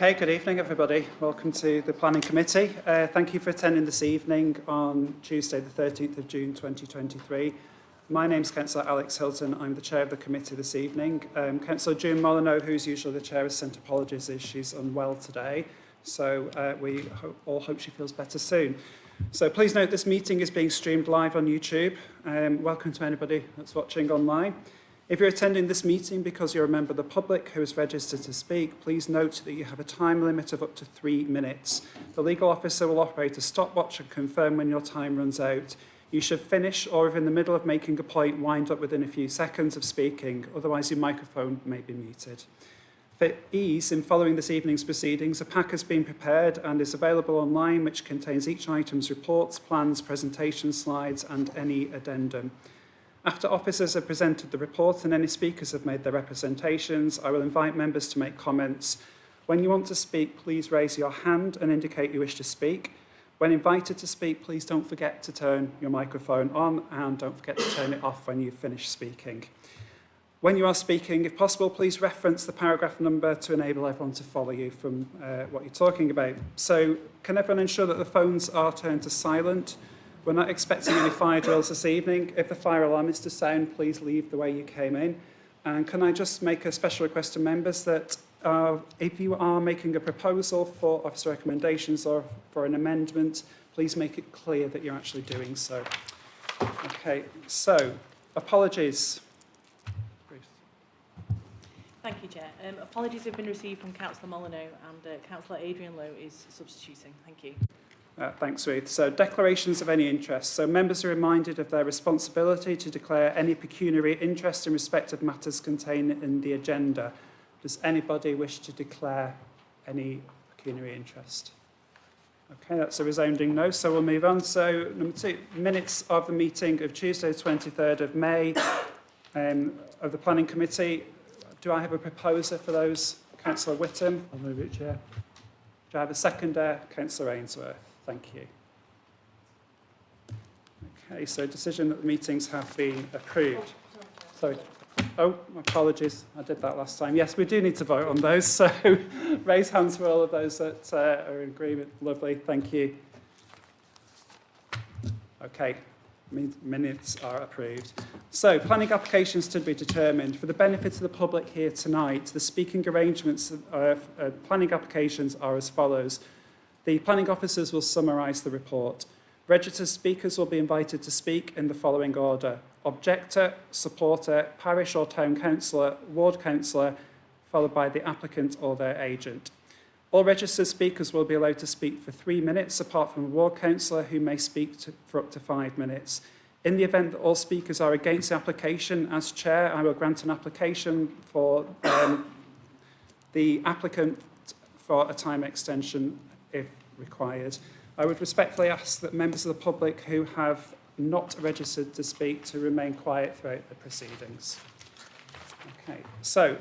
Okay, good evening everybody. Welcome to the Planning Committee. Thank you for attending this evening on Tuesday the 13th of June 2023. My name's Councillor Alex Hilton. I'm the chair of the committee this evening. Councillor June Molyneux, who's usually the chair, has sent apologies as she's unwell today. So we all hope she feels better soon. So please note this meeting is being streamed live on YouTube. Welcome to anybody that's watching online. If you're attending this meeting because you're a member of the public who is registered to speak, please note that you have a time limit of up to 3 minutes. The legal officer will operate a stopwatch and confirm when your time runs out. You should finish, or if in the middle of making a point, wind up within a few seconds of speaking, otherwise your microphone may be muted. For ease in following this evening's proceedings, a pack has been prepared and is available online, which contains each item's reports, plans, presentation slides and any addendum. After officers have presented the report and any speakers have made their representations, I will invite members to make comments. When you want to speak, please raise your hand and indicate you wish to speak. When invited to speak, please don't forget to turn your microphone on and don't forget to turn it off when you've finished speaking. When you are speaking, if possible, please reference the paragraph number to enable everyone to follow you from what you're talking about. So, can everyone ensure that the phones are turned to silent? We're not expecting any fire drills this evening. If the fire alarm is to sound, please leave the way you came in. And can I just make a special request to members that if you are making a proposal for officer recommendations or for an amendment, please make it clear that you're actually doing so. Okay, so apologies. Bruce. Thank you, Chair. Apologies have been received from Councillor Molyneux and Councillor Adrian Lowe is substituting. Thank you. Thanks, Ruth. So, declarations of any interest. So, members are reminded of their responsibility to declare any pecuniary interest in respect of matters contained in the agenda. Does anybody wish to declare any pecuniary interest? Okay, that's a resounding no, so we'll move on. So, number 2, minutes of the meeting of Tuesday, the 23rd of May of the Planning Committee. Do I have a proposer for those? Councillor Whittam. I'll move it, Chair. Do I have a seconder? Councillor Ainsworth. Thank you. Okay, so decision that the meetings have been approved. Sorry. Oh, apologies. I did that last time. Yes, we do need to vote on those. So raise hands for all of those that are in agreement. Lovely. Thank you. Okay. Minutes are approved. So, planning applications to be determined. For the benefit of the public here tonight, the speaking arrangements of planning applications are as follows. The planning officers will summarise the report. Registered speakers will be invited to speak in the following order. Objector, supporter, parish or town councillor, ward councillor, followed by the applicant or their agent. All registered speakers will be allowed to speak for 3 minutes, apart from a ward councillor who may speak for up to 5 minutes. In the event that all speakers are against the application, as chair, I will grant an application for the applicant for a time extension if required. I would respectfully ask that members of the public who have not registered to speak to remain quiet throughout the proceedings. Okay, so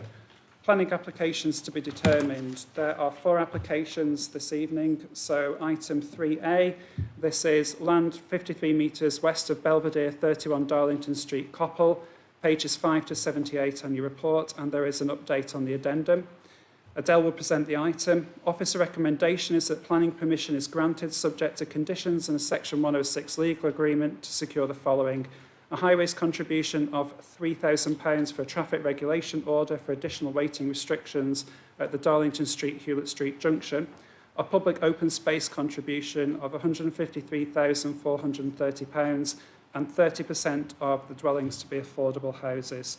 planning applications to be determined. There are 4 applications this evening. So item 3A, this is land 53 metres west of Belvedere, 31 Darlington Street, Coppull, pages 5 to 78 on your report, and there is an update on the addendum. Adele will present the item. Officer recommendation is that planning permission is granted subject to conditions and a section 106 legal agreement to secure the following. A highways contribution of £3,000 for a traffic regulation order for additional weighting restrictions at the Darlington Street, Hewlett Street junction. A public open space contribution of £153,430 and 30% of the dwellings to be affordable houses.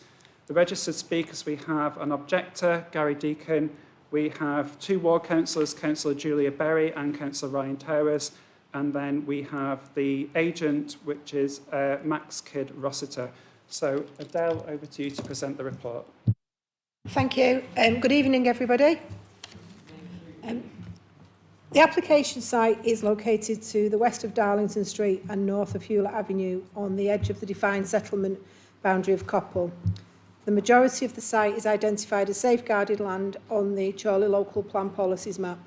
The registered speakers, we have an objector, Gary Deacon. We have 2 ward councillors, Councillor Julia Berry and Councillor Ryan Towers. And then we have the agent, which is Max Kidd Rossiter. So, Adele, over to you to present the report. Thank you. Good evening, everybody. The application site is located to the west of Darlington Street and north of Hewlett Avenue on the edge of the defined settlement boundary of Coppull. The majority of the site is identified as safeguarded land on the Chorley Local Plan Policies map.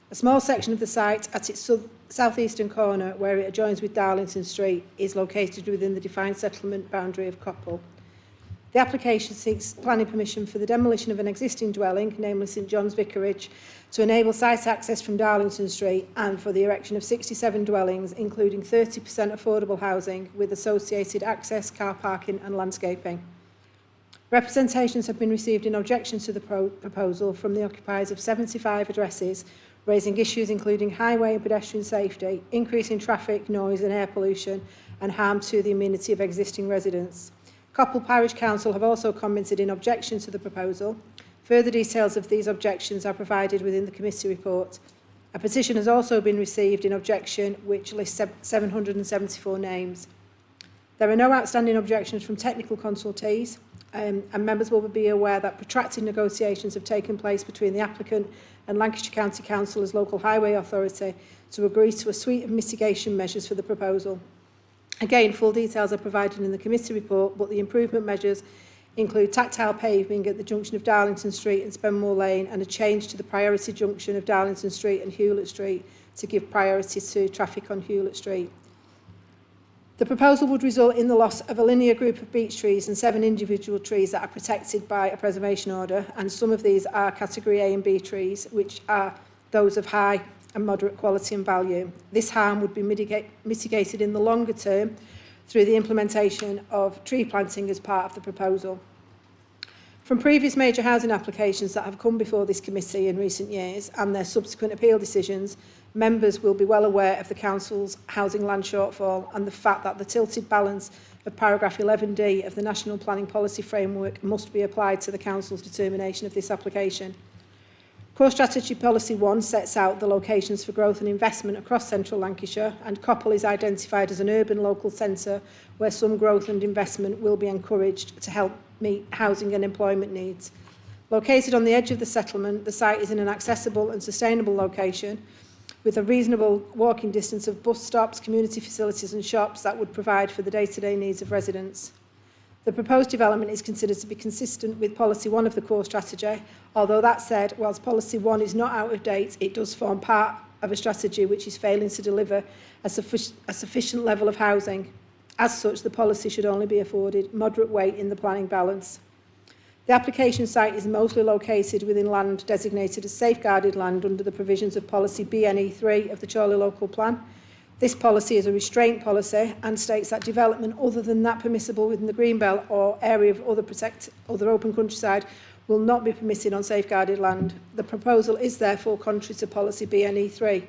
A small section of the site at its southeastern corner, where it adjoins with Darlington Street, is located within the defined settlement boundary of Coppull. The application seeks planning permission for the demolition of an existing dwelling, namely St John's Vicarage, to enable site access from Darlington Street and for the erection of 67 dwellings, including 30% affordable housing with associated access, car parking and landscaping. Representations have been received in objection to the proposal from the occupiers of 75 addresses, raising issues including highway and pedestrian safety, increasing traffic, noise and air pollution, and harm to the amenity of existing residents. Coppull Parish Council have also commented in objection to the proposal. Further details of these objections are provided within the committee report. A petition has also been received in objection, which lists 774 names. There are no outstanding objections from technical consultees, and members will be aware that protracted negotiations have taken place between the applicant and Lancashire County Council as local highway authority to agree to a suite of mitigation measures for the proposal. Again, full details are provided in the committee report, but the improvement measures include tactile paving at the junction of Darlington Street and Spenmore Lane and a change to the priority junction of Darlington Street and Hewlett Street to give priority to traffic on Hewlett Street. The proposal would result in the loss of a linear group of beech trees and 7 individual trees that are protected by a preservation order, and some of these are category A and B trees, which are those of high and moderate quality and value. This harm would be mitigated in the longer term through the implementation of tree planting as part of the proposal. From previous major housing applications that have come before this committee in recent years and their subsequent appeal decisions, members will be well aware of the Council's housing land shortfall and the fact that the tilted balance of paragraph 11D of the National Planning Policy Framework must be applied to the Council's determination of this application. Core Strategy Policy 1 sets out the locations for growth and investment across central Lancashire, and Coppull is identified as an urban local centre where some growth and investment will be encouraged to help meet housing and employment needs. Located on the edge of the settlement, the site is in an accessible and sustainable location with a reasonable walking distance of bus stops, community facilities and shops that would provide for the day-to-day needs of residents. The proposed development is considered to be consistent with Policy 1 of the core strategy, although that said, whilst Policy 1 is not out of date, it does form part of a strategy which is failing to deliver a sufficient level of housing. As such, the policy should only be afforded moderate weight in the planning balance. The application site is mostly located within land designated as safeguarded land under the provisions of Policy BNE3 of the Chorley Local Plan. This policy is a restraint policy and states that development other than that permissible within the Greenbelt or area of other open countryside will not be permitted on safeguarded land. The proposal is therefore contrary to Policy BNE3.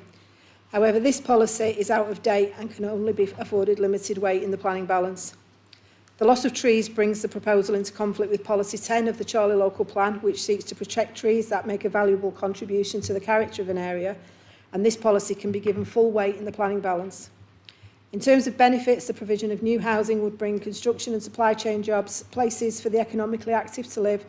However, this policy is out of date and can only be afforded limited weight in the planning balance. The loss of trees brings the proposal into conflict with Policy 10 of the Chorley Local Plan, which seeks to protect trees that make a valuable contribution to the character of an area, and this policy can be given full weight in the planning balance. In terms of benefits, the provision of new housing would bring construction and supply chain jobs, places for the economically active to live,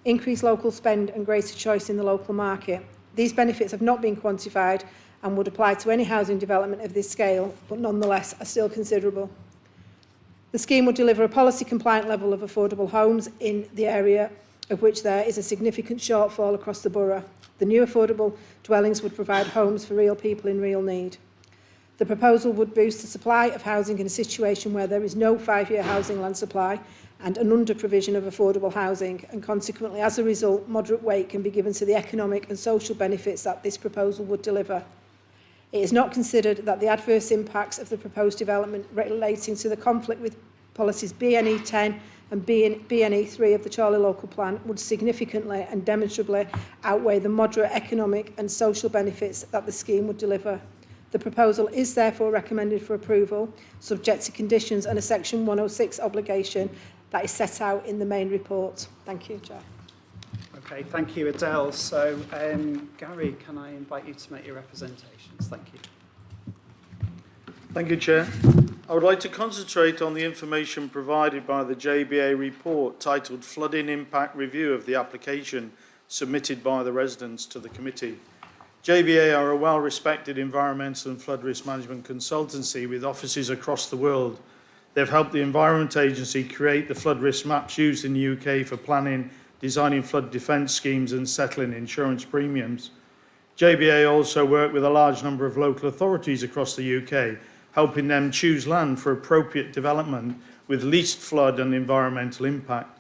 increase local spend and greater choice in the local market. These benefits have not been quantified and would apply to any housing development of this scale, but nonetheless are still considerable. The scheme would deliver a policy-compliant level of affordable homes in the area of which there is a significant shortfall across the borough. The new affordable dwellings would provide homes for real people in real need. The proposal would boost the supply of housing in a situation where there is no 5-year housing land supply and an under-provision of affordable housing, and consequently, as a result, moderate weight can be given to the economic and social benefits that this proposal would deliver. It is not considered that the adverse impacts of the proposed development relating to the conflict with policies BNE 10 and BNE 3 of the Chorley Local Plan would significantly and demonstrably outweigh the moderate economic and social benefits that the scheme would deliver. The proposal is therefore recommended for approval, subject to conditions and a Section 106 obligation that is set out in the main report. Thank you, Chair. Okay, thank you, Adele. So, Gary, can I invite you to make your representations? Thank you. Thank you, Chair. I would like to concentrate on the information provided by the JBA report titled Flooding Impact Review of the application submitted by the residents to the committee. JBA are a well-respected environmental and flood risk management consultancy with offices across the world. They've helped the Environment Agency create the flood risk maps used in the UK for planning, designing flood defence schemes and settling insurance premiums. JBA also work with a large number of local authorities across the UK, helping them choose land for appropriate development with least flood and environmental impact.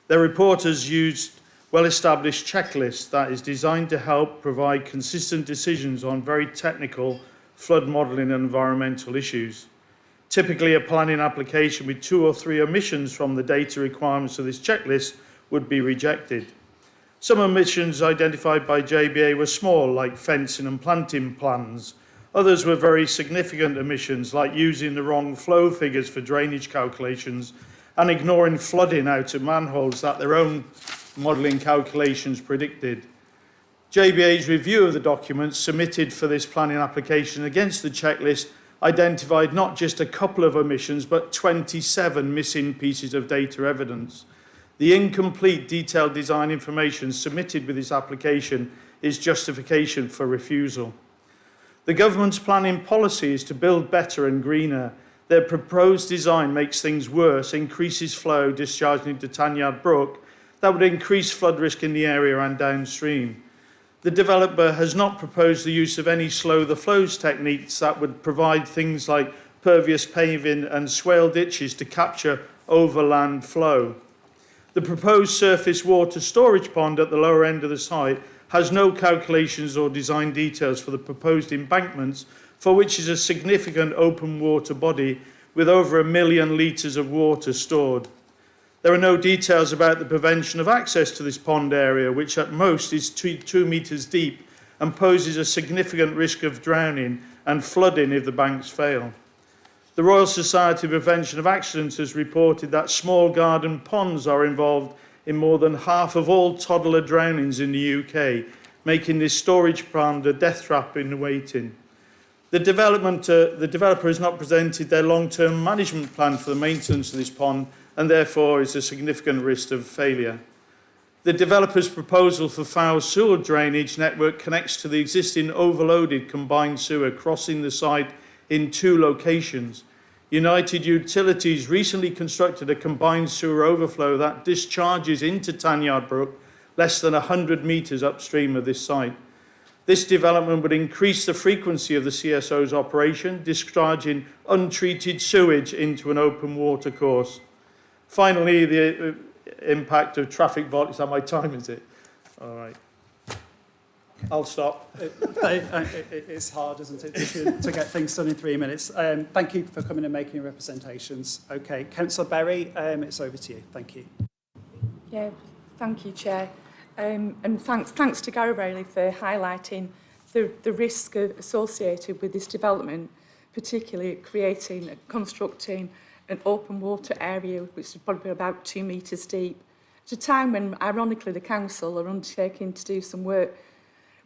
Their report has used well-established checklist that is designed to help provide consistent decisions on very technical flood modelling and environmental issues. Typically, a planning application with 2 or 3 omissions from the data requirements of this checklist would be rejected. Some omissions identified by JBA were small, like fencing and planting plans. Others were very significant omissions, like using the wrong flow figures for drainage calculations and ignoring flooding out of manholes that their own modelling calculations predicted. JBA's review of the documents submitted for this planning application against the checklist identified not just a couple of omissions, but 27 missing pieces of data evidence. The incomplete detailed design information submitted with this application is justification for refusal. The government's planning policy is to build better and greener. Their proposed design makes things worse, increases flow discharging into Tanyard Brook. That would increase flood risk in the area and downstream. The developer has not proposed the use of any slow the flows techniques that would provide things like pervious paving and swale ditches to capture overland flow. The proposed surface water storage pond at the lower end of the site has no calculations or design details for the proposed embankments, for which is a significant open water body with over 1 million litres of water stored. There are no details about the prevention of access to this pond area, which at most is 2 metres deep and poses a significant risk of drowning and flooding if the banks fail. The Royal Society of Prevention of Accidents has reported that small garden ponds are involved in more than half of all toddler drownings in the UK, making this storage pond a death trap in the waiting. The developer has not presented their long-term management plan for the maintenance of this pond, and therefore is a significant risk of failure. The developer's proposal for foul sewer drainage network connects to the existing overloaded combined sewer crossing the site in 2 locations. United Utilities recently constructed a combined sewer overflow that discharges into Tanyard Brook less than 100 metres upstream of this site. This development would increase the frequency of the CSO's operation, discharging untreated sewage into an open water course. Finally, the impact of traffic volume. Is that my time, is it? All right. I'll stop. It's hard, isn't it, to get things done in 3 minutes. Thank you for coming and making your representations. Okay, Councillor Berry, it's over to you. Thank you. Yeah, thank you, Chair. And thanks to Gary Rayleigh for highlighting the risk associated with this development, particularly creating, constructing an open water area which is probably about 2 metres deep. At a time when, ironically, the council are undertaking to do some work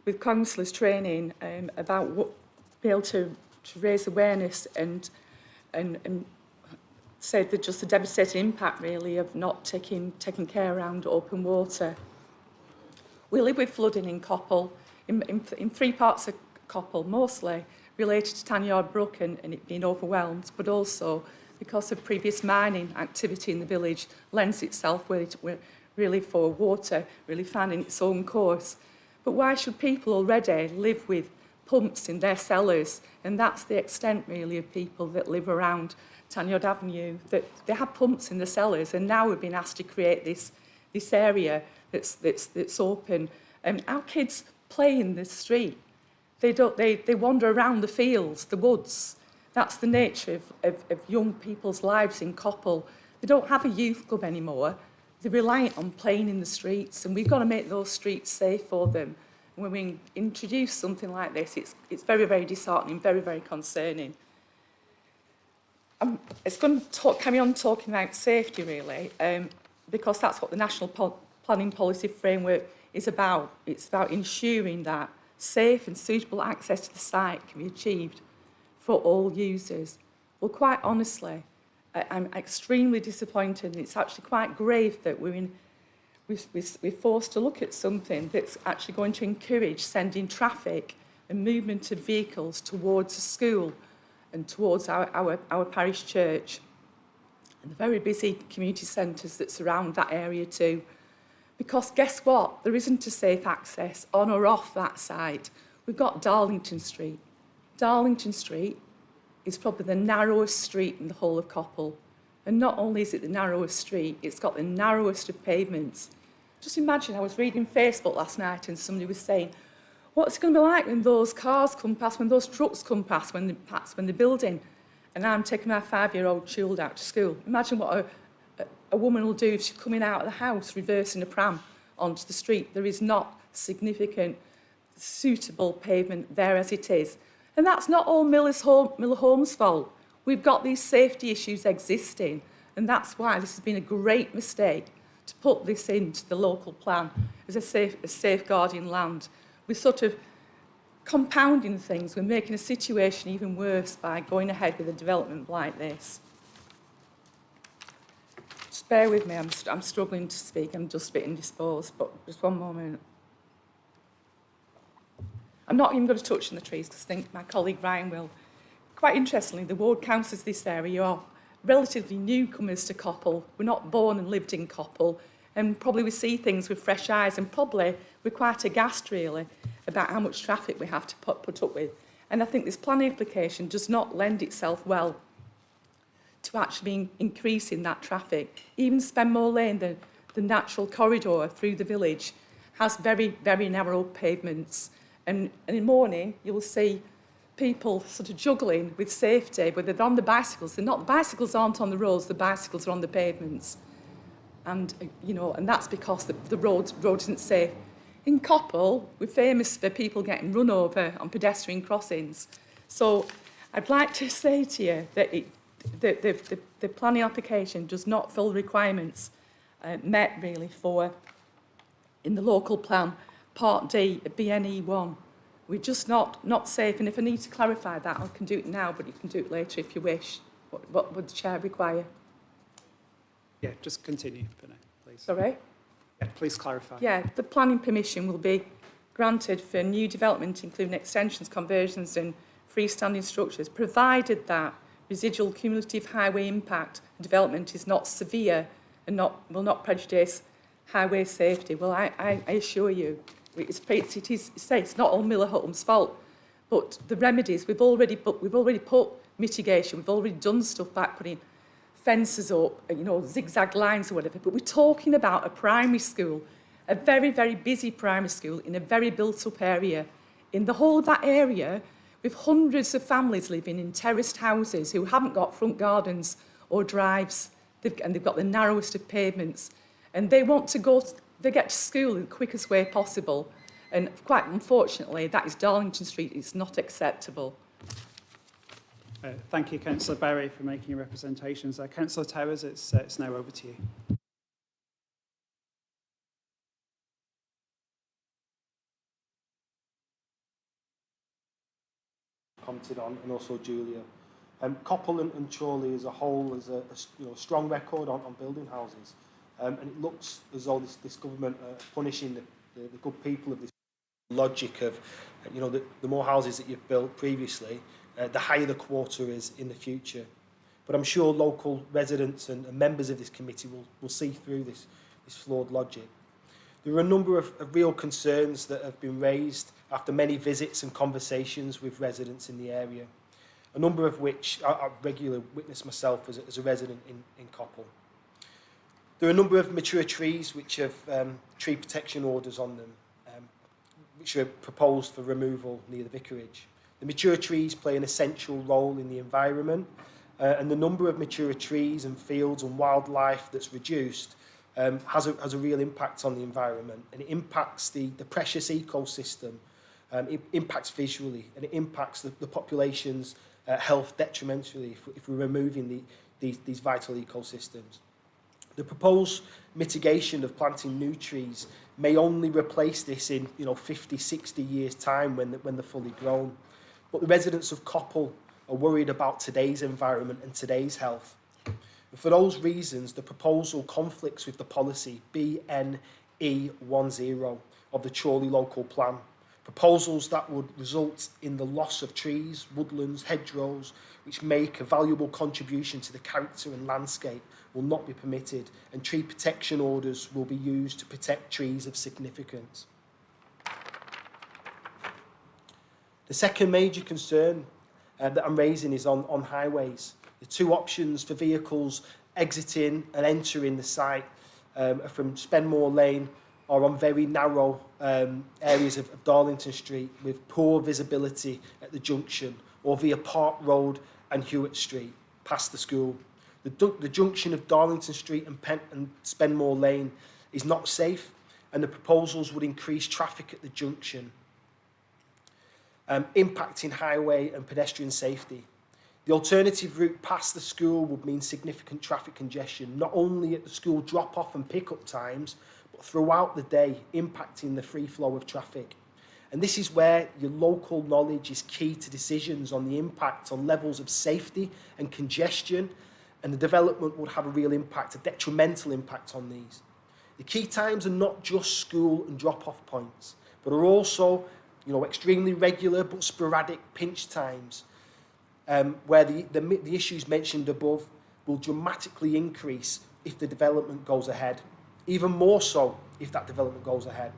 with councillors training about what, be able to raise awareness and say that just the devastating impact really of not taking care around open water. We live with flooding in Coppull, in 3 parts of Coppull, mostly related to Tanyard Brook and it being overwhelmed, but also because of previous mining activity in the village lends itself really for water, really finding its own course. But why should people already live with pumps in their cellars? And that's the extent really of people that live around Tanyard Avenue, that they have pumps in the cellars, and now we've been asked to create this area that's open. And our kids play in the street. They wander around the fields, the woods. That's the nature of young people's lives in Coppull. They don't have a youth club anymore. They're reliant on playing in the streets, and we've got to make those streets safe for them. And when we introduce something like this, it's very, very disheartening, very, very concerning. It's going to carry on talking about safety, really, because that's what the National Planning Policy Framework is about. It's about ensuring that safe and suitable access to the site can be achieved for all users. Well, quite honestly, I'm extremely disappointed. It's actually quite grave that we're forced to look at something that's actually going to encourage sending traffic and movement of vehicles towards a school and towards our parish church and the very busy community centres that surround that area too. Because guess what? There isn't a safe access on or off that site. We've got Darlington Street. Darlington Street is probably the narrowest street in the whole of Coppull. And not only is it the narrowest street, it's got the narrowest of pavements. Just imagine, I was reading Facebook last night and somebody was saying, what's it going to be like when those cars come past, when those trucks come past, when they're building? And I'm taking my 5-year-old child out to school. Imagine what a woman will do if she's coming out of the house, reversing a pram onto the street. There is not significant, suitable pavement there as it is. And that's not all Miller Home's fault. We've got these safety issues existing, and that's why this has been a great mistake to put this into the local plan as a safeguarding land. We're sort of compounding things. We're making a situation even worse by going ahead with a development like this. Just bear with me, I'm struggling to speak. I'm just a bit indisposed, but just one moment. I'm not even going to touch on the trees because I think my colleague Ryan will. Quite interestingly, the ward councillors this area are relatively newcomers to Coppull. We're not born and lived in Coppull, and probably we see things with fresh eyes, and probably we're quite aghast really about how much traffic we have to put up with. And I think this planning application does not lend itself well to actually increasing that traffic. Even Spenmore Lane, the natural corridor through the village, has very, very narrow pavements. And in the morning, you will see people sort of juggling with safety, but they're on the bicycles. The bicycles aren't on the roads, the bicycles are on the pavements. And, you know, and that's because the road isn't safe. In Coppull, we're famous for people getting run over on pedestrian crossings. So I'd like to say to you that the planning application does not fill the requirements met really for, in the local plan, Part D, BNE1. We're just not safe, and if I need to clarify that, I can do it now, but you can do it later if you wish. What would the Chair require? Yeah, just continue for now, please. Sorry? Yeah, please clarify. Yeah, the planning permission will be granted for new development, including extensions, conversions and freestanding structures, provided that residual cumulative highway impact development is not severe and will not prejudice highway safety. Well, I assure you, it's not all Miller Home's fault, but the remedies, we've already put mitigation, we've already done stuff back putting fences up, you know, zigzag lines or whatever, but we're talking about a primary school, a very, very busy primary school in a very built-up area. In the whole of that area, with hundreds of families living in terraced houses who haven't got front gardens or drives, and they've got the narrowest of pavements, and they want to get to school in the quickest way possible. And quite unfortunately, that is Darlington Street. It's not acceptable. Thank you, Councillor Berry, for making your representations. Councillor Towers, it's now over to you. Commented on, and also Julia. Coppull and Chorley as a whole has a strong record on building houses. And it looks as though this government are punishing the good people of this logic of, the more houses that you've built previously, the higher the quota is in the future. But I'm sure local residents and members of this committee will see through this flawed logic. There are a number of real concerns that have been raised after many visits and conversations with residents in the area, a number of which I regularly witness myself as a resident in Coppull. There are a number of mature trees which have tree protection orders on them, which are proposed for removal near the vicarage. The mature trees play an essential role in the environment, and the number of mature trees and fields and wildlife that's reduced has a real impact on the environment, and it impacts the precious ecosystem. It impacts visually, and it impacts the population's health detrimentally if we're removing these vital ecosystems. The proposed mitigation of planting new trees may only replace this in 50, 60 years' time when they're fully grown. But the residents of Coppull are worried about today's environment and today's health. And for those reasons, the proposal conflicts with the policy BNE10 of the Chorley local plan. Proposals that would result in the loss of trees, woodlands, hedgerows, which make a valuable contribution to the character and landscape, will not be permitted, and tree protection orders will be used to protect trees of significance. The second major concern that I'm raising is on highways. The two options for vehicles exiting and entering the site from Spenmore Lane or on very narrow areas of Darlington Street with poor visibility at the junction, or via Park Road and Hewitt Street past the school. The junction of Darlington Street and Spenmore Lane is not safe, and the proposals would increase traffic at the junction, impacting highway and pedestrian safety. The alternative route past the school would mean significant traffic congestion, not only at the school drop-off and pick-up times, but throughout the day, impacting the free flow of traffic. And this is where your local knowledge is key to decisions on the impact on levels of safety and congestion, and the development would have a real impact, a detrimental impact on these. The key times are not just school and drop-off points, but are also, extremely regular but sporadic pinch times, where the issues mentioned above will dramatically increase if the development goes ahead, even more so if that development goes ahead.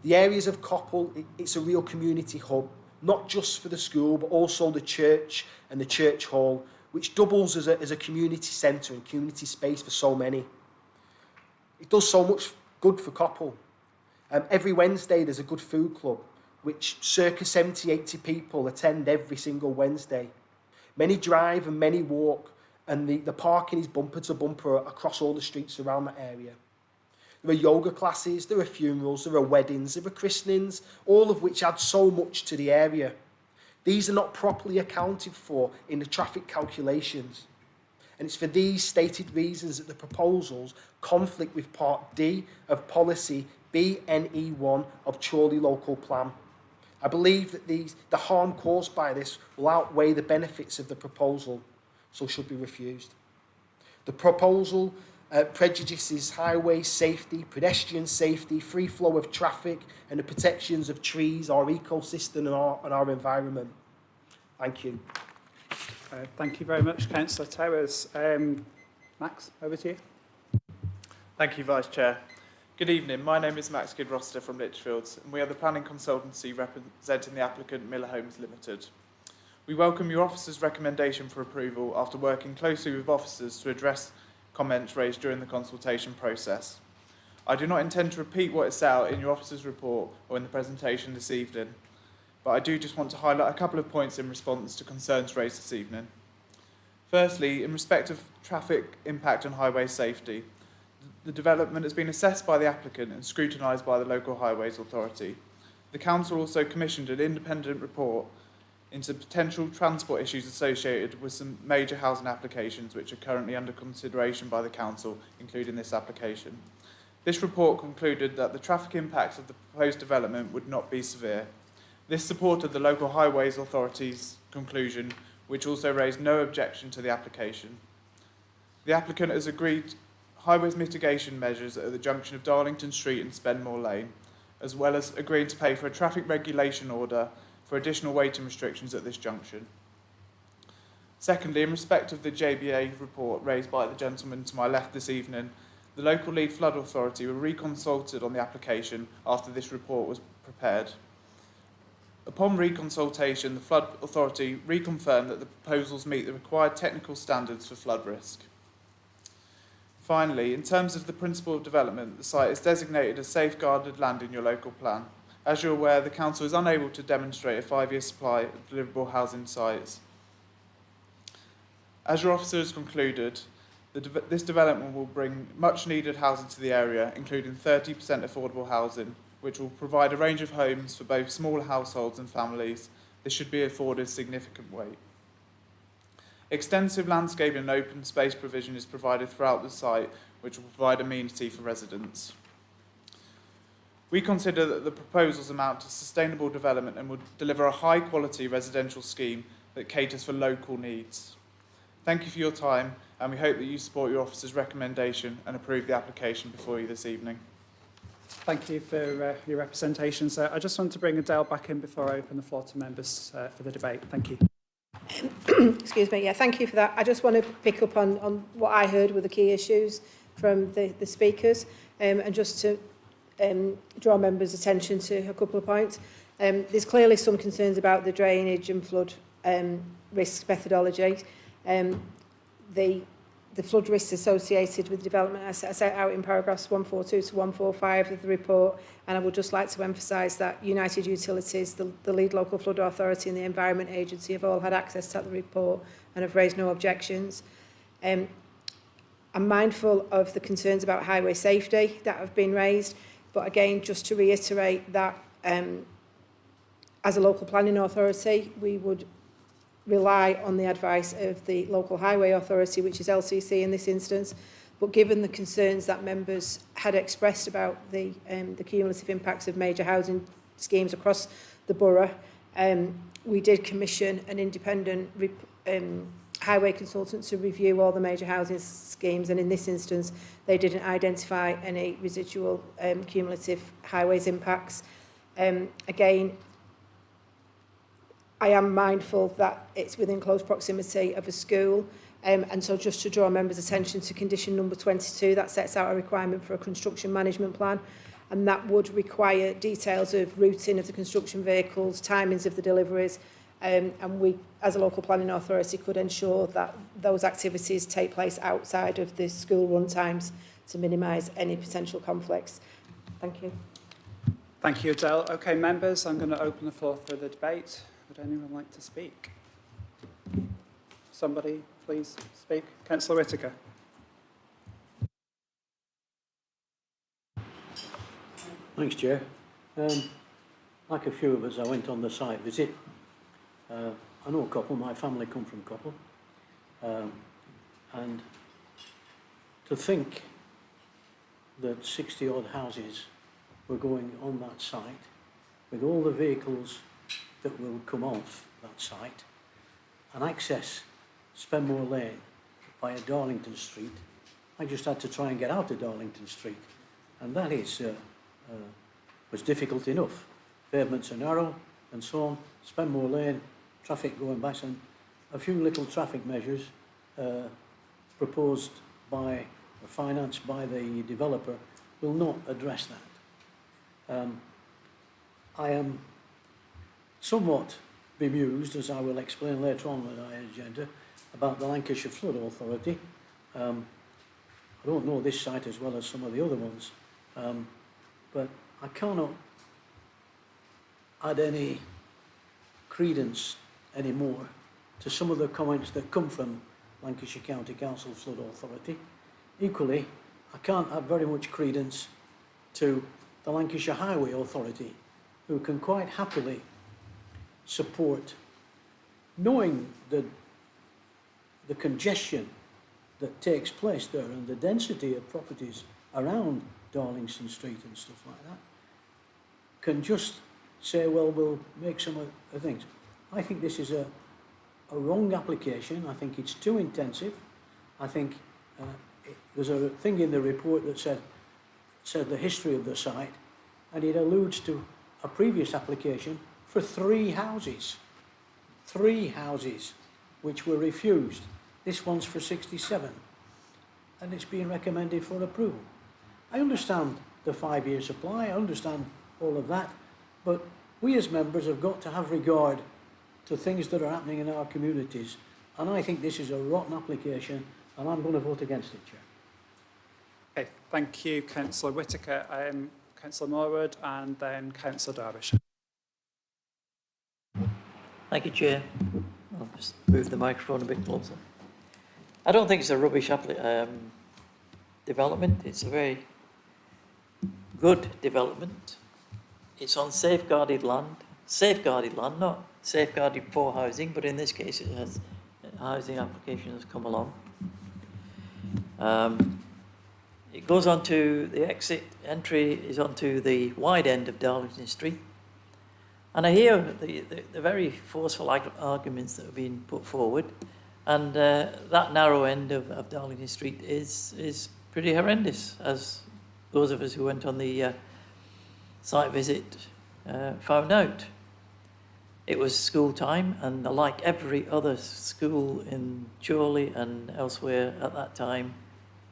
The areas of Coppull, it's a real community hub, not just for the school, but also the church and the church hall, which doubles as a community centre and community space for so many. It does so much good for Coppull. Every Wednesday there's a good food club, which circa 70-80 people attend every single Wednesday. Many drive and many walk, and the parking is bumper to bumper across all the streets around that area. There are yoga classes, there are funerals, there are weddings, there are christenings, all of which add so much to the area. These are not properly accounted for in the traffic calculations. And it's for these stated reasons that the proposals conflict with Part D of Policy BNE1 of Chorley Local Plan. I believe that the harm caused by this will outweigh the benefits of the proposal, so should be refused. The proposal prejudices highway safety, pedestrian safety, free flow of traffic, and the protections of trees, our ecosystem and our environment. Thank you. Thank you very much, Councillor Towers. Max, over to you. Thank you, Vice Chair. Good evening. My name is Max Kidroster from Lichfields, and we are the planning consultancy representing the applicant Miller Homes Limited. We welcome your officer's recommendation for approval after working closely with officers to address comments raised during the consultation process. I do not intend to repeat what is set out in your officer's report or in the presentation this evening, but I do just want to highlight a couple of points in response to concerns raised this evening. Firstly, in respect of traffic impact on highway safety, the development has been assessed by the applicant and scrutinised by the local highways authority. The council also commissioned an independent report into potential transport issues associated with some major housing applications which are currently under consideration by the council, including this application. This report concluded that the traffic impacts of the proposed development would not be severe. This supported the local highways authority's conclusion, which also raised no objection to the application. The applicant has agreed highways mitigation measures at the junction of Darlington Street and Spenmore Lane, as well as agreeing to pay for a traffic regulation order for additional waiting restrictions at this junction. Secondly, in respect of the JBA report raised by the gentleman to my left this evening, the local lead flood authority were reconsulted on the application after this report was prepared. Upon reconsultation, the flood authority reconfirmed that the proposals meet the required technical standards for flood risk. Finally, in terms of the principle of development, the site is designated as safeguarded land in your local plan. As you're aware, the council is unable to demonstrate a 5-year supply of deliverable housing sites. As your officer has concluded, this development will bring much needed housing to the area, including 30% affordable housing, which will provide a range of homes for both small households and families. This should be afforded significant weight. Extensive landscaping and open space provision is provided throughout the site, which will provide amenity for residents. We consider that the proposals amount to sustainable development and would deliver a high-quality residential scheme that caters for local needs. Thank you for your time, and we hope that you support your officer's recommendation and approve the application before you this evening. Thank you for your representation, sir. I just want to bring Adele back in before I open the floor to members for the debate. Thank you. Excuse me, yeah, thank you for that. I just want to pick up on what I heard were the key issues from the speakers, and just to draw members' attention to a couple of points. There's clearly some concerns about the drainage and flood risk methodology. The the flood risks associated with development are set out in paragraphs 142 to 145 of the report, and I would just like to emphasise that United Utilities, the lead local flood authority and the Environment Agency have all had access to the report and have raised no objections. I'm mindful of the concerns about highway safety that have been raised, but again, just to reiterate that as a local planning authority, we would rely on the advice of the local highway authority, which is LCC in this instance. But given the concerns that members had expressed about the cumulative impacts of major housing schemes across the borough, we did commission an independent highway consultant to review all the major housing schemes, and in this instance, they didn't identify any residual cumulative highways impacts. Again, I am mindful that it's within close proximity of a school, and so just to draw members' attention to condition number 22, that sets out a requirement for a construction management plan, and that would require details of routing of the construction vehicles, timings of the deliveries, and we, as a local planning authority, could ensure that those activities take place outside of the school run times to minimise any potential conflicts. Thank you. Thank you, Adele. Okay, members, I'm going to open the floor for the debate. Would anyone like to speak? Somebody, please speak. Councillor Whittaker. Thanks, Chair. Like a few of us, I went on the site visit. I know Coppull, my family come from Coppull. And to think that 60 odd houses were going on that site with all the vehicles that will come off that site and access Spenmore Lane via Darlington Street. I just had to try and get out of Darlington Street, and that is was difficult enough. Pavements are narrow and so on. Spenmore Lane, traffic going back, and a few little traffic measures proposed by or financed by the developer will not address that. I am somewhat bemused, as I will explain later on with our agenda, about the Lancashire Flood Authority. I don't know this site as well as some of the other ones, but I cannot add any credence anymore to some of the comments that come from Lancashire County Council Flood Authority. Equally, I can't add very much credence to the Lancashire Highway Authority, who can quite happily support, knowing the congestion that takes place there and the density of properties around Darlington Street and stuff like that, can just say, well, we'll make some of the things. I think this is a wrong application. I think it's too intensive. I think there's a thing in the report that said the history of the site, and it alludes to a previous application for 3 houses, which were refused. This one's for 67, and it's being recommended for approval. I understand the 5-year supply, I understand all of that, but we as members have got to have regard to things that are happening in our communities, and I think this is a rotten application, and I'm going to vote against it, Chair. Okay, thank you, Councillor Whittaker. Councillor Morwood and then Councillor Derbyshire. Thank you, Chair. I'll just move the microphone a bit closer. I don't think it's a rubbish development. It's a very good development. It's on safeguarded land, not safeguarded for housing, but in this case it has housing application has come along. It goes on to the entry is onto the wide end of Darlington Street. And I hear the very forceful arguments that have been put forward, and that narrow end of Darlington Street is pretty horrendous, as those of us who went on the site visit found out. It was school time, and like every other school in Chorley and elsewhere at that time,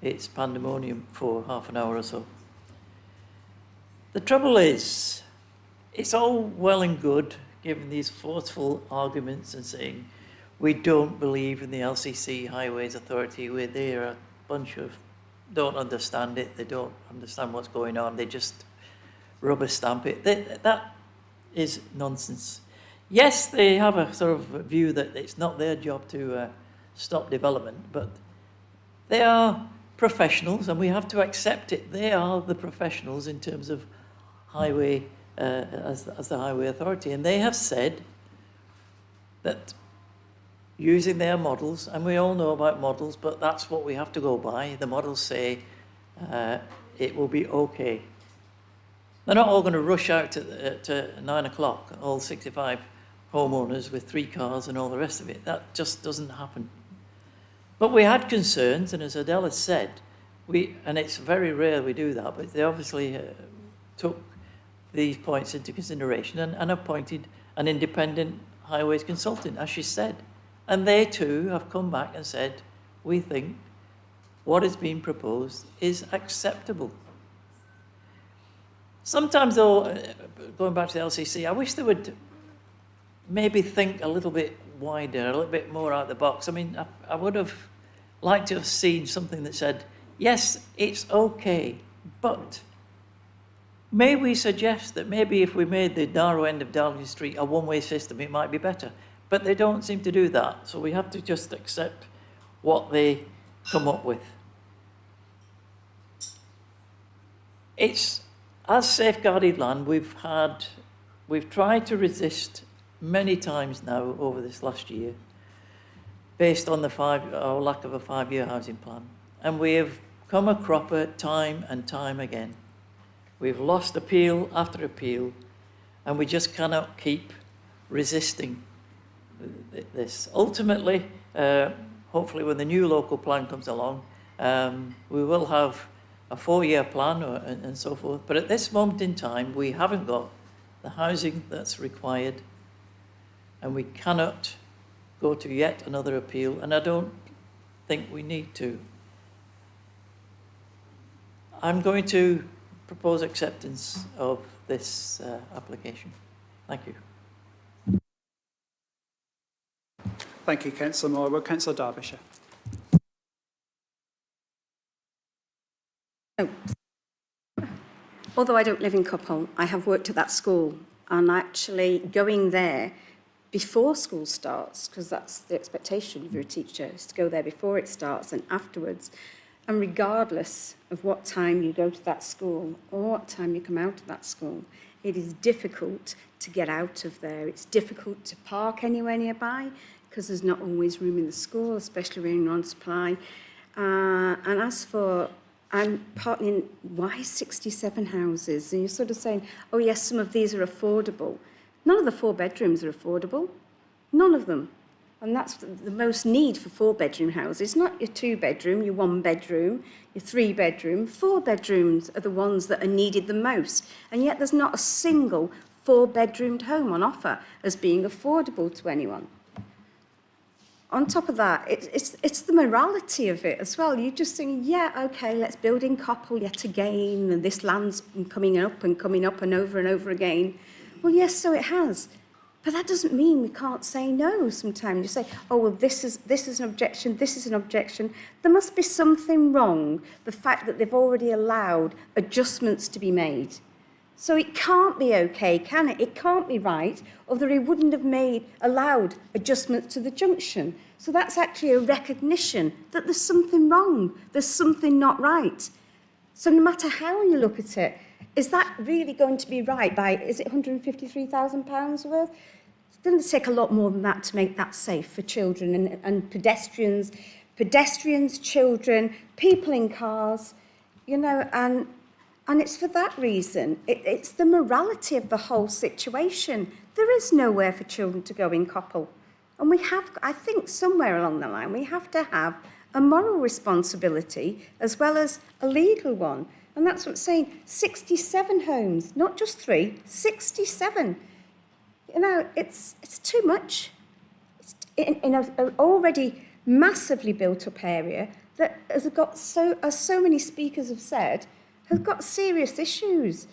it's pandemonium for half an hour or so. The trouble is, it's all well and good giving these forceful arguments and saying, we don't believe in the LCC Highways Authority, where they're a bunch of, don't understand it, they don't understand what's going on, they just rubber stamp it. That is nonsense. Yes, they have a sort of view that it's not their job to stop development, but they are professionals, and we have to accept it. They are the professionals in terms of highway, as the Highway Authority, and they have said that using their models, and we all know about models, but that's what we have to go by. The models say it will be okay. They're not all going to rush out to 9 o'clock, all 65 homeowners with 3 cars and all the rest of it. That just doesn't happen. But we had concerns, and as Adele has said, and it's very rare we do that, but they obviously took these points into consideration and appointed an independent highways consultant, as she said. And they too have come back and said, we think what is being proposed is acceptable. Sometimes though, going back to the LCC, I wish they would maybe think a little bit wider, a little bit more out of the box. I mean, I would have liked to have seen something that said, yes, it's okay, but may we suggest that maybe if we made the narrow end of Darlington Street a one-way system, it might be better. But they don't seem to do that, so we have to just accept what they come up with. It's, as safeguarded land, we've tried to resist many times now over this last year, based on the lack of a 5-year housing plan. And we have come a cropper time and time again. We've lost appeal after appeal, and we just cannot keep resisting this. Ultimately, hopefully when the new local plan comes along, we will have a 4-year plan and so forth. But at this moment in time, we haven't got the housing that's required, and we cannot go to yet another appeal, and I don't think we need to. I'm going to propose acceptance of this application. Thank you. Thank you, Councillor Moore. Councillor Derbyshire. Although I don't live in Coppull, I have worked at that school, and actually going there before school starts, because that's the expectation of your teacher, is to go there before it starts and afterwards. And regardless of what time you go to that school or what time you come out of that school, it is difficult to get out of there. It's difficult to park anywhere nearby because there's not always room in the school, especially when you're on supply. And as for, I'm partnering, why 67 houses? And you're sort of saying, oh yes, some of these are affordable. None of the 4 bedrooms are affordable. None of them. And that's the most need for 4-bedroom houses. Not your 2-bedroom, your 1-bedroom, your 3-bedroom. 4 bedrooms are the ones that are needed the most. And yet there's not a single 4-bedroomed home on offer as being affordable to anyone. On top of that, it's the morality of it as well. You're just saying, yeah, okay, let's build in Coppull yet again, and this land's coming up and over again. Well, yes, so it has. But that doesn't mean we can't say no sometimes. You say, oh, well, this is an objection, this is an objection. There must be something wrong, the fact that they've already allowed adjustments to be made. So it can't be okay, can it? It can't be right, or they wouldn't have allowed adjustments to the junction. So that's actually a recognition that there's something wrong, there's something not right. So no matter how you look at it, is that really going to be right by, is it £153,000 worth? It's going to take a lot more than that to make that safe for children and pedestrians, children, people in cars, you know, and it's for that reason. It's the morality of the whole situation. There is nowhere for children to go in Coppull. And we have, I think somewhere along the line, we have to have a moral responsibility as well as a legal one. And that's what I'm saying, 67 homes, not just 3, 67. You know, it's too much. It's in an already massively built-up area that has got, as so many speakers have said, has got serious issues.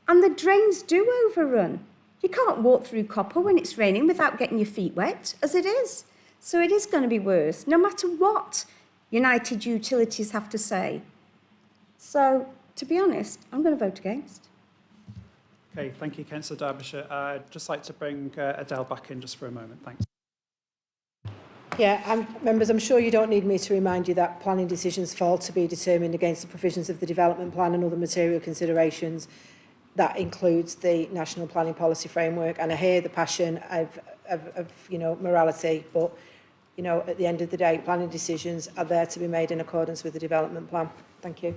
And the drains do overrun. You can't walk through Coppull when it's raining without getting your feet wet, as it is. So it is going to be worse, no matter what United Utilities have to say. So, to be honest, I'm going to vote against. Okay, thank you, Councillor Derbyshire. I'd just like to bring Adele back in just for a moment. Thanks. Yeah, members, I'm sure you don't need me to remind you that planning decisions fall to be determined against the provisions of the development plan and other material considerations. That includes the National Planning Policy Framework, and I hear the passion of you know, morality, but you know, at the end of the day, planning decisions are there to be made in accordance with the development plan. Thank you.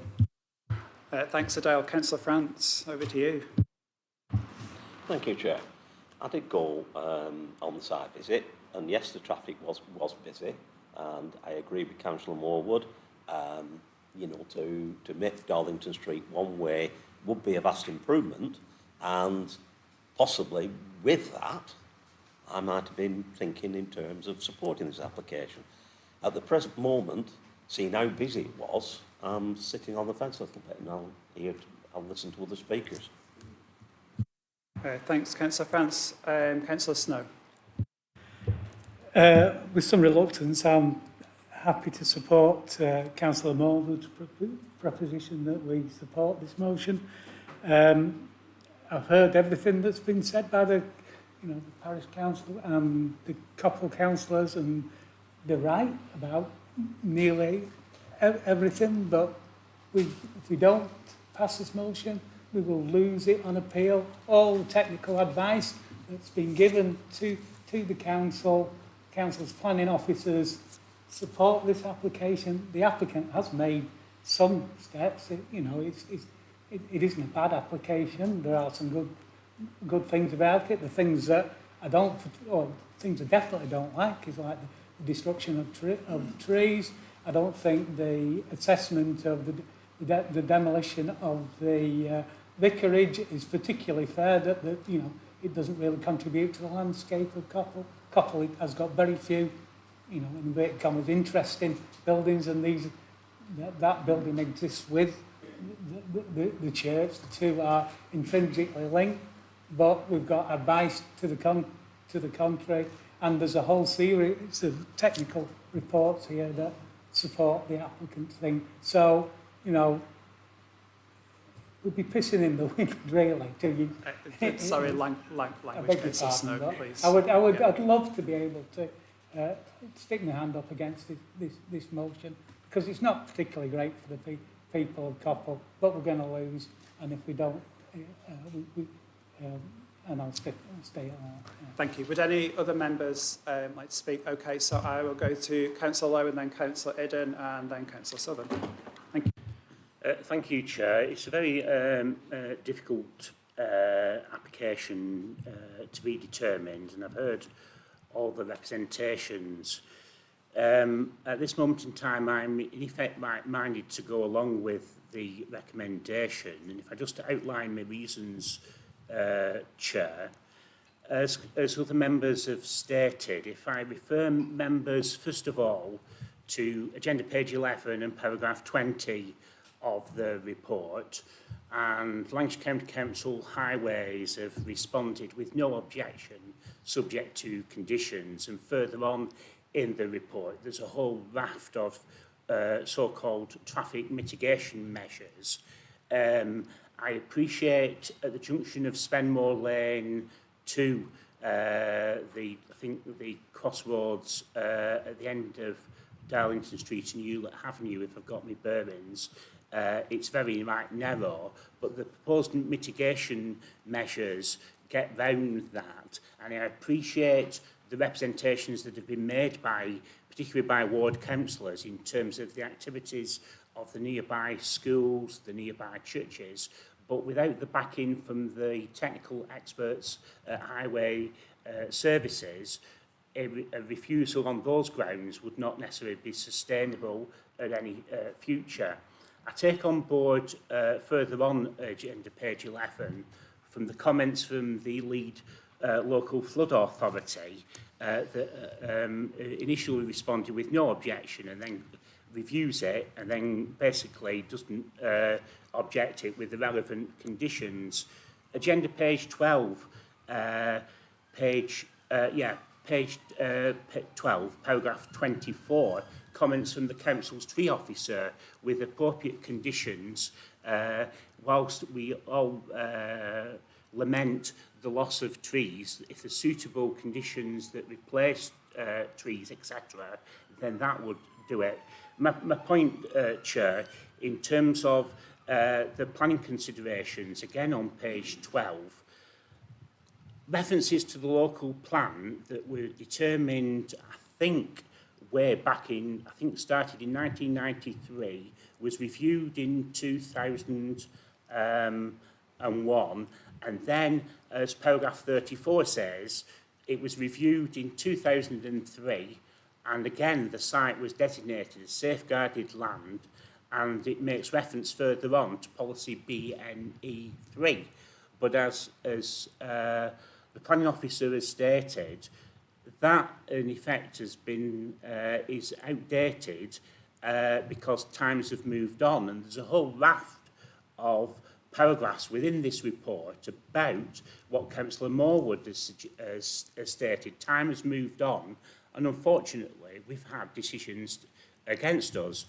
Thanks, Adele. Councillor France, over to you. Thank you, Chair. I did go on the site visit, and yes, the traffic was busy, and I agree with Councillor Morwood. You know, to make Darlington Street one way would be a vast improvement, and possibly with that, I might have been thinking in terms of supporting this application. At the present moment, seeing how busy it was, I'm sitting on the fence a little bit, and I'll listen to other speakers. Thanks, Councillor France. Councillor Snow. With some reluctance, I'm happy to support Councillor Morwood's proposition that we support this motion. I've heard everything that's been said by the parish council and the Coppull councillors, and they're right about nearly everything, but if we don't pass this motion, we will lose it on appeal. All the technical advice that's been given to the council's planning officers support this application. The applicant has made some steps. It isn't a bad application. There are some good things about it. The things that things I definitely don't like is like the destruction of trees. I don't think the assessment of the demolition of the vicarage is particularly fair. That it doesn't really contribute to the landscape of Coppull. Coppull has got very few, in inverted commas, interesting buildings, and that building exists with the church. The two are intrinsically linked, but we've got advice to the contrary, and there's a whole series of technical reports here that support the applicant's thing. So, we'd be pissing in the wind, really, till you... Sorry, language, Councillor Snow, please. I'd love to be able to stick my hand up against this motion, because it's not particularly great for the people of Coppull, but we're going to lose, and if we don't, and I'll stay on. Thank you. Would any other members like to speak? Okay, so I will go to Councillor Lowe, and then Councillor Idden, and then Councillor Southern. Thank you. Thank you, Chair. It's a very difficult application to be determined, and I've heard all the representations. At this moment in time, I'm in effect minded to go along with the recommendation, and if I just outline my reasons, Chair, as other members have stated, if I refer members first of all to agenda page 11 and paragraph 20 of the report, and Lancashire County Council Highways have responded with no objection subject to conditions, and further on in the report there's a whole raft of so-called traffic mitigation measures. I appreciate at the junction of Spenmore Lane to the crossroads at the end of Darlington Street and Hewlett Avenue, if I've got my bearings, it's very narrow, but the proposed mitigation measures get round that, and I appreciate the representations that have been made particularly by ward councillors in terms of the activities of the nearby schools, the nearby churches, but without the backing from the technical experts at Highway Services, a refusal on those grounds would not necessarily be sustainable at any future. I take on board further on agenda page 11 from the comments from the lead local flood authority that initially responded with no objection and then reviews it and then basically doesn't object it with the relevant conditions. Agenda page 12 page 12, paragraph 24, comments from the council's tree officer with appropriate conditions, whilst we all lament the loss of trees, if the suitable conditions that replace trees, etc., then that would do it. My point, Chair, in terms of the planning considerations, again on page 12, references to the local plan that were determined, I think, way back in, I think started in 1993, was reviewed in 2001, and then, as paragraph 34 says, it was reviewed in 2003, and again the site was designated as safeguarded land, and it makes reference further on to policy BNE3. But as the planning officer has stated, that in effect has been is outdated because times have moved on, and there's a whole raft of paragraphs within this report about what Councillor Morwood has stated. Time has moved on, and unfortunately we've had decisions against us.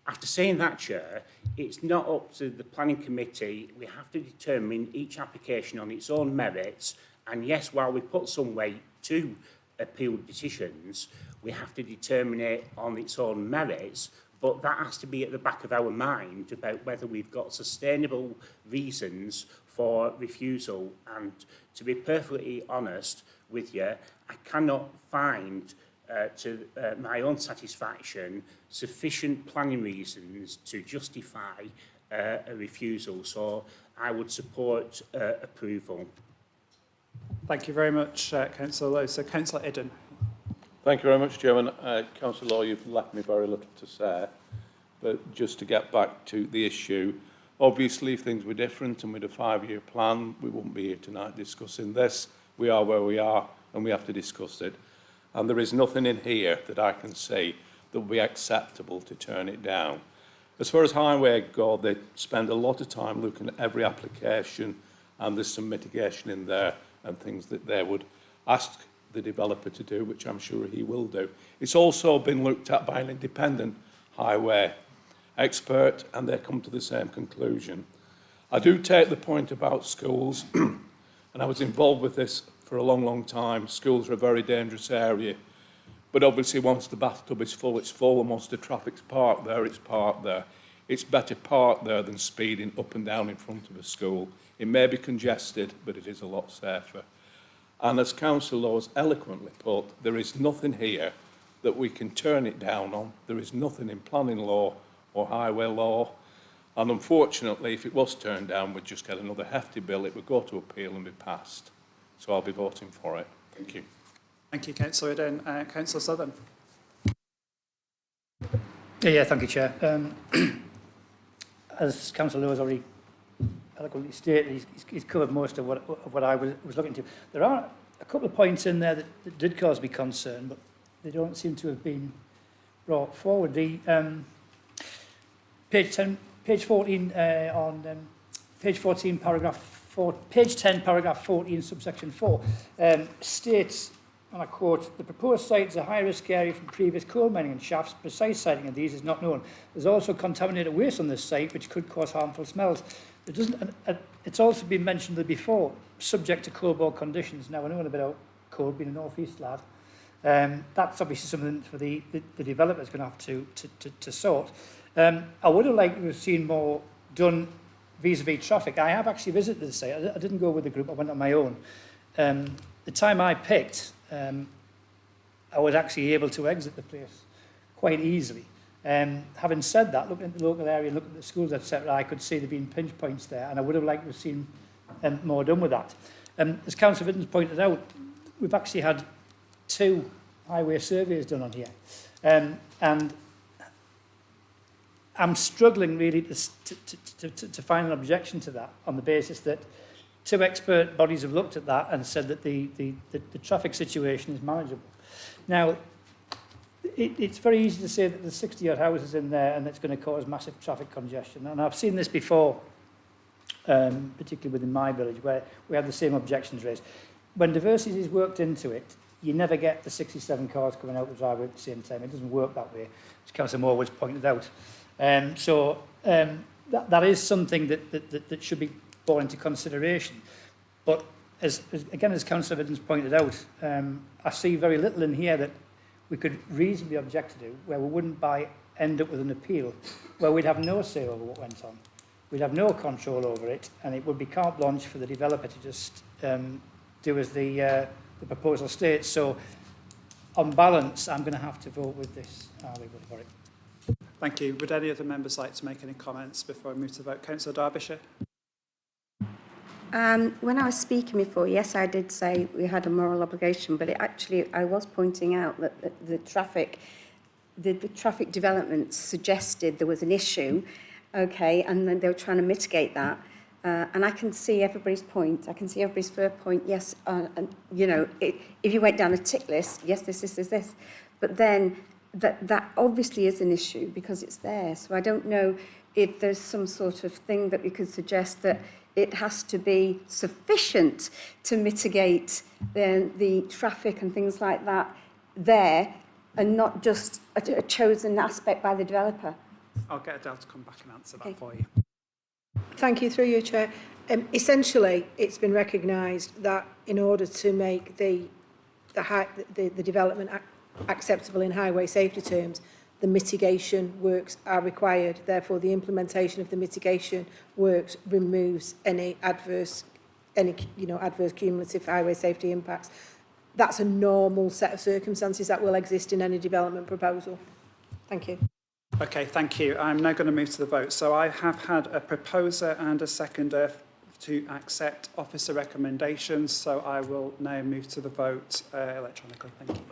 After saying that, Chair, it's not up to the planning committee. We have to determine each application on its own merits, and yes, while we put some weight to appealed decisions, we have to determine it on its own merits, but that has to be at the back of our mind about whether we've got sustainable reasons for refusal. And to be perfectly honest with you, I cannot find to my own satisfaction sufficient planning reasons to justify a refusal, so I would support approval. Thank you very much, Councillor Lowe. So, Councillor Idden. Thank you very much, Chairman. Councillor Law, you've left me very little to say, but just to get back to the issue, obviously if things were different and with a 5-year plan, we wouldn't be here tonight discussing this. We are where we are and we have to discuss it. And there is nothing in here that I can see that would be acceptable to turn it down. As far as highway go, they spend a lot of time looking at every application, and there's some mitigation in there and things that they would ask the developer to do, which I'm sure he will do. It's also been looked at by an independent highway expert, and they come to the same conclusion. I do take the point about schools, and I was involved with this for a long, long time. Schools are a very dangerous area, but obviously once the bathtub is full, it's full, and once the traffic's parked there, it's parked there. It's better parked there than speeding up and down in front of a school. It may be congested, but it is a lot safer. And as Councillor Law has eloquently put, there is nothing here that we can turn it down on. There is nothing in planning law or highway law. And unfortunately, if it was turned down, we'd just get another hefty bill. It would go to appeal and be passed. So I'll be voting for it. Thank you. Thank you, Councillor Idden. Councillor Southern. Yeah, thank you, Chair. As Councillor Lowe has already eloquently stated, he's covered most of what I was looking to. There are a couple of points in there that did cause me concern, but they don't seem to have been brought forward. The page 14 on page 14, paragraph 4, page 10, paragraph 14, subsection 4 states, and I quote, "The proposed site is a high-risk area from previous coal mining and shafts. Precise siting of these is not known. There's also contaminated waste on this site, which could cause harmful smells." It's also been mentioned before, subject to coal bore conditions. Now, I know a bit about coal, being a North East lad. That's obviously something for the developer's going to have to sort. I would have liked to have seen more done vis-a-vis traffic. I have actually visited the site. I didn't go with the group, I went on my own. The time I picked, I was actually able to exit the place quite easily. Having said that, looking at the local area, looking at the schools, etc., I could see there being pinch points there, and I would have liked to have seen more done with that. As Councillor Vittens pointed out, we've actually had 2 highway surveys done on here, and I'm struggling really to find an objection to that on the basis that 2 expert bodies have looked at that and said that the traffic situation is manageable. Now, it's very easy to say that there's 60-odd houses in there and it's going to cause massive traffic congestion. And I've seen this before particularly within my village, where we have the same objections raised. When diversity is worked into it, you never get the 67 cars coming out the driveway at the same time. It doesn't work that way, as Councillor Moore pointed out. That is something that should be brought into consideration. But as Councillor Evans pointed out, I see very little in here that we could reasonably object to, where we wouldn't end up with an appeal, where we'd have no say over what went on. We'd have no control over it, and it would be carte blanche for the developer to just do as the proposal states. So, on balance, I'm going to have to vote with this. I'll be voting for it. Thank you. Would any other members like to make any comments before I move to the vote? Councillor Derbyshire. When I was speaking before, yes, I did say we had a moral obligation, but I was pointing out that the traffic development suggested there was an issue, okay, and then they were trying to mitigate that. And I can see everybody's point. I can see everybody's fair point. Yes, and you know, if you went down a tick list, yes, this. But then that obviously is an issue because it's there. So I don't know if there's some sort of thing that we could suggest that it has to be sufficient to mitigate the traffic and things like that there, and not just a chosen aspect by the developer. I'll get Adele to come back and answer that for you. Thank you, through you, Chair. Essentially, it's been recognised that in order to make the development acceptable in highway safety terms, the mitigation works are required. Therefore, the implementation of the mitigation works removes any adverse cumulative highway safety impacts. That's a normal set of circumstances that will exist in any development proposal. Thank you. Okay, thank you. I'm now going to move to the vote. So I have had a proposer and a seconder to accept officer recommendations. So I will now move to the vote electronically. Thank you.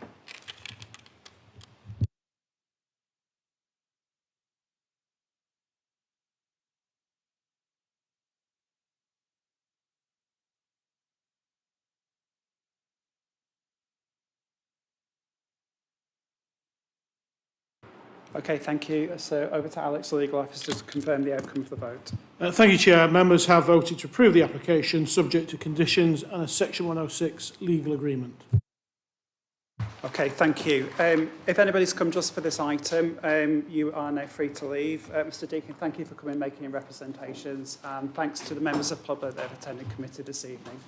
Okay, thank you. So over to Alex, the legal officer, to confirm the outcome of the vote. Thank you, Chair. Members have voted to approve the application subject to conditions and a Section 106 legal agreement. Okay, thank you. If anybody's come just for this item, you are now free to leave. Mr Deacon, thank you for coming and making representations, and thanks to the members of the public that have attended committee this evening.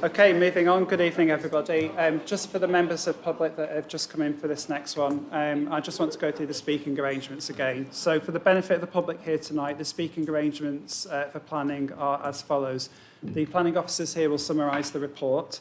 Okay, moving on. Good evening, everybody. Just for the members of public that have just come in for this next one, I just want to go through the speaking arrangements again. So for the benefit of the public here tonight, the speaking arrangements for planning are as follows. The planning officers here will summarise the report.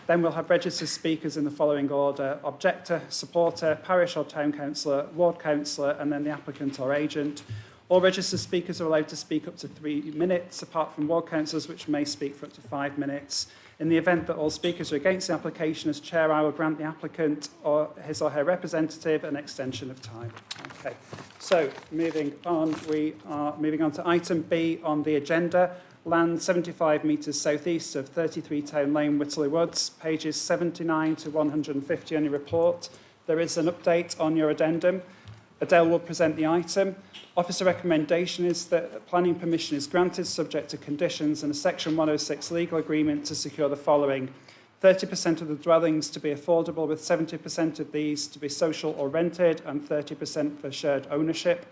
Then we'll have registered speakers in the following order: objector, supporter, parish or town councillor, ward councillor, and then the applicant or agent. All registered speakers are allowed to speak up to 3 minutes, apart from ward councillors, which may speak for up to 5 minutes. In the event that all speakers are against the application, as chair, I will grant the applicant or his or her representative an extension of time. Okay, so moving on, we are moving on to item B on the agenda. Land 75 metres southeast of 33 Town Lane, Whittle-Le-Woods, pages 79 to 150 on your report. There is an update on your addendum. Adele will present the item. Officer recommendation is that planning permission is granted subject to conditions and a Section 106 legal agreement to secure the following: 30% of the dwellings to be affordable, with 70% of these to be social or rented and 30% for shared ownership.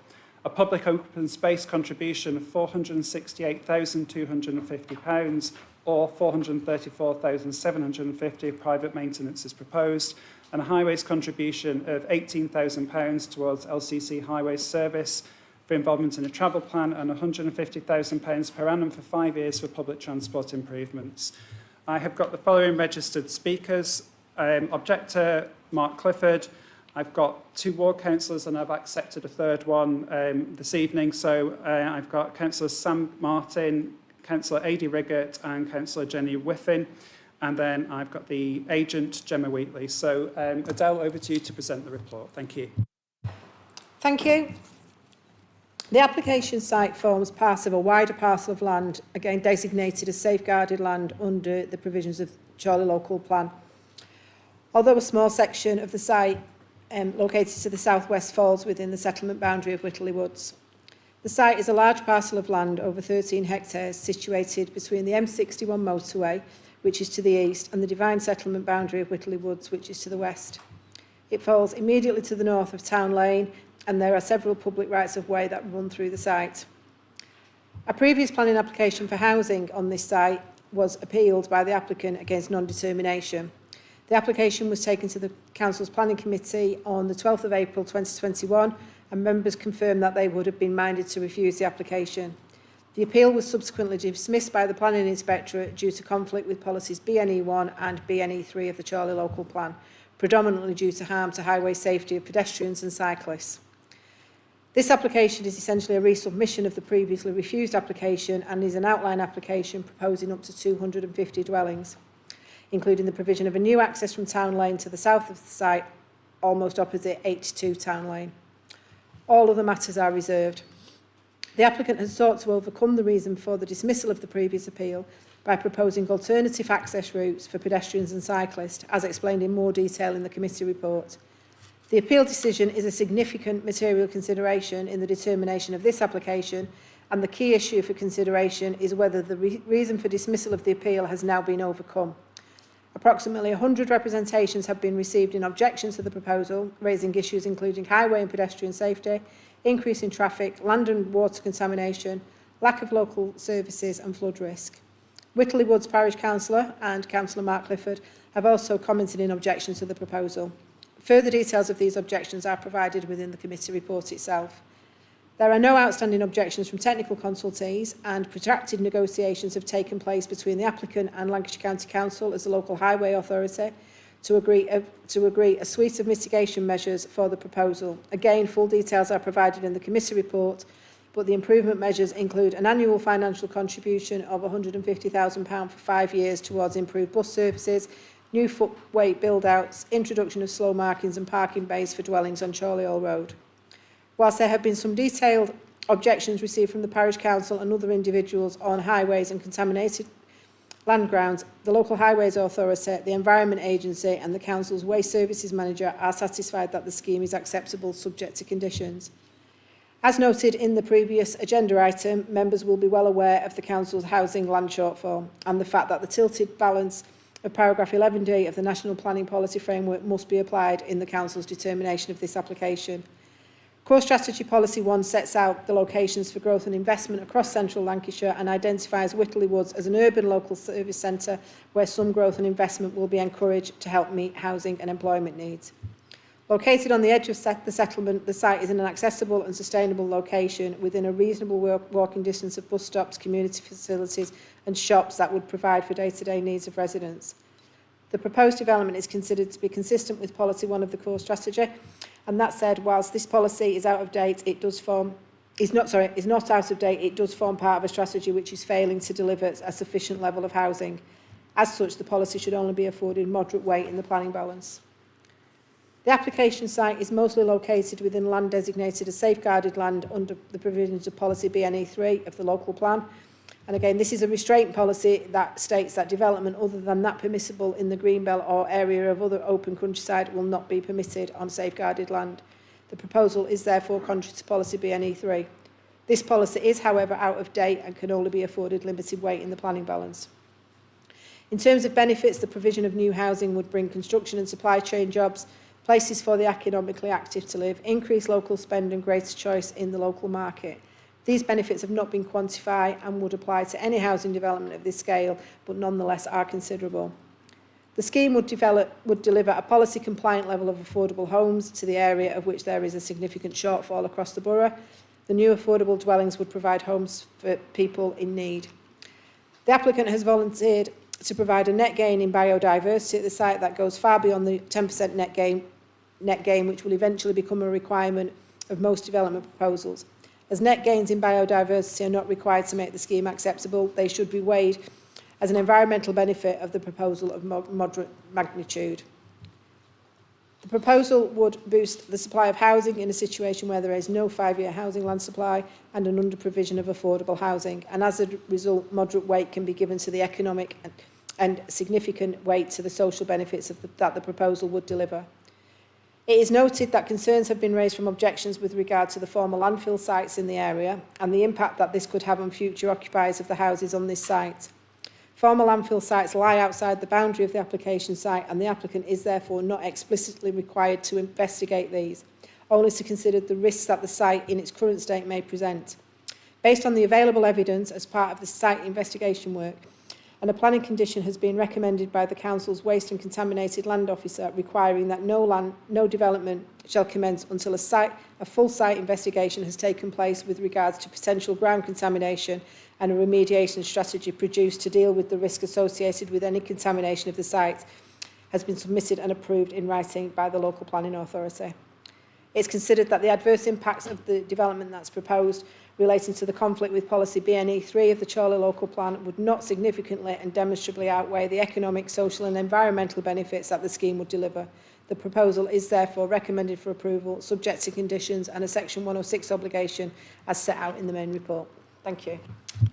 A public open space contribution of £468,250 or £434,750 if private maintenance is proposed, and a highways contribution of £18,000 towards LCC Highways Service for involvement in a travel plan, and £150,000 per annum for 5 years for public transport improvements. I have got the following registered speakers. Objector, Mark Clifford. I've got 2 ward councillors and I've accepted a third one this evening. So I've got Councillor Sam Martin, Councillor Adi Riggett and Councillor Jenny Whiffin. And then I've got the agent, Gemma Wheatley. So Adele, over to you to present the report. Thank you. Thank you. The application site forms part of a wider parcel of land, again designated as safeguarded land under the provisions of Chorley Local Plan. Although a small section of the site located to the southwest falls within the settlement boundary of Whittle-Le-Woods. The site is a large parcel of land over 13 hectares situated between the M61 motorway, which is to the east, and the defined settlement boundary of Whittle-Le-Woods, which is to the west. It falls immediately to the north of Town Lane, and there are several public rights of way that run through the site. A previous planning application for housing on this site was appealed by the applicant against non-determination. The application was taken to the Council's Planning Committee on the 12th of April 2021, and members confirmed that they would have been minded to refuse the application. The appeal was subsequently dismissed by the Planning Inspectorate due to conflict with policies BNE1 and BNE3 of the Chorley Local Plan, predominantly due to harm to highway safety of pedestrians and cyclists. This application is essentially a resubmission of the previously refused application and is an outline application proposing up to 250 dwellings, including the provision of a new access from Town Lane to the south of the site, almost opposite 82 Town Lane. All other matters are reserved. The applicant has sought to overcome the reason for the dismissal of the previous appeal by proposing alternative access routes for pedestrians and cyclists, as explained in more detail in the committee report. The appeal decision is a significant material consideration in the determination of this application, and the key issue for consideration is whether the reason for dismissal of the appeal has now been overcome. Approximately 100 representations have been received in objection to the proposal, raising issues including highway and pedestrian safety, increase in traffic, land and water contamination, lack of local services and flood risk. Whittle-Le-Woods Parish Councillor and Councillor Mark Clifford have also commented in objection to the proposal. Further details of these objections are provided within the committee report itself. There are no outstanding objections from technical consultees, and protracted negotiations have taken place between the applicant and Lancashire County Council as the local highway authority to agree a suite of mitigation measures for the proposal. Again, full details are provided in the committee report, but the improvement measures include an annual financial contribution of £150,000 for 5 years towards improved bus services, new footway build-outs, introduction of slow markings and parking bays for dwellings on Chorley Hall Road. Whilst there have been some detailed objections received from the Parish Council and other individuals on highways and contaminated land grounds, the local highways authority, the Environment Agency and the Council's Waste Services Manager are satisfied that the scheme is acceptable subject to conditions. As noted in the previous agenda item, members will be well aware of the Council's housing land shortfall and the fact that the tilted balance of paragraph 11D of the National Planning Policy Framework must be applied in the Council's determination of this application. Core Strategy Policy 1 sets out the locations for growth and investment across central Lancashire and identifies Whittle-Le-Woods as an urban local service centre where some growth and investment will be encouraged to help meet housing and employment needs. Located on the edge of the settlement, the site is in an accessible and sustainable location within a reasonable walking distance of bus stops, community facilities and shops that would provide for day-to-day needs of residents. The proposed development is considered to be consistent with Policy 1 of the Core Strategy, and that said, whilst this policy is out of date, it does is not out of date, it does form part of a strategy which is failing to deliver a sufficient level of housing. As such, the policy should only be afforded moderate weight in the planning balance. The application site is mostly located within land designated as safeguarded land under the provisions of Policy BNE 3 of the local plan. And again, this is a restraint policy that states that development other than that permissible in the Greenbelt or area of other open countryside will not be permitted on safeguarded land. The proposal is therefore contrary to Policy BNE 3. This policy is, however, out of date and can only be afforded limited weight in the planning balance. In terms of benefits, the provision of new housing would bring construction and supply chain jobs, places for the economically active to live, increased local spend and greater choice in the local market. These benefits have not been quantified and would apply to any housing development of this scale, but nonetheless are considerable. The scheme would deliver a policy-compliant level of affordable homes to the area of which there is a significant shortfall across the borough. The new affordable dwellings would provide homes for people in need. The applicant has volunteered to provide a net gain in biodiversity at the site that goes far beyond the 10% net gain, which will eventually become a requirement of most development proposals. As net gains in biodiversity are not required to make the scheme acceptable, they should be weighed as an environmental benefit of the proposal of moderate magnitude. The proposal would boost the supply of housing in a situation where there is no 5-year housing land supply and an under-provision of affordable housing, and as a result, moderate weight can be given to the economic and significant weight to the social benefits that the proposal would deliver. It is noted that concerns have been raised from objections with regard to the former landfill sites in the area and the impact that this could have on future occupiers of the houses on this site. Former landfill sites lie outside the boundary of the application site and the applicant is therefore not explicitly required to investigate these, only to consider the risks that the site in its current state may present. Based on the available evidence as part of the site investigation work, and a planning condition has been recommended by the Council's Waste and Contaminated Land Officer requiring that no development shall commence until a full site investigation has taken place with regards to potential ground contamination and a remediation strategy produced to deal with the risk associated with any contamination of the site has been submitted and approved in writing by the local planning authority. It's considered that the adverse impacts of the development that's proposed relating to the conflict with Policy BNE 3 of the Chorley local plan would not significantly and demonstrably outweigh the economic, social and environmental benefits that the scheme would deliver. The proposal is therefore recommended for approval, subject to conditions and a Section 106 obligation as set out in the main report. Thank you.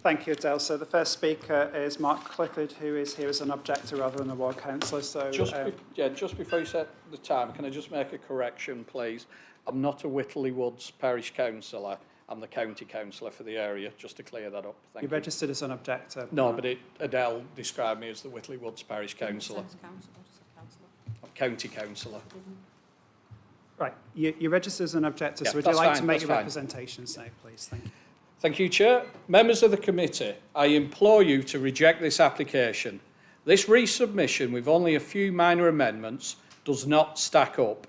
Thank you, Adele. So the first speaker is Mark Clifford, who is here as an objector rather than a ward councillor. So, just before you set the time, can I just make a correction, please? I'm not a Whittle-Le-Woods parish councillor. I'm the county councillor for the area, just to clear that up. Thank you. You're registered as an objector. No, but Adele described me as the Whittle-Le-Woods parish councillor. I'm county councillor. Right, you're registered as an objector, Yeah, so would you like to make your fine. representations now, please? Thank you. Thank you, Chair. Members of the committee, I implore you to reject this application. This resubmission with only a few minor amendments does not stack up.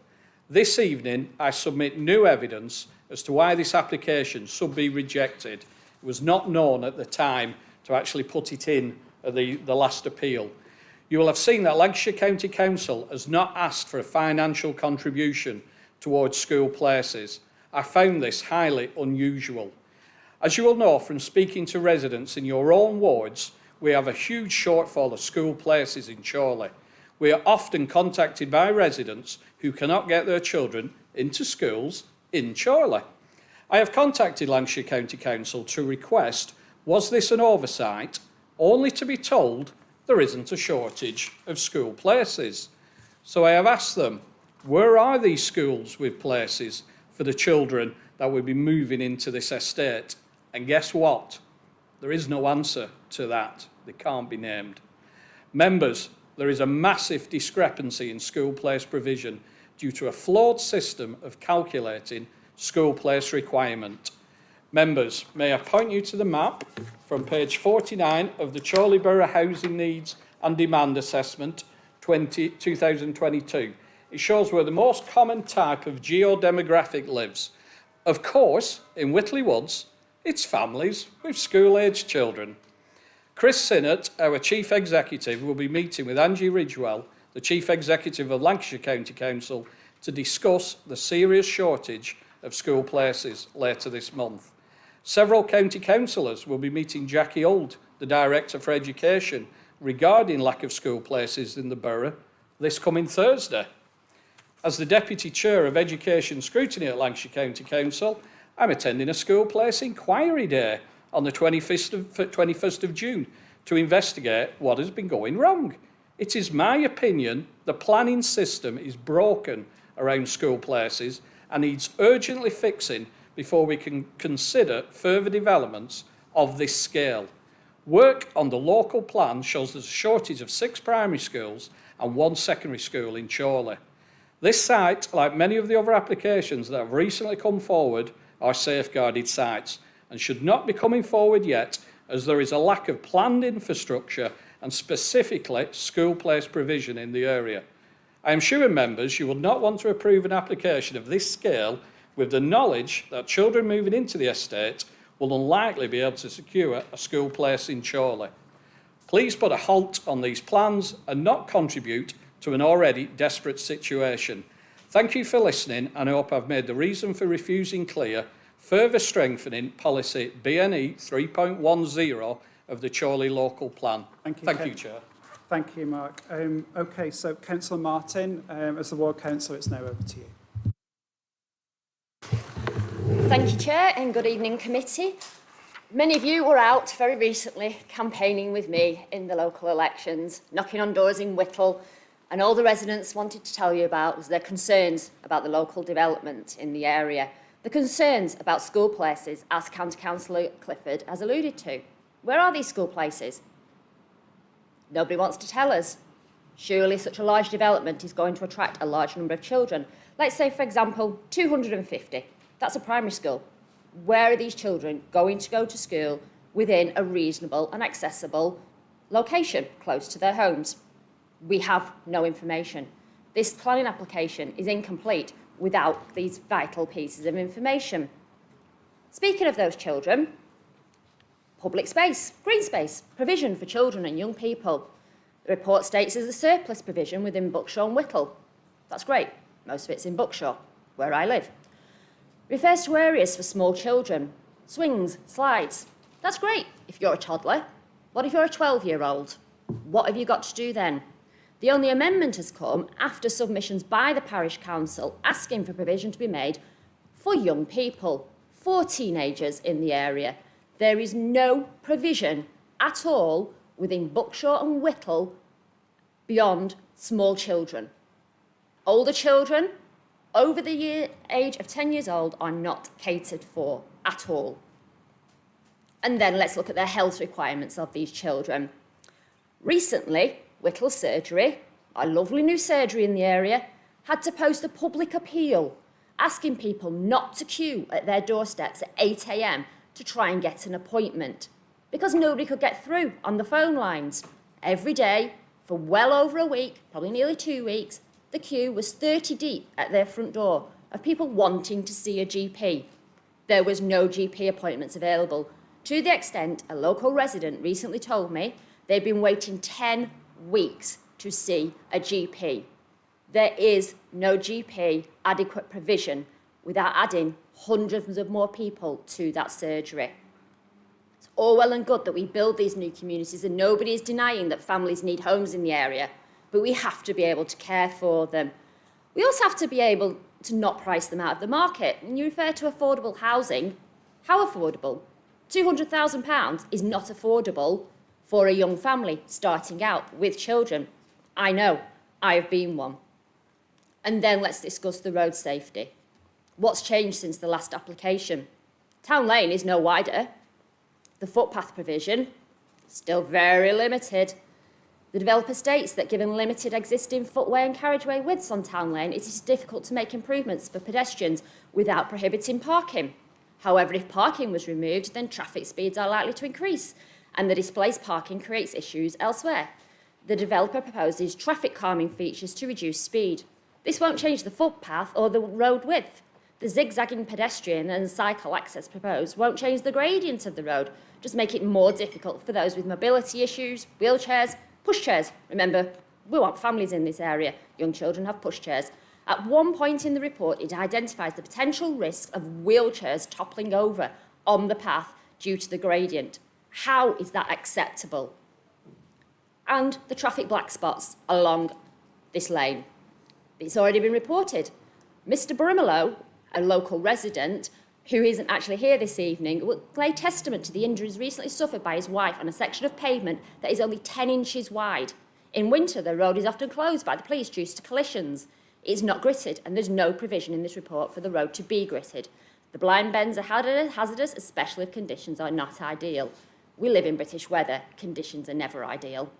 This evening, I submit new evidence as to why this application should be rejected. It was not known at the time to actually put it in the last appeal. You will have seen that Lancashire County Council has not asked for a financial contribution towards school places. I found this highly unusual. As you will know from speaking to residents in your own wards, we have a huge shortfall of school places in Chorley. We are often contacted by residents who cannot get their children into schools in Chorley. I have contacted Lancashire County Council to request, was this an oversight, only to be told there isn't a shortage of school places. So I have asked them, where are these schools with places for the children that will be moving into this estate? And guess what? There is no answer to that. They can't be named. Members, there is a massive discrepancy in school place provision due to a flawed system of calculating school place requirement. Members, may I point you to the map from page 49 of the Chorley Borough Housing Needs and Demand Assessment 2022. It shows where the most common type of geodemographic lives. Of course, in Whittle-Le-Woods, it's families with school-aged children. Chris Sinnott, our Chief Executive, will be meeting with Angie Ridgewell, the Chief Executive of Lancashire County Council, to discuss the serious shortage of school places later this month. Several county councillors will be meeting Jackie Old, the Director for Education, regarding lack of school places in the borough this coming Thursday. As the Deputy Chair of Education Scrutiny at Lancashire County Council, I'm attending a school place inquiry day on the 21st of June to investigate what has been going wrong. It is my opinion the planning system is broken around school places and needs urgently fixing before we can consider further developments of this scale. Work on the local plan shows there's a shortage of 6 primary schools and 1 secondary school in Chorley. This site, like many of the other applications that have recently come forward, are safeguarded sites and should not be coming forward yet, as there is a lack of planned infrastructure and specifically school place provision in the area. I am sure, members, you will not want to approve an application of this scale with the knowledge that children moving into the estate will unlikely be able to secure a school place in Chorley. Please put a halt on these plans and not contribute to an already desperate situation. Thank you for listening, and I hope I've made the reason for refusing clear, further strengthening policy BNE 3.10 of the Chorley local plan. Thank you, Chair. Thank you, Mark. Okay, so Councillor Martin, as the Ward Councillor, it's now over to you. Thank you, Chair, and good evening, committee. Many of you were out very recently campaigning with me in the local elections, knocking on doors in Whittle, and all the residents wanted to tell you about was their concerns about the local development in the area, the concerns about school places, as County Councillor Clifford has alluded to. Where are these school places? Nobody wants to tell us. Surely such a large development is going to attract a large number of children. Let's say, for example, 250. That's a primary school. Where are these children going to go to school within a reasonable and accessible location close to their homes? We have no information. This planning application is incomplete without these vital pieces of information. Speaking of those children, public space, green space, provision for children and young people. The report states there's a surplus provision within Buckshaw and Whittle. That's great. Most of it's in Buckshaw, where I live. Refers to areas for small children, swings, slides. That's great if you're a toddler. What if you're a 12-year-old? What have you got to do then? The only amendment has come after submissions by the parish council asking for provision to be made for young people, for teenagers in the area. There is no provision at all within Buckshaw and Whittle beyond small children. Older children over the age of 10 years old are not catered for at all. And then let's look at the health requirements of these children. Recently, Whittle Surgery, a lovely new surgery in the area, had to post a public appeal asking people not to queue at their doorsteps at 8 a.m. to try and get an appointment because nobody could get through on the phone lines. Every day, for well over a week, probably nearly 2 weeks, the queue was 30 deep at their front door of people wanting to see a GP. There was no GP appointments available, to the extent a local resident recently told me they've been waiting 10 weeks to see a GP. There is no GP adequate provision without adding hundreds of more people to that surgery. It's all well and good that we build these new communities, and nobody is denying that families need homes in the area, but we have to be able to care for them. We also have to be able to not price them out of the market. When you refer to affordable housing, how affordable? £200,000 is not affordable for a young family starting out with children. I know, I have been one. And then let's discuss the road safety. What's changed since the last application? Town Lane is no wider. The footpath provision, still very limited. The developer states that given limited existing footway and carriageway widths on Town Lane, it is difficult to make improvements for pedestrians without prohibiting parking. However, if parking was removed, then traffic speeds are likely to increase, and the displaced parking creates issues elsewhere. The developer proposes traffic calming features to reduce speed. This won't change the footpath or the road width. The zigzagging pedestrian and cycle access proposed won't change the gradient of the road, just make it more difficult for those with mobility issues, wheelchairs, pushchairs. Remember, we want families in this area. Young children have pushchairs. At one point in the report, it identifies the potential risk of wheelchairs toppling over on the path due to the gradient. How is that acceptable? And the traffic black spots along this lane. It's already been reported. Mr. Brimelow, a local resident who isn't actually here this evening, will lay testament to the injuries recently suffered by his wife on a section of pavement that is only 10 inches wide. In winter, the road is often closed by the police due to collisions. It's not gritted, and there's no provision in this report for the road to be gritted. The blind bends are hazardous, especially if conditions are not ideal. We live in British weather. Conditions are never ideal.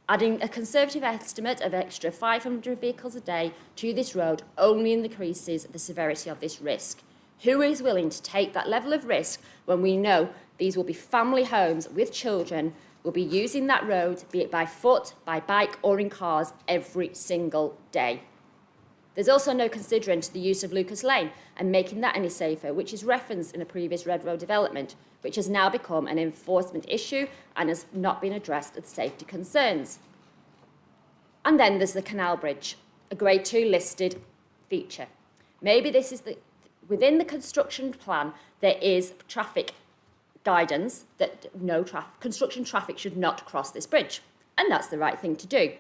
Adding a conservative estimate of extra 500 vehicles a day to this road only increases the severity of this risk. Who is willing to take that level of risk when we know these will be family homes with children, will be using that road, be it by foot, by bike or in cars, every single day? There's also no considering to the use of Lucas Lane and making that any safer, which is referenced in a previous Red Road development, which has now become an enforcement issue and has not been addressed with safety concerns. And then there's the Canal Bridge, a Grade 2 listed feature. Maybe this is within the construction plan, there is traffic guidance that construction traffic should not cross this bridge. And that's the right thing to do.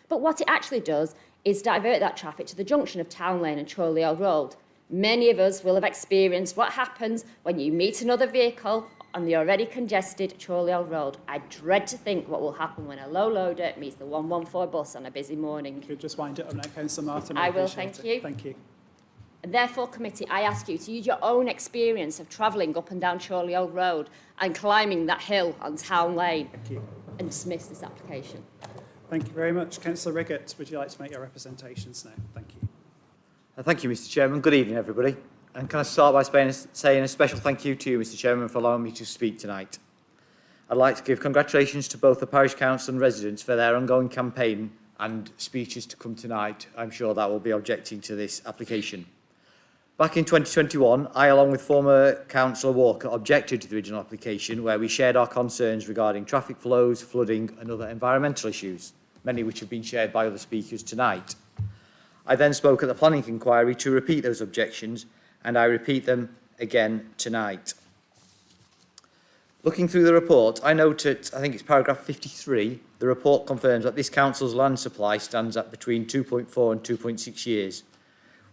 But what it actually does is divert that traffic to the junction of Town Lane and Chorley Road. Many of us will have experienced what happens when you meet another vehicle on the already congested Chorley Road. I dread to think what will happen when a low loader meets the 114 bus on a busy morning. Could you just wind it up now, Councillor Martin? I will, thank you. Thank you. And therefore, committee, I ask you to use your own experience of travelling up and down Chorley Road and climbing that hill on Town Lane and dismiss this application. Thank you very much. Councillor Riggott, would you like to make your representations now? Thank you. Thank you, Mr Chairman. Good evening, everybody. And can I start by saying a special thank you to you, Mr Chairman, for allowing me to speak tonight. I'd like to give congratulations to both the Parish Council and residents for their ongoing campaign and speeches to come tonight. I'm sure that will be objecting to this application. Back in 2021, I, along with former Councillor Walker, objected to the original application where we shared our concerns regarding traffic flows, flooding and other environmental issues, many which have been shared by other speakers tonight. I then spoke at the planning inquiry to repeat those objections, and I repeat them again tonight. Looking through the report, I noted, I think it's paragraph 53, the report confirms that this council's land supply stands at between 2.4 and 2.6 years,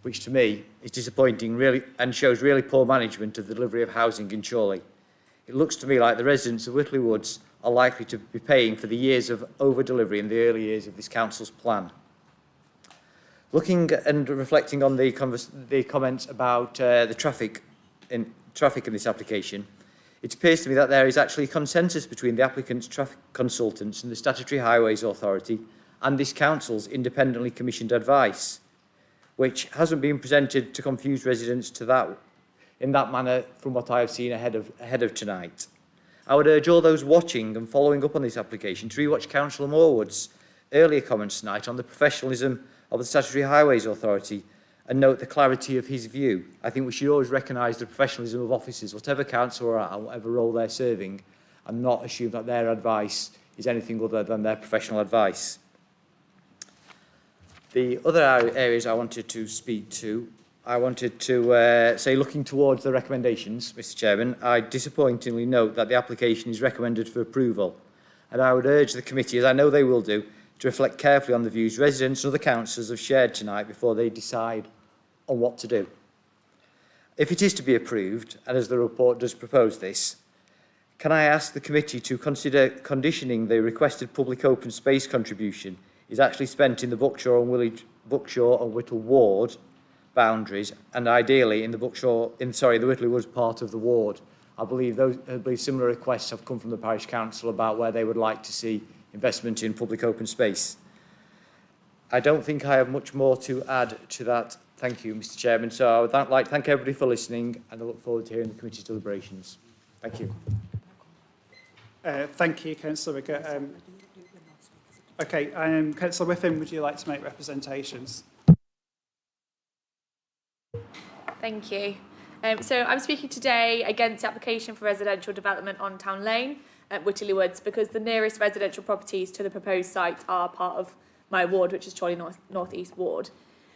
which to me is disappointing really, and shows really poor management of the delivery of housing in Chorley. It looks to me like the residents of Whittle-Le-Woods are likely to be paying for the years of over-delivery in the early years of this council's plan. Looking and reflecting on the comments about the traffic in this application, it appears to me that there is actually consensus between the applicant's traffic consultants and the Statutory Highways Authority and this council's independently commissioned advice, which hasn't been presented to confuse residents in that manner from what I have seen ahead of tonight. I would urge all those watching and following up on this application to rewatch Councillor Morewood's earlier comments tonight on the professionalism of the Statutory Highways Authority and note the clarity of his view. I think we should always recognise the professionalism of officers, whatever council or at, whatever role they're serving, and not assume that their advice is anything other than their professional advice. The other areas I wanted to speak to, I wanted to say, looking towards the recommendations, Mr Chairman, I disappointingly note that the application is recommended for approval, and I would urge the committee, as I know they will do, to reflect carefully on the views residents and other councillors have shared tonight before they decide on what to do. If it is to be approved, and as the report does propose this, can I ask the committee to consider conditioning the requested public open space contribution is actually spent in the Buckshaw and Whittle ward boundaries, and ideally in the the Whittle-Le-Woods part of the ward. I believe similar requests have come from the parish council about where they would like to see investment in public open space. I don't think I have much more to add to that. Thank you, Mr. Chairman. So I would like to thank everybody for listening, and I look forward to hearing the committee's deliberations. Thank you. Thank you, Councillor Riggott. Okay, Councillor Whiffen, would you like to make representations? Thank you. So I'm speaking today against the application for residential development on Town Lane at Whittle-Le-Woods because the nearest residential properties to the proposed site are part of my ward, which is Chorley North East Ward.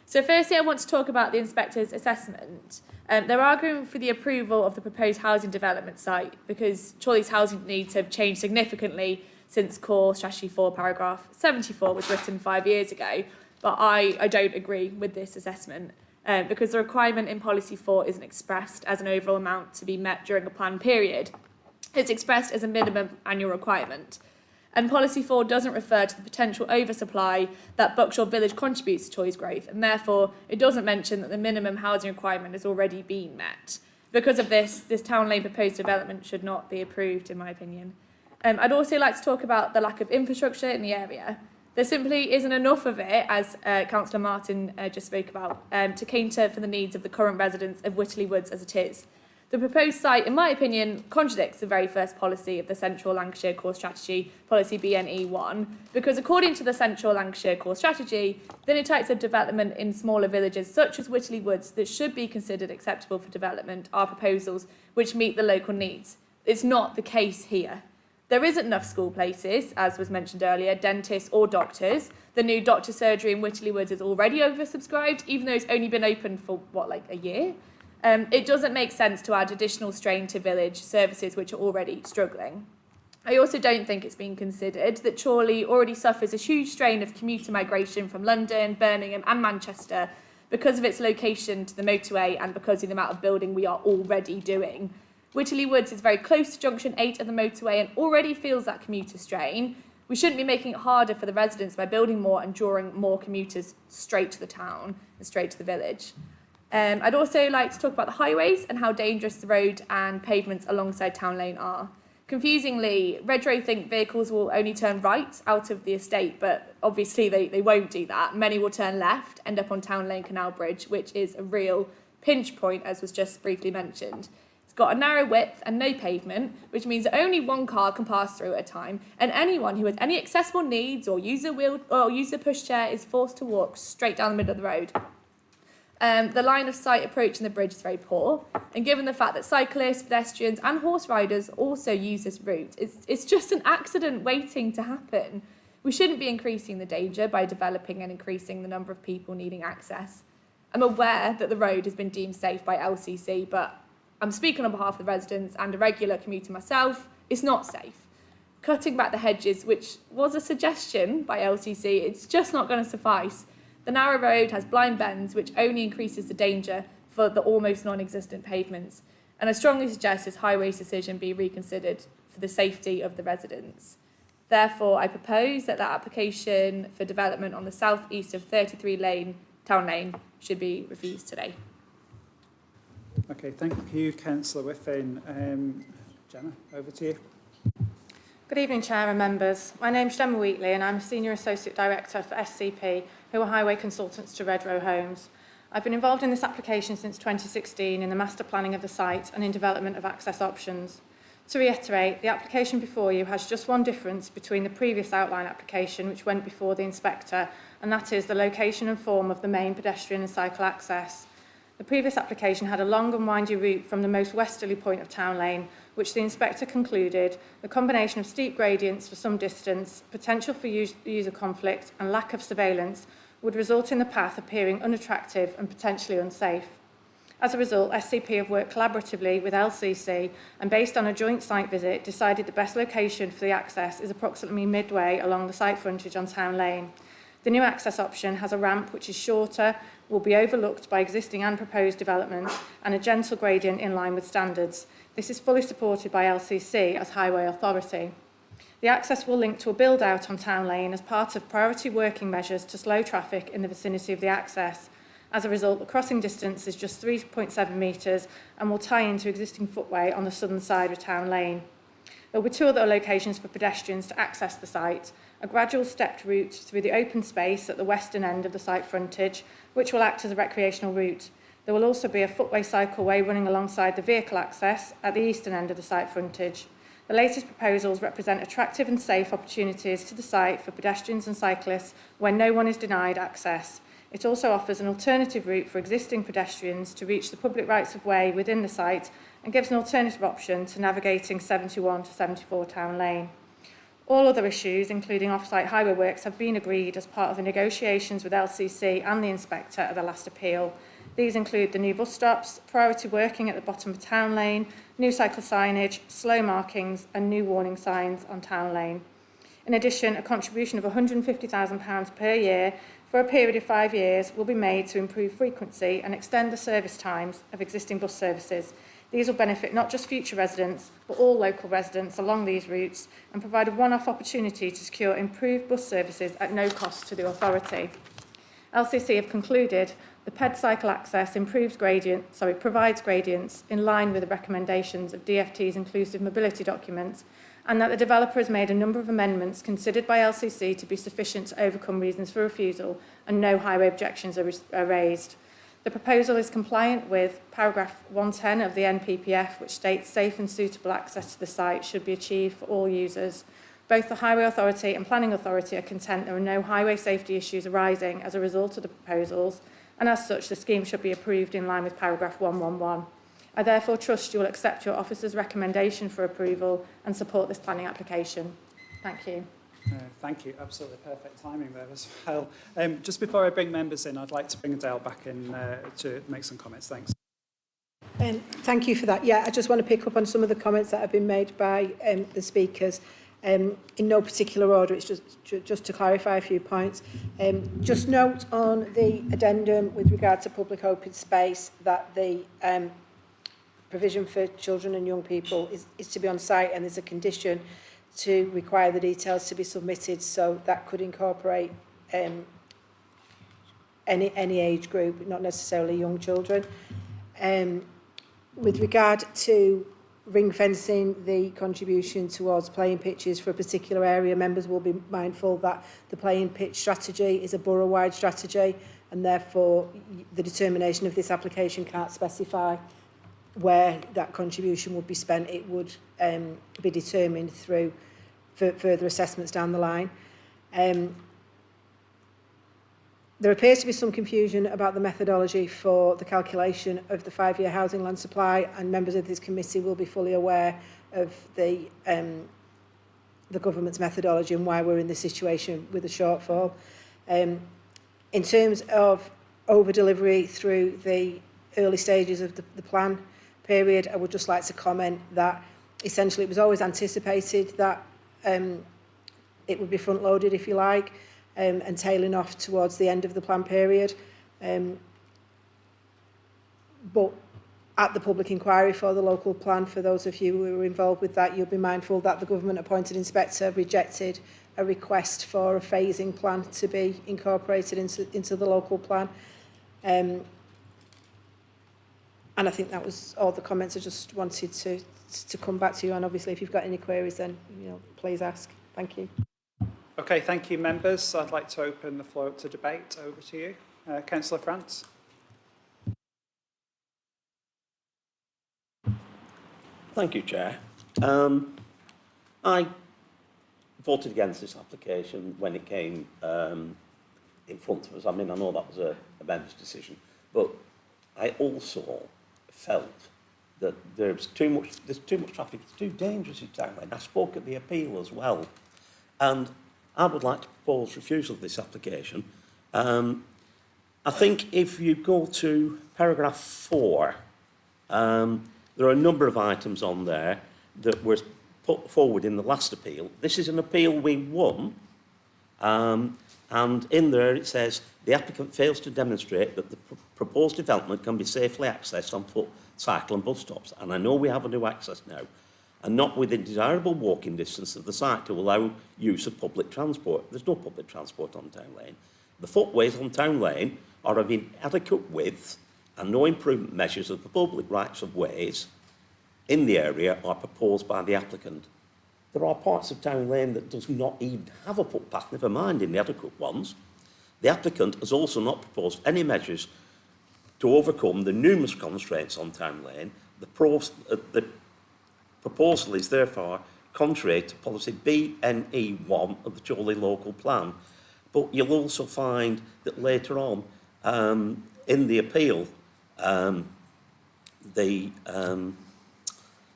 So firstly, I want to talk about the inspector's assessment. They're arguing for the approval of the proposed housing development site because Chorley's housing needs have changed significantly since Core Strategy 4 paragraph 74 was written 5 years ago. But I don't agree with this assessment because the requirement in Policy 4 isn't expressed as an overall amount to be met during a planned period. It's expressed as a minimum annual requirement. And Policy 4 doesn't refer to the potential oversupply that Buckshaw Village contributes to Chorley's growth, and therefore it doesn't mention that the minimum housing requirement has already been met. Because of this Town Lane proposed development should not be approved, in my opinion. I'd also like to talk about the lack of infrastructure in the area. There simply isn't enough of it, as Councillor Martin just spoke about, to cater for the needs of the current residents of Whittle-Le-Woods as it is. The proposed site, in my opinion, contradicts the very first policy of the Central Lancashire Core Strategy, Policy BNE1, because according to the Central Lancashire Core Strategy, the only types of development in smaller villages such as Whittle-Le-Woods that should be considered acceptable for development are proposals which meet the local needs. It's not the case here. There isn't enough school places, as was mentioned earlier, dentists or doctors. The new doctor surgery in Whittle-Le-Woods is already oversubscribed, even though it's only been open for, like a year? It doesn't make sense to add additional strain to village services which are already struggling. I also don't think it's been considered that Chorley already suffers a huge strain of commuter migration from London, Birmingham and Manchester because of its location to the motorway and because of the amount of building we are already doing. Whittle-Le-Woods is very close to Junction 8 of the motorway and already feels that commuter strain. We shouldn't be making it harder for the residents by building more and drawing more commuters straight to the town and straight to the village. I'd also like to talk about the highways and how dangerous the road and pavements alongside Town Lane are. Confusingly, Redrow think vehicles will only turn right out of the estate, but obviously they won't do that. Many will turn left, end up on Town Lane Canal Bridge, which is a real pinch point, as was just briefly mentioned. It's got a narrow width and no pavement, which means that only one car can pass through at a time, and anyone who has any accessible needs or use a pushchair is forced to walk straight down the middle of the road. The line of sight approaching the bridge is very poor, and given the fact that cyclists, pedestrians and horse riders also use this route, it's just an accident waiting to happen. We shouldn't be increasing the danger by developing and increasing the number of people needing access. I'm aware that the road has been deemed safe by LCC, but I'm speaking on behalf of the residents and a regular commuter myself, it's not safe. Cutting back the hedges, which was a suggestion by LCC, it's just not going to suffice. The narrow road has blind bends, which only increases the danger for the almost non-existent pavements. And I strongly suggest this highways decision be reconsidered for the safety of the residents. Therefore, I propose that application for development on the south-east of 33 Lane, Town Lane, should be refused today. Okay, thank you, Councillor Whiffen. Gemma, over to you. Good evening, Chair and members. My name is Gemma Wheatley and I'm a Senior Associate Director for SCP, who are highway consultants to Redrow Homes. I've been involved in this application since 2016 in the master planning of the site and in development of access options. To reiterate, the application before you has just one difference between the previous outline application, which went before the inspector, and that is the location and form of the main pedestrian and cycle access. The previous application had a long and windy route from the most westerly point of Town Lane, which the inspector concluded the combination of steep gradients for some distance, potential for user conflict and lack of surveillance would result in the path appearing unattractive and potentially unsafe. As a result, SCP have worked collaboratively with LCC and based on a joint site visit decided the best location for the access is approximately midway along the site frontage on Town Lane. The new access option has a ramp which is shorter, will be overlooked by existing and proposed developments, and a gentle gradient in line with standards. This is fully supported by LCC as Highway Authority. The access will link to a build-out on Town Lane as part of priority working measures to slow traffic in the vicinity of the access. As a result, the crossing distance is just 3.7 metres and will tie into existing footway on the southern side of Town Lane. There will be 2 other locations for pedestrians to access the site, a gradual stepped route through the open space at the western end of the site frontage, which will act as a recreational route. There will also be a footway cycleway running alongside the vehicle access at the eastern end of the site frontage. The latest proposals represent attractive and safe opportunities to the site for pedestrians and cyclists when no one is denied access. It also offers an alternative route for existing pedestrians to reach the public rights of way within the site and gives an alternative option to navigating 71 to 74 Town Lane. All other issues, including off-site highway works, have been agreed as part of the negotiations with LCC and the inspector at the last appeal. These include the new bus stops, priority working at the bottom of Town Lane, new cycle signage, slow markings and new warning signs on Town Lane. In addition, a contribution of £150,000 per year for a period of 5 years will be made to improve frequency and extend the service times of existing bus services. These will benefit not just future residents, but all local residents along these routes and provide a one-off opportunity to secure improved bus services at no cost to the authority. LCC have concluded the PED cycle access provides gradients in line with the recommendations of DfT's inclusive mobility documents, and that the developer has made a number of amendments considered by LCC to be sufficient to overcome reasons for refusal, and no highway objections are raised. The proposal is compliant with paragraph 110 of the NPPF, which states safe and suitable access to the site should be achieved for all users. Both the Highway Authority and Planning Authority are content there are no highway safety issues arising as a result of the proposals, and as such the scheme should be approved in line with paragraph 111. I therefore trust you will accept your officer's recommendation for approval and support this planning application. Thank you. Thank you. Absolutely perfect timing there as well. Just before I bring members in, I'd like to bring Adele back in to make some comments. Thanks. Thank you for that. Yeah, I just want to pick up on some of the comments that have been made by the speakers. In no particular order, it's just to clarify a few points. Just note on the addendum with regard to public open space that the provision for children and young people is to be on site, and there's a condition to require the details to be submitted, so that could incorporate any age group, not necessarily young children. With regard to ring fencing the contribution towards playing pitches for a particular area, members will be mindful that the playing pitch strategy is a borough-wide strategy, and therefore the determination of this application can't specify where that contribution would be spent. It would be determined through further assessments down the line. There appears to be some confusion about the methodology for the calculation of the 5-year housing land supply, and members of this committee will be fully aware of the government's methodology and why we're in this situation with a shortfall. In terms of over-delivery through the early stages of the plan period, I would just like to comment that essentially it was always anticipated that it would be front-loaded, if you like, and tailing off towards the end of the plan period. But at the public inquiry for the local plan, for those of you who were involved with that, you'll be mindful that the government-appointed inspector rejected a request for a phasing plan to be incorporated into the local plan. And I think that was all the comments I just wanted to come back to you on. Obviously, if you've got any queries, then please ask. Thank you. Okay, thank you, members. I'd like to open the floor up to debate. Over to you. Councillor France. Thank you, Chair. I voted against this application when it came in front of us. I mean, I know that was a member's decision, but I also felt that there's too much traffic. It's too dangerous in town. And I spoke at the appeal as well, and I would like to propose refusal of this application. I think if you go to paragraph 4, there are a number of items on there that were put forward in the last appeal. This is an appeal we won, and in there it says the applicant fails to demonstrate that the proposed development can be safely accessed on foot, cycle and bus stops. And I know we have a new access now, and not within desirable walking distance of the site to allow use of public transport. There's no public transport on Town Lane. The footways on Town Lane are of inadequate width, and no improvement measures of the public rights of ways in the area are proposed by the applicant. There are parts of Town Lane that does not even have a footpath, never mind in the adequate ones. The applicant has also not proposed any measures to overcome the numerous constraints on Town Lane. The proposal is therefore contrary to policy BNE1 of the Chorley local plan. But you'll also find that later on in the appeal, the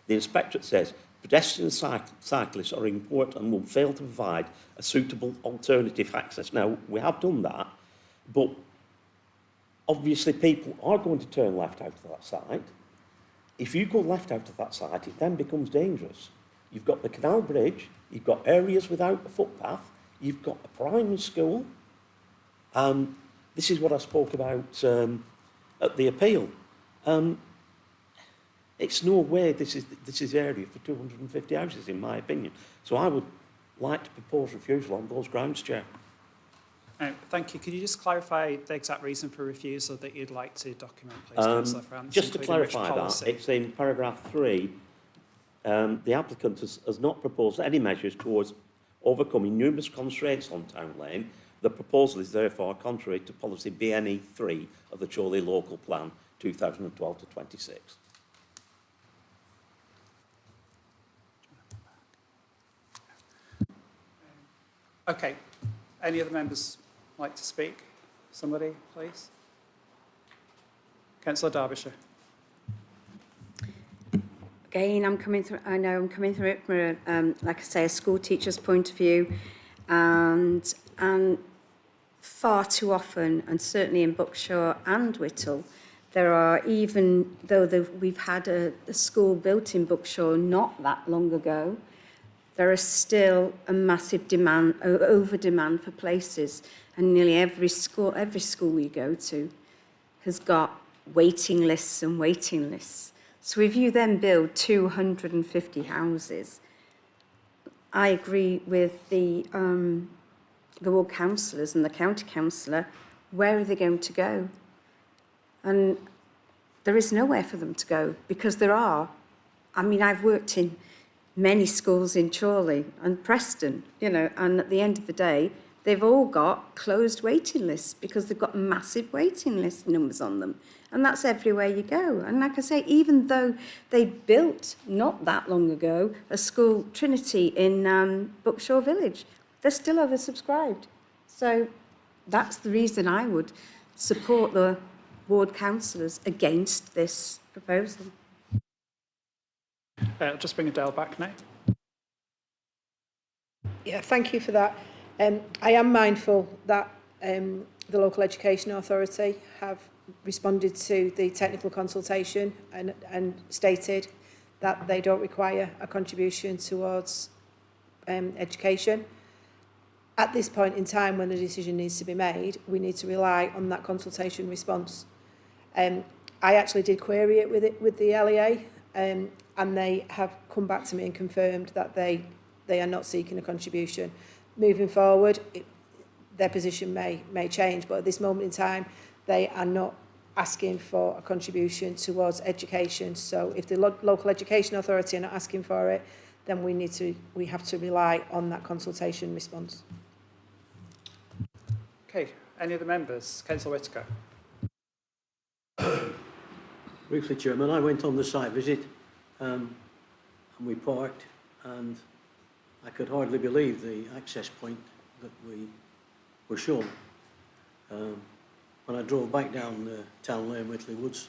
inspectorate says pedestrians and cyclists are important and will fail to provide a suitable alternative access. Now, we have done that, but obviously people are going to turn left out of that site. If you go left out of that site, it then becomes dangerous. You've got the Canal Bridge, you've got areas without a footpath, you've got a primary school. This is what I spoke about at the appeal. It's no way this is area for 250 houses, in my opinion. So I would like to propose refusal on those grounds, Chair. Thank you. Could you just clarify the exact reason for refusal that you'd like to document, please, Councillor France? Just to clarify that, it's in paragraph 3. The applicant has not proposed any measures towards overcoming numerous constraints on Town Lane. The proposal is therefore contrary to policy BNE 3 of the Chorley local plan 2012 to 26. Okay. Any other members like to speak? Somebody, please. Councillor Derbyshire. Again, I know I'm coming through it from, like I say, a school teacher's point of view, and far too often, and certainly in Buckshaw and Whittle, there are, even though we've had a school built in Buckshaw not that long ago, there is still a massive demand, over demand for places, and nearly every school you go to has got waiting lists and waiting lists. So if you then build 250 houses, I agree with the ward councillors and the county councillor, where are they going to go? And there is nowhere for them to go, because I've worked in many schools in Chorley and Preston, and at the end of the day, they've all got closed waiting lists because they've got massive waiting list numbers on them. And that's everywhere you go. And like I say, even though they built not that long ago a school, Trinity, in Buckshaw Village, they're still oversubscribed. So that's the reason I would support the ward councillors against this proposal. I'll just bring Adele back now. Yeah, thank you for that. I am mindful that the local education authority have responded to the technical consultation and stated that they don't require a contribution towards education. At this point in time, when the decision needs to be made, we need to rely on that consultation response. I actually did query it with the LEA, and they have come back to me and confirmed that they are not seeking a contribution. Moving forward, their position may change, but at this moment in time, they are not asking for a contribution towards education. So if the local education authority are not asking for it, then we have to rely on that consultation response. Okay, any other members? Councillor Whittaker. Briefly, Chairman, I went on the site visit and we parked, and I could hardly believe the access point that we were shown. When I drove back down Town Lane, Whittle-Le-Woods,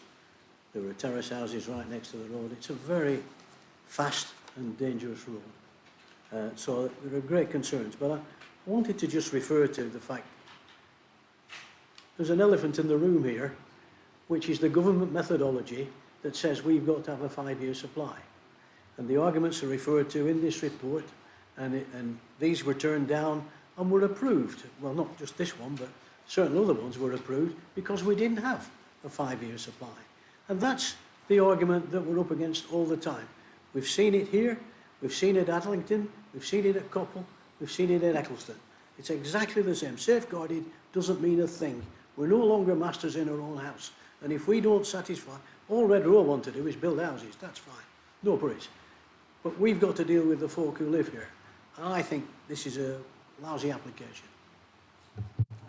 there were terrace houses right next to the road. It's a very fast and dangerous road. So there are great concerns, but I wanted to just refer to the fact there's an elephant in the room here, which is the government methodology that says we've got to have a 5-year supply. And the arguments are referred to in this report, and these were turned down and were approved. Well, not just this one, but certain other ones were approved because we didn't have a 5-year supply. And that's the argument that we're up against all the time. We've seen it here, we've seen it at Darlington, we've seen it at Coppull, we've seen it at Eccleston. It's exactly the same. Safeguarded doesn't mean a thing. We're no longer masters in our own house. And if we don't satisfy, all Red Row want to do is build houses. That's fine. No worries. but we've got to deal with the folk who live here. And I think this is a lousy application.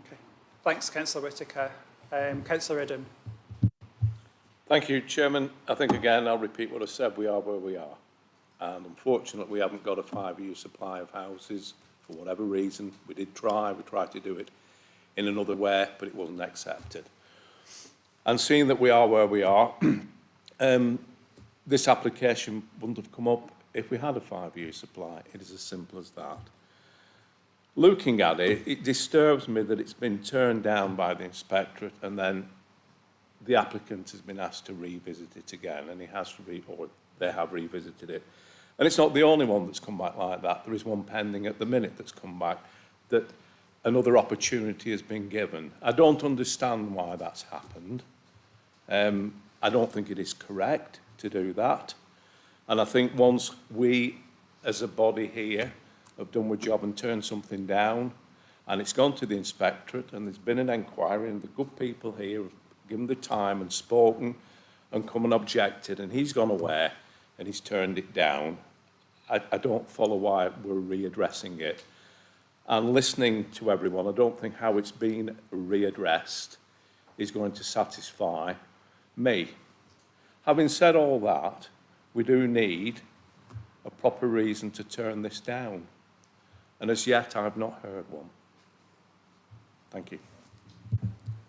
Okay. Thanks, Councillor Whittaker. Councillor Ridden. Thank you, Chairman. I think, again, I'll repeat what I said. We are where we are. And unfortunately, we haven't got a 5-year supply of houses for whatever reason. We did try. We tried to do it in another way, but it wasn't accepted. And seeing that we are where we are, this application wouldn't have come up if we had a 5-year supply. It is as simple as that. Looking at it, it disturbs me that it's been turned down by the inspectorate and then the applicant has been asked to revisit it again, and he has to or they have revisited it. And it's not the only one that's come back like that. There is one pending at the minute that's come back, that another opportunity has been given. I don't understand why that's happened. I don't think it is correct to do that. And I think once we, as a body here, have done our job and turned something down, and it's gone to the inspectorate, and there's been an inquiry, and the good people here have given the time and spoken and come and objected, and he's gone away and he's turned it down. I don't follow why we're readdressing it. And listening to everyone, I don't think how it's been readdressed is going to satisfy me. Having said all that, we do need a proper reason to turn this down. And as yet, I've not heard one. Thank you.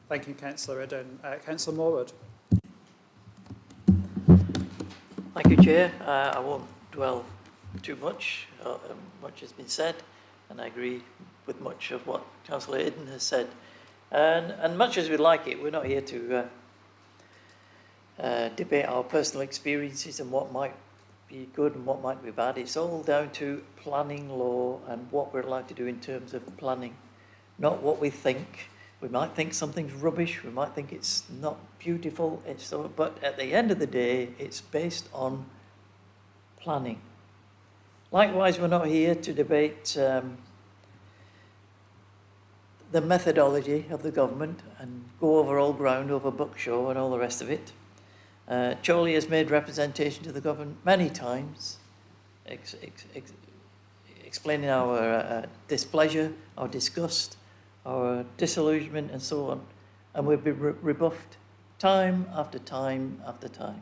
Thank you, Councillor Ridden. Councillor Morwood. Thank you, Chair. I won't dwell too much. Much has been said, and I agree with much of what Councillor Eden has said. And much as we like it, we're not here to debate our personal experiences and what might be good and what might be bad. It's all down to planning law and what we're allowed to do in terms of planning, not what we think. We might think something's rubbish, we might think it's not beautiful, but at the end of the day, it's based on planning. Likewise, we're not here to debate the methodology of the government and go over all ground over Buckshaw and all the rest of it. Chorley has made representation to the government many times, explaining our displeasure, our disgust, our disillusionment and so on, and we've been rebuffed time after time after time.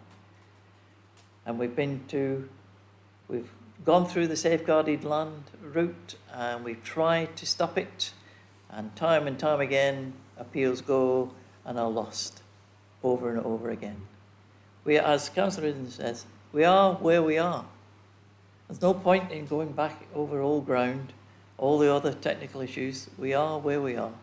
And we've gone through the safeguarded land route and we've tried to stop it, and time again appeals go and are lost over and over again. We, as Councillor Ridden says, we are where we are. There's no point in going back over old ground, all the other technical issues. We are where we are.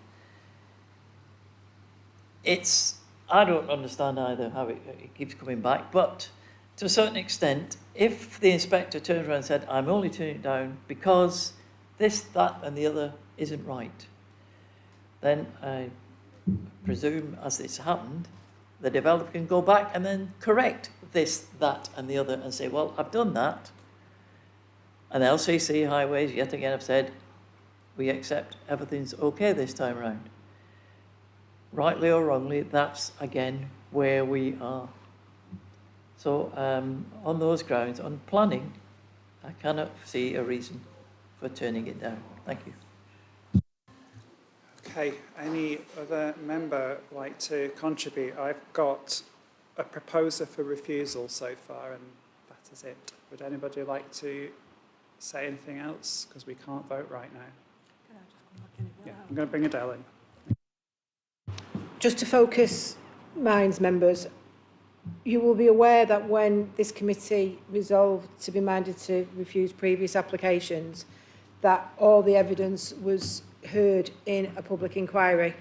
I don't understand either how it keeps coming back, but to a certain extent, if the inspector turned around and said, I'm only turning it down because this, that and the other isn't right, then I presume, as it's happened, the developer can go back and then correct this, that and the other and say, well, I've done that. And LCC Highways, yet again, have said, we accept everything's okay this time around. Rightly or wrongly, that's again where we are. So on those grounds, on planning, I cannot see a reason for turning it down. Thank you. Okay, any other member like to contribute? I've got a proposer for refusal so far, and that is it. Would anybody like to say anything else? Because we can't vote right now. Can I just come back in again? Yeah, I'm going to bring Adele in. Just to focus minds, members, you will be aware that when this committee resolved to be minded to refuse previous applications, that all the evidence was heard in a public inquiry,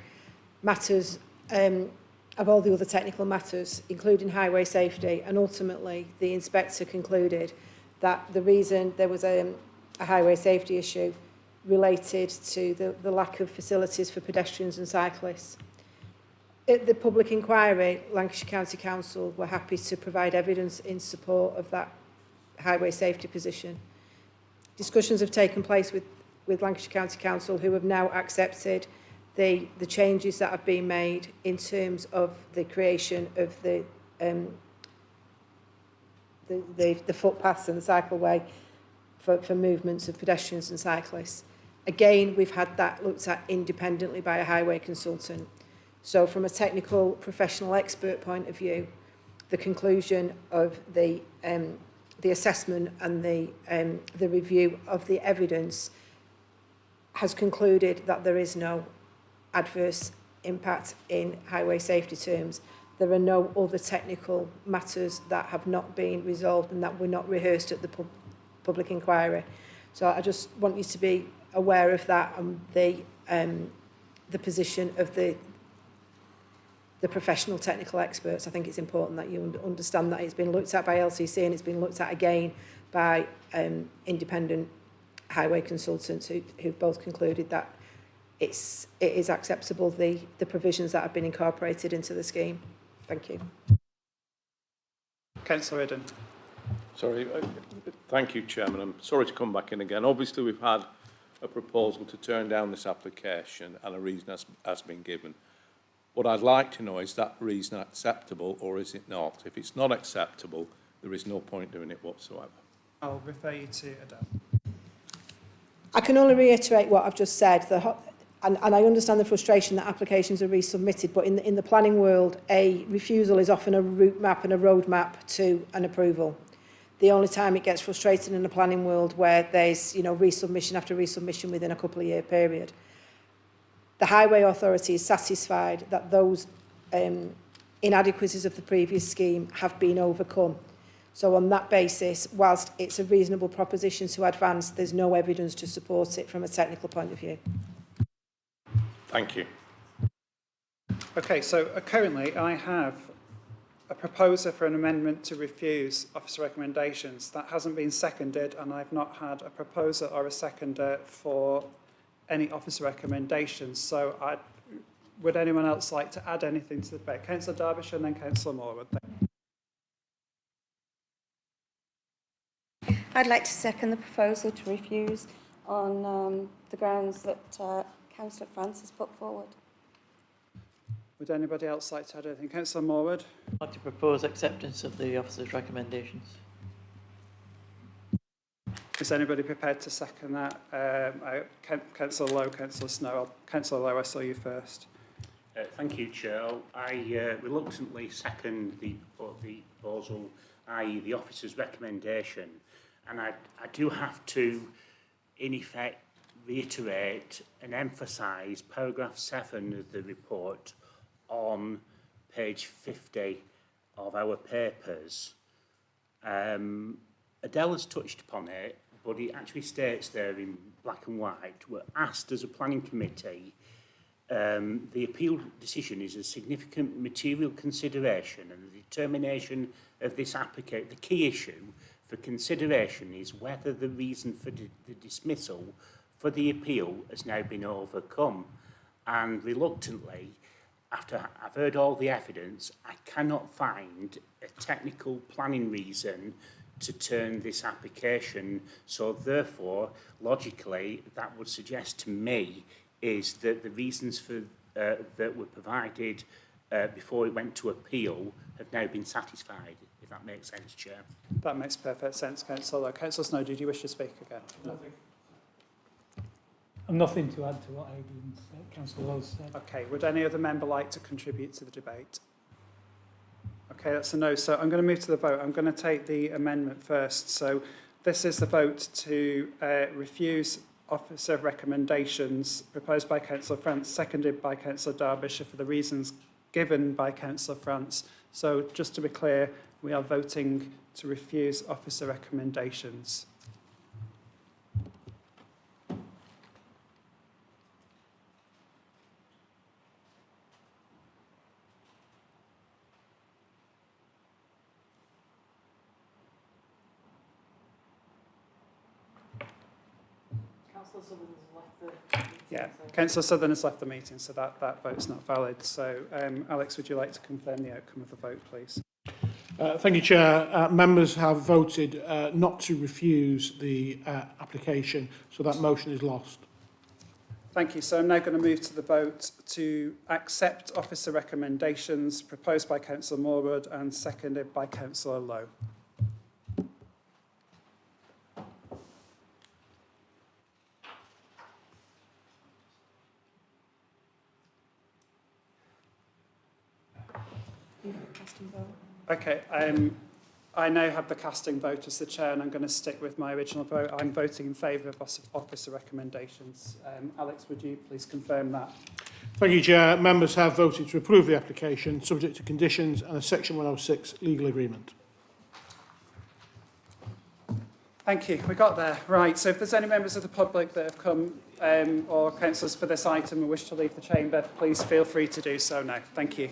matters of all the other technical matters, including highway safety, and ultimately the inspector concluded that the reason there was a highway safety issue related to the lack of facilities for pedestrians and cyclists. At the public inquiry, Lancashire County Council were happy to provide evidence in support of that highway safety position. Discussions have taken place with Lancashire County Council, who have now accepted the changes that have been made in terms of the creation of the the footpaths and the cycleway for movements of pedestrians and cyclists. Again, we've had that looked at independently by a highway consultant. So from a technical professional expert point of view, the conclusion of the assessment and the review of the evidence has concluded that there is no adverse impact in highway safety terms. There are no other technical matters that have not been resolved and that were not rehearsed at the public inquiry. So I just want you to be aware of that and the position of the professional technical experts. I think it's important that you understand that it's been looked at by LCC and it's been looked at again by independent highway consultants who've both concluded that it is acceptable, the provisions that have been incorporated into the scheme. Thank you. Councillor Eden. Sorry, thank you, Chairman. I'm sorry to come back in again. Obviously, we've had a proposal to turn down this application and a reason has been given. What I'd like to know, is that reason acceptable or is it not? If it's not acceptable, there is no point doing it whatsoever. I'll refer you to Adele. I can only reiterate what I've just said. And I understand the frustration that applications are resubmitted, but in the planning world, a refusal is often a route map and a road map to an approval. The only time it gets frustrating in the planning world where there's, resubmission after resubmission within a couple of year period. The Highway Authority is satisfied that those inadequacies of the previous scheme have been overcome. So on that basis, whilst it's a reasonable proposition to advance, there's no evidence to support it from a technical point of view. Thank you. Okay, so currently I have a proposer for an amendment to refuse officer recommendations. That hasn't been seconded, and I've not had a proposer or a seconder for any officer recommendations. So would anyone else like to add anything to the debate? Councillor Derbyshire and then Councillor Morwood. I'd like to second the proposal to refuse on the grounds that Councillor Francis put forward. Would anybody else like to add anything? Councillor Morwood. I'd like to propose acceptance of the officer's recommendations. Is anybody prepared to second that? Councillor Lowe, Councillor Snow. Councillor Lowe, I saw you first. Thank you, Chair. I reluctantly second the proposal, i.e. the officer's recommendation. And I do have to, in effect, reiterate and emphasise paragraph 7 of the report on page 50 of our papers. Adele has touched upon it, but it actually states there in black and white, we're asked as a planning committee, the appeal decision is a significant material consideration and the determination of this application, the key issue for consideration is whether the reason for the dismissal for the appeal has now been overcome. And reluctantly, after I've heard all the evidence, I cannot find a technical planning reason to turn this application. So therefore, logically, that would suggest to me is that the reasons for that were provided before it went to appeal have now been satisfied, if that makes sense, Chair. That makes perfect sense, Councillor. Councillor Snow, did you wish to speak again? Nothing. Nothing to add to what Aidan said, Councillor Lowe said. Okay, would any other member like to contribute to the debate? Okay, that's a no. So I'm going to move to the vote. I'm going to take the amendment first. So this is the vote to refuse officer recommendations proposed by Councillor France, seconded by Councillor Derbyshire for the reasons given by Councillor France. So just to be clear, we are voting to refuse officer recommendations. Yeah, Councillor Southern has left the meeting, so that vote's not valid. So, Alex, would you like to confirm the outcome of the vote, please? Thank you, Chair. Members have voted not to refuse the application, so that motion is lost. Thank you. So I'm now going to move to the vote to accept officer recommendations proposed by Councillor Morwood and seconded by Councillor Lowe. casting vote. Okay, I now have the casting vote as the chair, and I'm going to stick with my original vote. I'm voting in favour of officer recommendations. Alex, would you please confirm that? Thank you, Chair. Members have voted to approve the application, subject to conditions and a Section 106 legal agreement. Thank you. We got there. Right, so if there's any members of the public that have come or councillors for this item and wish to leave the chamber, please feel free to do so now. Thank you.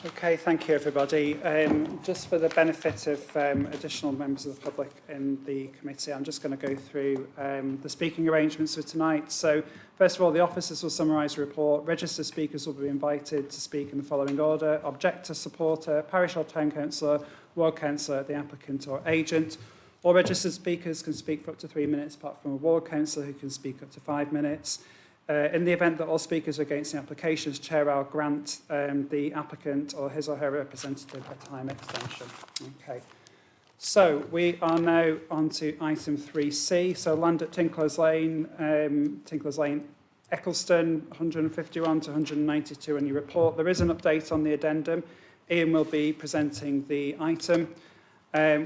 Okay, thank you everybody. Just for the benefit of additional members of the public in the committee, I'm just going to go through the speaking arrangements for tonight. So first of all, the officers will summarise the report. Registered speakers will be invited to speak in the following order: objector, supporter, parish or town councillor, ward councillor, the applicant or agent. All registered speakers can speak for up to 3 minutes, apart from a ward councillor who can speak up to 5 minutes. In the event that all speakers are against the applications, Chair, I'll grant the applicant or his or her representative a time extension. Okay. So we are now on to item 3C. So land at Tincklers Lane, Eccleston, 151 to 192 in your report. There is an update on the addendum. Ian will be presenting the item.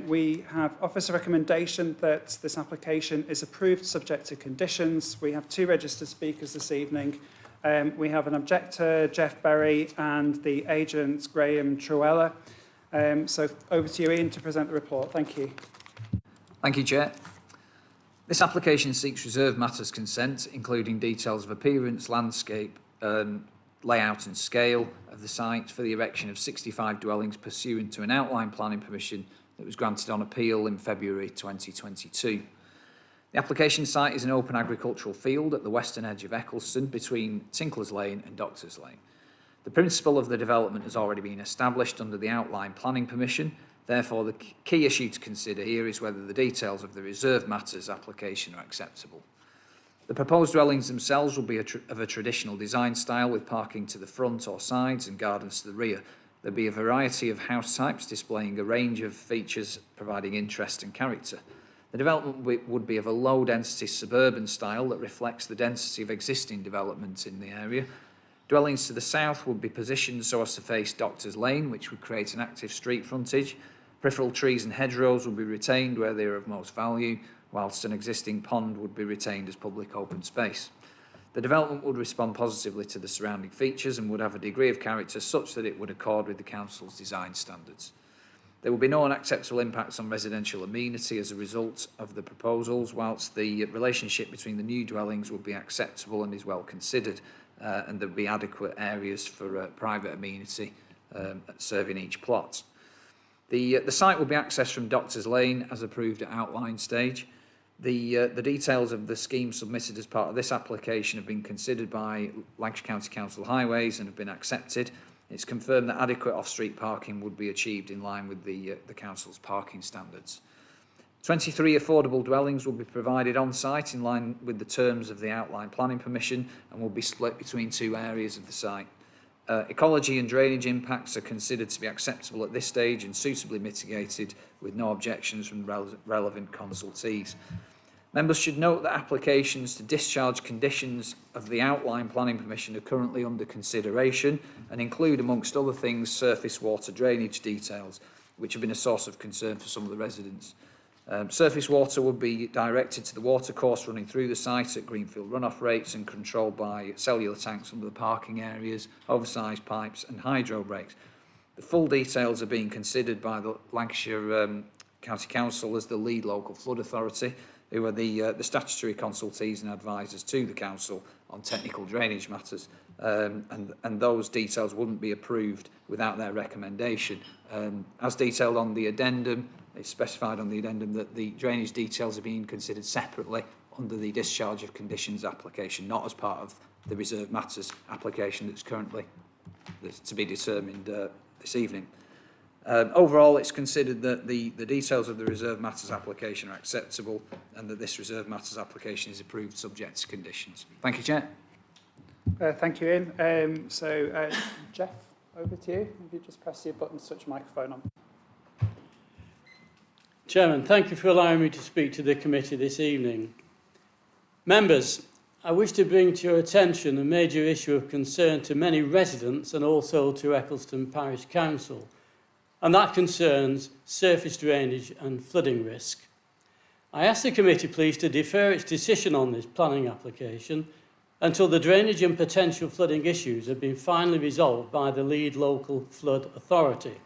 We have officer recommendation that this application is approved subject to conditions. We have 2 registered speakers this evening. We have an objector, Jeff Berry, and the agent, Graham Truella. So over to you, Ian, to present the report. Thank you. Thank you, Chair. This application seeks reserved matters consent, including details of appearance, landscape, layout and scale of the site for the erection of 65 dwellings pursuant to an outline planning permission that was granted on appeal in February 2022. The application site is an open agricultural field at the western edge of Eccleston between Tincklers Lane and Doctors Lane. The principle of the development has already been established under the outline planning permission. Therefore, the key issue to consider here is whether the details of the reserved matters application are acceptable. The proposed dwellings themselves will be of a traditional design style with parking to the front or sides and gardens to the rear. There'll be a variety of house types displaying a range of features providing interest and character. The development would be of a low-density suburban style that reflects the density of existing development in the area. Dwellings to the south would be positioned so as to face Doctors Lane, which would create an active street frontage. Peripheral trees and hedgerows would be retained where they are of most value, whilst an existing pond would be retained as public open space. The development would respond positively to the surrounding features and would have a degree of character such that it would accord with the Council's design standards. There will be no unacceptable impacts on residential amenity as a result of the proposals, whilst the relationship between the new dwellings will be acceptable and is well considered, and there will be adequate areas for private amenity serving each plot. The site will be accessed from Doctors Lane as approved at outline stage. The details of the scheme submitted as part of this application have been considered by Lancashire County Council Highways and have been accepted. It's confirmed that adequate off-street parking would be achieved in line with the Council's parking standards. 23 affordable dwellings will be provided on site in line with the terms of the outline planning permission and will be split between 2 areas of the site. Ecology and drainage impacts are considered to be acceptable at this stage and suitably mitigated with no objections from relevant consultees. Members should note that applications to discharge conditions of the outline planning permission are currently under consideration and include, amongst other things, surface water drainage details, which have been a source of concern for some of the residents. Surface water would be directed to the watercourse running through the site at greenfield runoff rates and controlled by cellular tanks under the parking areas, oversized pipes and hydro breaks. The full details are being considered by the Lancashire County Council as the lead local flood authority, who are the statutory consultees and advisors to the council on technical drainage matters, and those details wouldn't be approved without their recommendation. As detailed on the addendum, it's specified on the addendum that the drainage details are being considered separately under the discharge of conditions application, not as part of the reserved matters application that's to be determined this evening. Overall, it's considered that the details of the reserved matters application are acceptable and that this reserved matters application is approved subject to conditions. Thank you, Chair. Thank you, Ian. Jeff, over to you. If you just press your button to switch your microphone on. Chairman, thank you for allowing me to speak to the committee this evening. Members, I wish to bring to your attention a major issue of concern to many residents and also to Eccleston Parish Council, and that concerns surface drainage and flooding risk. I ask the committee please to defer its decision on this planning application until the drainage and potential flooding issues have been finally resolved by the lead local flood authority.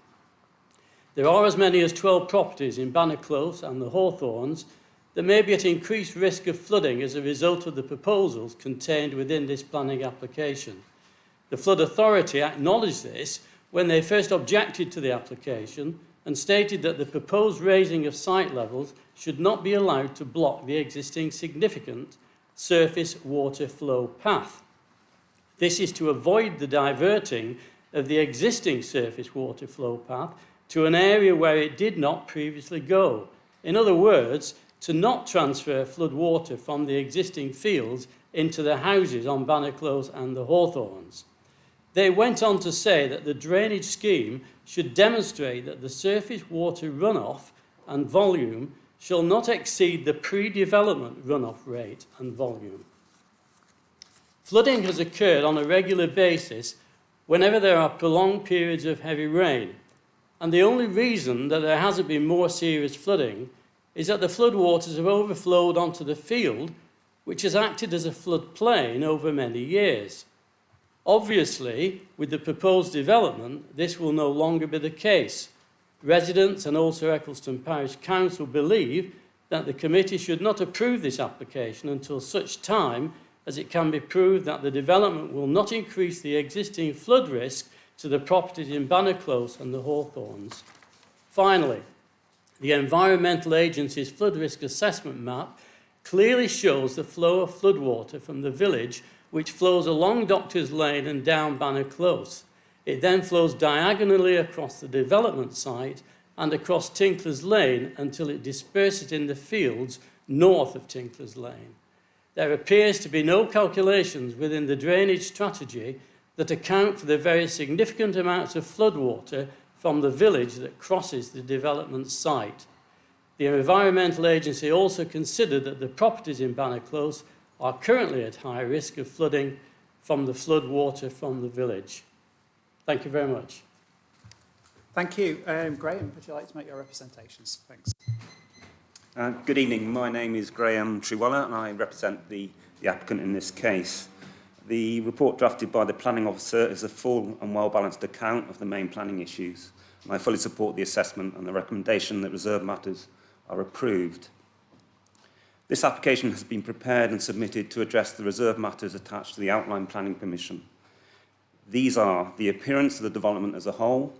There are as many as 12 properties in Banner Close and the Hawthorns that may be at increased risk of flooding as a result of the proposals contained within this planning application. The flood authority acknowledged this when they first objected to the application and stated that the proposed raising of site levels should not be allowed to block the existing significant surface water flow path. This is to avoid the diverting of the existing surface water flow path to an area where it did not previously go. In other words, to not transfer flood water from the existing fields into the houses on Banner Close and the Hawthorns. They went on to say that the drainage scheme should demonstrate that the surface water runoff and volume shall not exceed the pre-development runoff rate and volume. Flooding has occurred on a regular basis whenever there are prolonged periods of heavy rain, and the only reason that there hasn't been more serious flooding is that the floodwaters have overflowed onto the field, which has acted as a floodplain over many years. Obviously, with the proposed development, this will no longer be the case. Residents and also Eccleston Parish Council believe that the committee should not approve this application until such time as it can be proved that the development will not increase the existing flood risk to the properties in Banner Close and the Hawthorns. Finally, the Environmental Agency's flood risk assessment map clearly shows the flow of floodwater from the village, which flows along Doctors Lane and down Banner Close. It then flows diagonally across the development site and across Tincklers Lane until it disperses in the fields north of Tincklers Lane. There appears to be no calculations within the drainage strategy that account for the very significant amounts of floodwater from the village that crosses the development site. The Environmental Agency also considered that the properties in Banner Close are currently at high risk of flooding from the floodwater from the village. Thank you very much. Thank you. Graham, would you like to make your representations? Thanks. Good evening. My name is Graham Triwalla and I represent the applicant in this case. The report drafted by the planning officer is a full and well-balanced account of the main planning issues. And I fully support the assessment and the recommendation that reserve matters are approved. This application has been prepared and submitted to address the reserve matters attached to the outline planning permission. These are the appearance of the development as a whole,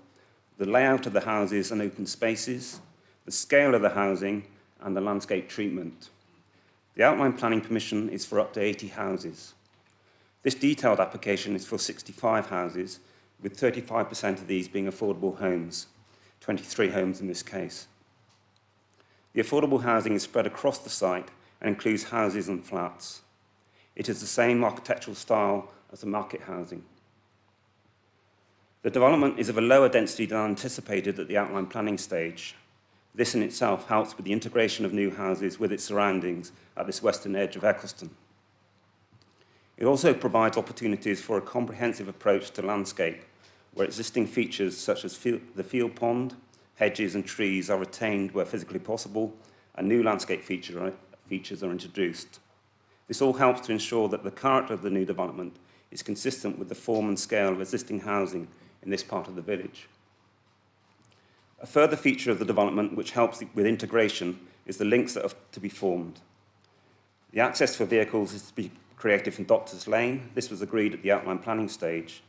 the layout of the houses and open spaces, the scale of the housing, and the landscape treatment. The outline planning permission is for up to 80 houses. This detailed application is for 65 houses, with 35% of these being affordable homes, 23 homes in this case. The affordable housing is spread across the site and includes houses and flats. It is the same architectural style as the market housing. The development is of a lower density than anticipated at the outline planning stage. This in itself helps with the integration of new houses with its surroundings at this western edge of Eccleston. It also provides opportunities for a comprehensive approach to landscape, where existing features such as the field pond, hedges and trees are retained where physically possible, and new landscape features are introduced. This all helps to ensure that the character of the new development is consistent with the form and scale of existing housing in this part of the village. A further feature of the development which helps with integration is the links that are to be formed. The access for vehicles is to be created from Doctors Lane. This was agreed at the outline planning stage.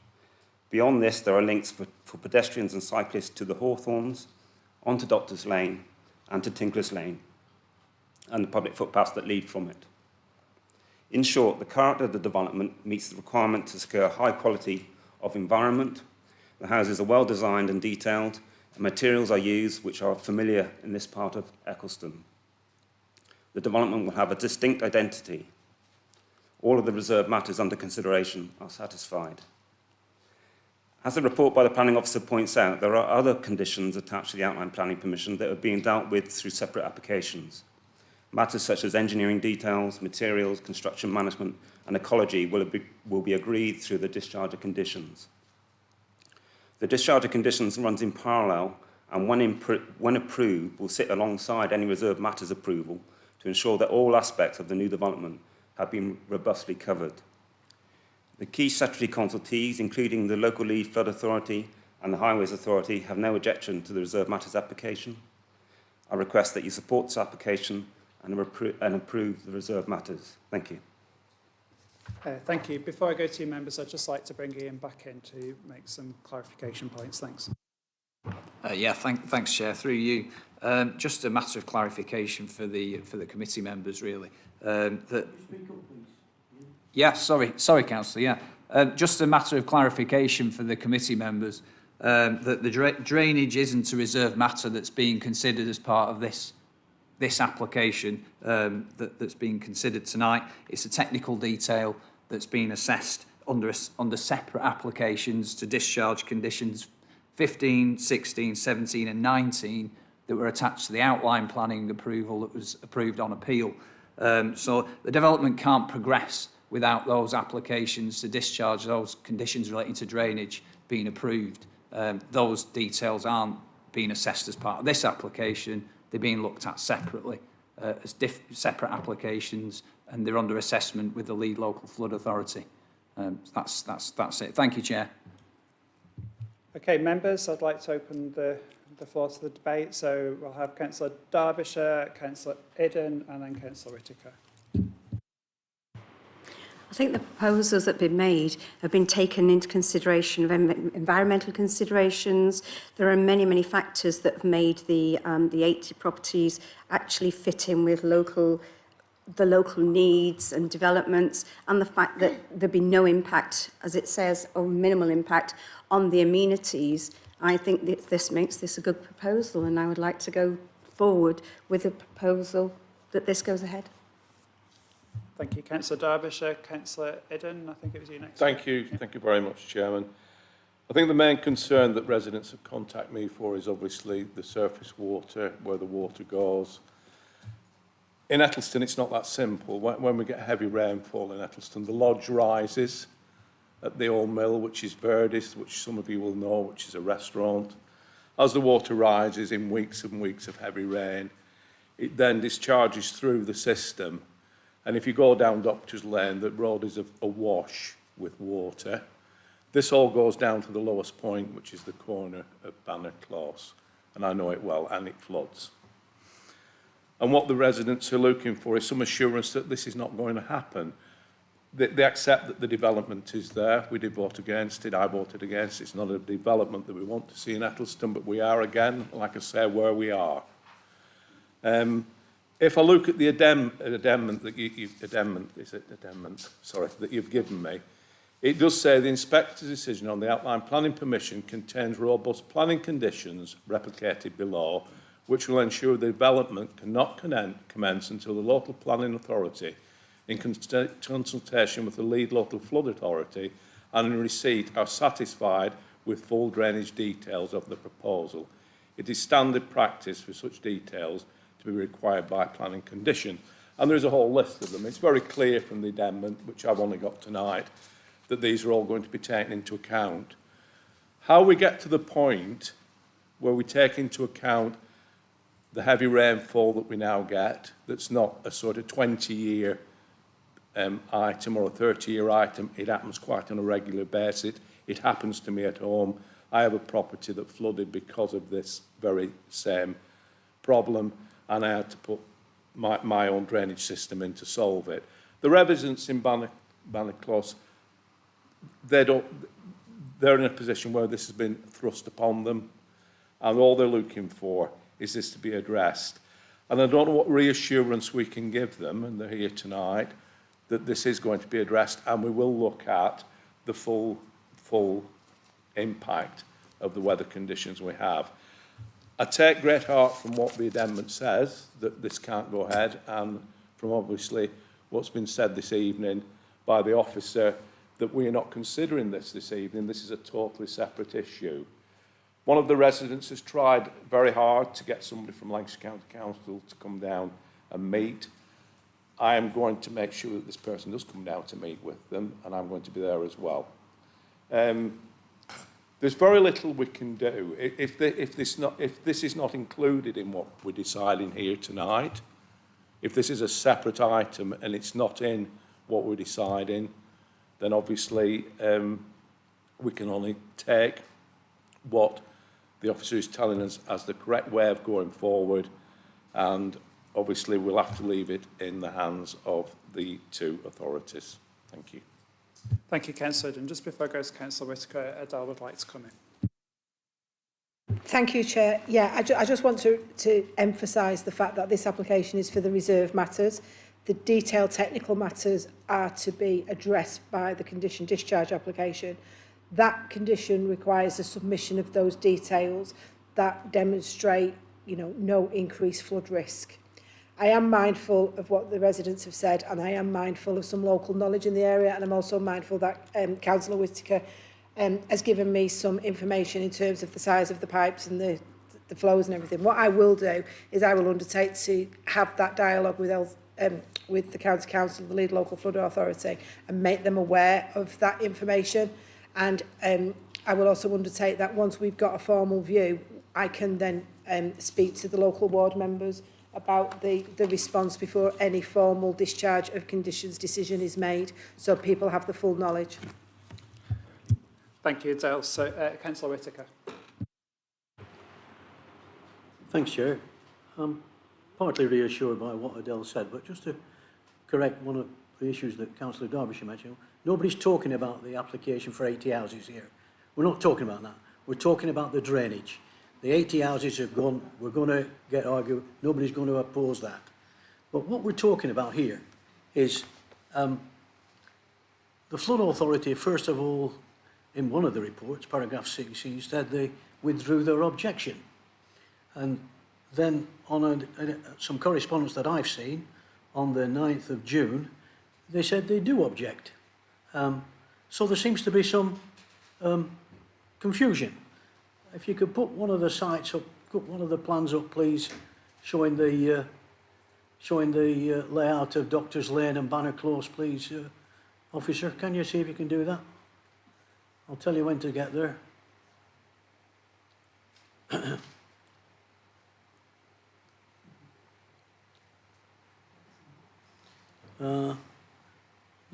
Beyond this, there are links for pedestrians and cyclists to the Hawthorns, onto Doctors Lane and to Tincklers Lane, and the public footpaths that lead from it. In short, the character of the development meets the requirement to secure a high quality of environment. The houses are well designed and detailed, and materials are used which are familiar in this part of Eccleston. The development will have a distinct identity. All of the reserved matters under consideration are satisfied. As the report by the planning officer points out, there are other conditions attached to the outline planning permission that are being dealt with through separate applications. Matters such as engineering details, materials, construction management, and ecology will be agreed through the discharge of conditions. The discharge of conditions runs in parallel, and when approved, will sit alongside any reserved matters approval to ensure that all aspects of the new development have been robustly covered. The key statutory consultees, including the local lead flood authority and the Highways Authority, have no objection to the reserved matters application. I request that you support this application and approve the reserved matters. Thank you. Thank you. Before I go to you, members, I'd just like to bring Ian back in to make some clarification points. Thanks. Thanks, Chair. Through you, just a matter of clarification for the committee members, really. Sorry, Councillor. Just a matter of clarification for the committee members that the drainage isn't a reserved matter that's being considered as part of this application that's being considered tonight. It's a technical detail that's been assessed under separate applications to discharge conditions 15, 16, 17 and 19 that were attached to the outline planning approval that was approved on appeal. So the development can't progress without those applications to discharge those conditions relating to drainage being approved. Those details aren't being assessed as part of this application. They're being looked at separately as separate applications, and they're under assessment with the lead local flood authority. That's it. Thank you, Chair. Okay, members, I'd like to open the floor to the debate. So we'll have Councillor Derbyshire, Councillor Idden, and then Councillor Whittaker. I think the proposals that have been made have been taken into consideration of environmental considerations. There are many, many factors that have made the 80 properties actually fit in with the local needs and developments, and the fact that there'd be no impact, as it says, or minimal impact on the amenities. I think that this makes this a good proposal, and I would like to go forward with a proposal that this goes ahead. Thank you, Councillor Derbyshire. Councillor Idden, I think it was you next. Thank you very much, Chairman. I think the main concern that residents have contacted me for is obviously the surface water, where the water goes. In Eccleston, it's not that simple. When we get heavy rainfall in Eccleston, the lodge rises at the old mill, which is Verdi's, which some of you will know, which is a restaurant. As the water rises in weeks and weeks of heavy rain, it then discharges through the system. And if you go down Doctor's Lane, the road is awash with water. This all goes down to the lowest point, which is the corner of Banner Close. And I know it well, and it floods. And what the residents are looking for is some assurance that this is not going to happen. They accept that the development is there. We did vote against it. I voted against it. It's not a development that we want to see in Eccleston, but we are again, like I say, where we are. If I look at the addendum that you've given me, it does say the inspector's decision on the outline planning permission contains robust planning conditions replicated below, which will ensure the development cannot commence until the local planning authority, in consultation with the lead local flood authority and in receipt, are satisfied with full drainage details of the proposal. It is standard practice for such details to be required by planning condition. And there's a whole list of them. It's very clear from the addendum, which I've only got tonight, that these are all going to be taken into account. How we get to the point where we take into account the heavy rainfall that we now get, that's not a sort of 20-year item or a 30-year item, it happens quite on a regular basis. It happens to me at home. I have a property that flooded because of this very same problem, and I had to put my own drainage system in to solve it. The residents in Banner Close, they're in a position where this has been thrust upon them, and all they're looking for is this to be addressed. And I don't know what reassurance we can give them, and they're here tonight, that this is going to be addressed, and we will look at the full impact of the weather conditions we have. I take great heart from what the addendum says, that this can't go ahead, and from obviously what's been said this evening by the officer, that we are not considering this evening. This is a totally separate issue. One of the residents has tried very hard to get somebody from Lancashire County Council to come down and meet. I am going to make sure that this person does come down to meet with them, and I'm going to be there as well. There's very little we can do. If this is not included in what we're deciding here tonight, if this is a separate item and it's not in what we're deciding, then obviously we can only take what the officer is telling us as the correct way of going forward, and obviously we'll have to leave it in the hands of the two authorities. Thank you. Thank you, Councillor. And just before I go to Councillor Whittaker, Adele would like to come in. Thank you, Chair. Yeah, I just want to emphasise the fact that this application is for the reserve matters. The detailed technical matters are to be addressed by the condition discharge application. That condition requires a submission of those details that demonstrate, no increased flood risk. I am mindful of what the residents have said, and I am mindful of some local knowledge in the area, and I'm also mindful that Councillor Whittaker has given me some information in terms of the size of the pipes and the flows and everything. What I will do is I will undertake to have that dialogue with the County Council, the lead local flood authority, and make them aware of that information. And I will also undertake that once we've got a formal view, I can then speak to the local ward members about the response before any formal discharge of conditions decision is made, so people have the full knowledge. Thank you, Adele. So, Councillor Whittaker. Thanks, Chair. I'm partly reassured by what Adele said, but just to correct one of the issues that Councillor Derbyshire mentioned, nobody's talking about the application for 80 houses here. We're not talking about that. We're talking about the drainage. The 80 houses have gone, we're going to get argued, nobody's going to oppose that. But what we're talking about here is the Flood Authority, first of all, in one of the reports, paragraph 16, said they withdrew their objection. And then on some correspondence that I've seen, on the 9th of June, they said they do object. So there seems to be some confusion. If you could put one of the sites up, put one of the plans up, please, showing the layout of Doctors Lane and Banner Close, please, officer. Can you see if you can do that? I'll tell you when to get there. Not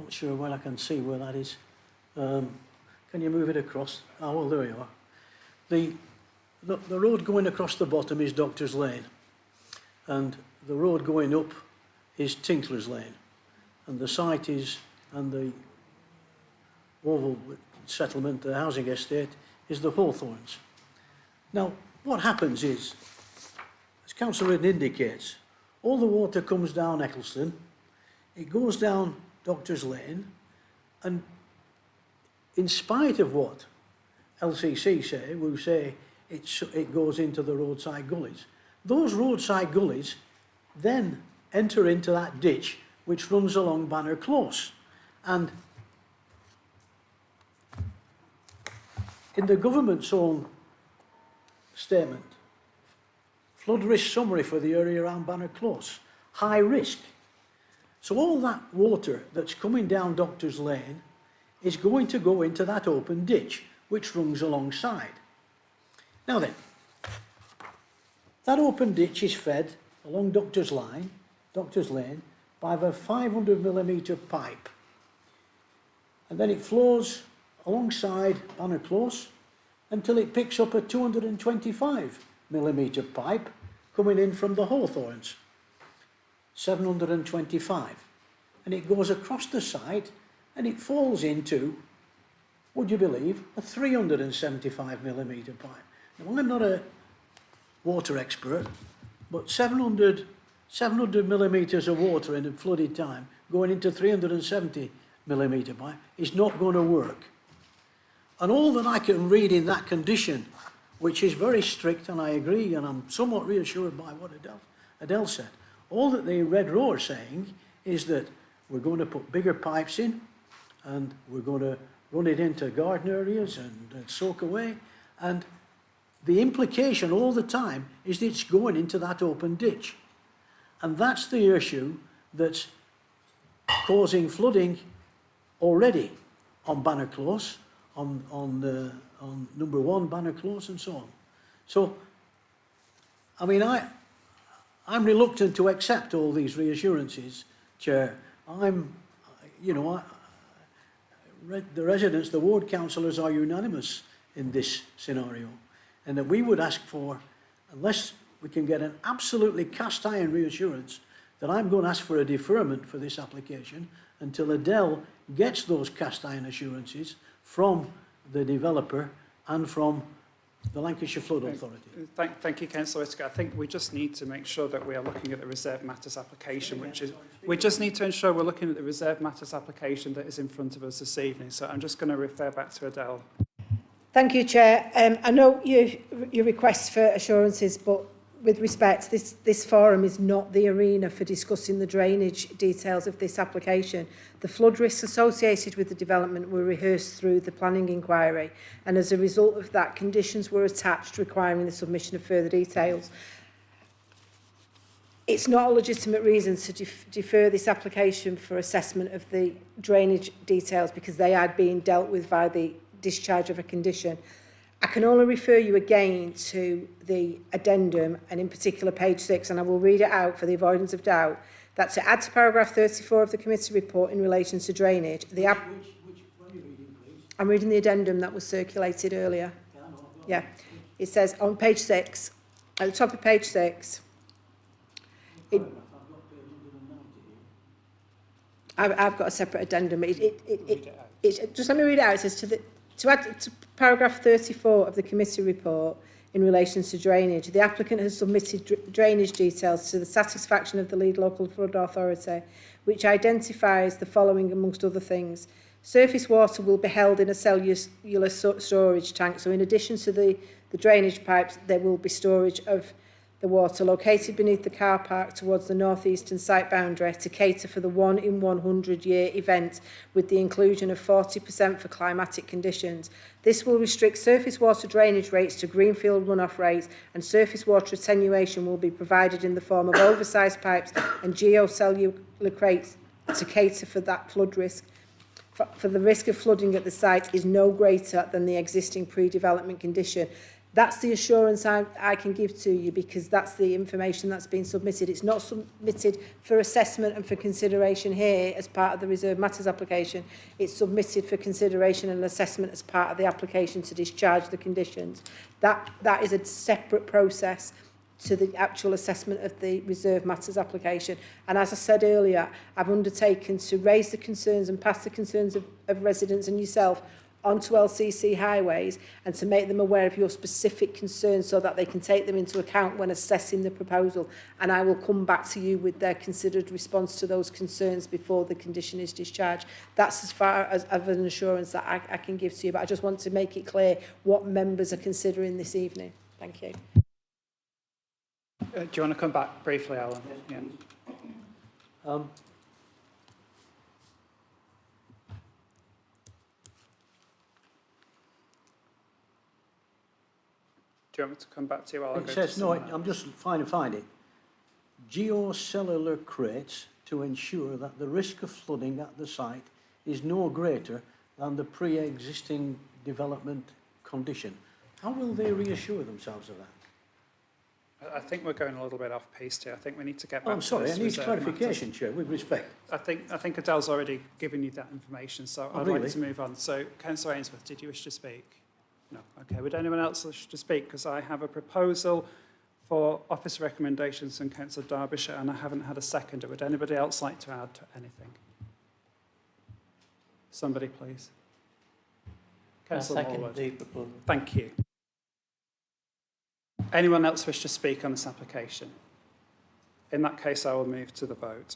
sure where I can see where that is. Can you move it across? Oh, well, there you are. The road going across the bottom is Doctors Lane, and the road going up is Tincklers Lane, and the site is, and the oval settlement, the housing estate, is the Hawthorns. Now, what happens is, as Councillor Ridden indicates, all the water comes down Eccleston, it goes down Doctors Lane, and in spite of what LCC say, who say it goes into the roadside gullies, those roadside gullies then enter into that ditch which runs along Banner Close. And in the government's own statement, flood risk summary for the area around Banner Close, high risk. So all that water that's coming down Doctors Lane is going to go into that open ditch which runs alongside. Now then, that open ditch is fed along Doctors Lane by the 500mm pipe, and then it flows alongside Banner Close until it picks up a 225mm pipe coming in from the Hawthorns, 725, and it goes across the site and it falls into, would you believe, a 375mm pipe. Now, I'm not a water expert, but 700 millimetres of water in a flooded time going into 370mm pipe is not going to work. And all that I can read in that condition, which is very strict, and I agree, and I'm somewhat reassured by what Adele said, all that the Red Row are saying is that we're going to put bigger pipes in, and we're going to run it into garden areas and soak away, and the implication all the time is that it's going into that open ditch. And that's the issue that's causing flooding already on Banner Close, on number 1 Banner Close and so on. So, I mean, I'm reluctant to accept all these reassurances, Chair. The residents, the ward councillors are unanimous in this scenario, and that we would ask for, unless we can get an absolutely cast iron reassurance that I'm going to ask for a deferment for this application until Adele gets those cast iron assurances from the developer and from the Lancashire Flood Authority. Thank you, Councillor Whittaker. I think we just need to make sure that we are looking at the reserved matters application, we just need to ensure we're looking at the reserved matters application that is in front of us this evening. So I'm just going to refer back to Adele. Thank you, Chair. I know your request for assurances, but with respect, this forum is not the arena for discussing the drainage details of this application. The flood risks associated with the development were rehearsed through the planning inquiry, and as a result of that, conditions were attached requiring the submission of further details. It's not a legitimate reason to defer this application for assessment of the drainage details because they are being dealt with by the discharge of a condition. I can only refer you again to the addendum, and in particular page 6, and I will read it out for the avoidance of doubt, that to add to paragraph 34 of the committee report in relation to drainage, Which one are you reading, please? I'm reading the addendum that was circulated earlier. Yeah, it says on page 6, at the top of page 6, I've got a separate addendum. Just let me read it out. It says to add to paragraph 34 of the committee report in relation to drainage, the applicant has submitted drainage details to the satisfaction of the lead local flood authority, which identifies the following amongst other things. Surface water will be held in a cellular storage tank. So in addition to the drainage pipes, there will be storage of the water located beneath the car park towards the northeastern site boundary to cater for the 1 in 100 year event with the inclusion of 40% for climatic conditions. This will restrict surface water drainage rates to greenfield runoff rates, and surface water attenuation will be provided in the form of oversized pipes and geocellular crates to cater for that flood risk. For the risk of flooding at the site is no greater than the existing pre-development condition. That's the assurance I can give to you because that's the information that's been submitted. It's not submitted for assessment and for consideration here as part of the Reserved Matters application. It's submitted for consideration and assessment as part of the application to discharge the conditions. That is a separate process to the actual assessment of the Reserved Matters application. And as I said earlier, I've undertaken to raise the concerns and pass the concerns of residents and yourself onto LCC Highways and to make them aware of your specific concerns so that they can take them into account when assessing the proposal. And I will come back to you with their considered response to those concerns before the condition is discharged. That's as far as of an assurance that I can give to you, but I just want to make it clear what members are considering this evening. Thank you. Do you want to come back briefly, Alan? Yeah. Do you want me to come back to you? It says, no, I'm just trying to find it. Geocellular crates to ensure that the risk of flooding at the site is no greater than the pre-existing development condition. How will they reassure themselves of that? I think we're going a little bit off piste here. I think we need to get back Oh, I'm sorry, to I this need reserved clarification, matters. Chair, with respect. I think Adele's already given you that information, so Oh, I'd really? like to move on. So, Councillor Ainsworth, did you wish to speak? No. Okay, would anyone else wish to speak? Because I have a proposal for office recommendations from Councillor Derbyshire and I haven't had a seconder. Would anybody else like to add to anything? Somebody, please. Councillor second Morwood. the proposal. Thank you. Anyone else wish to speak on this application? In that case, I will move to the vote.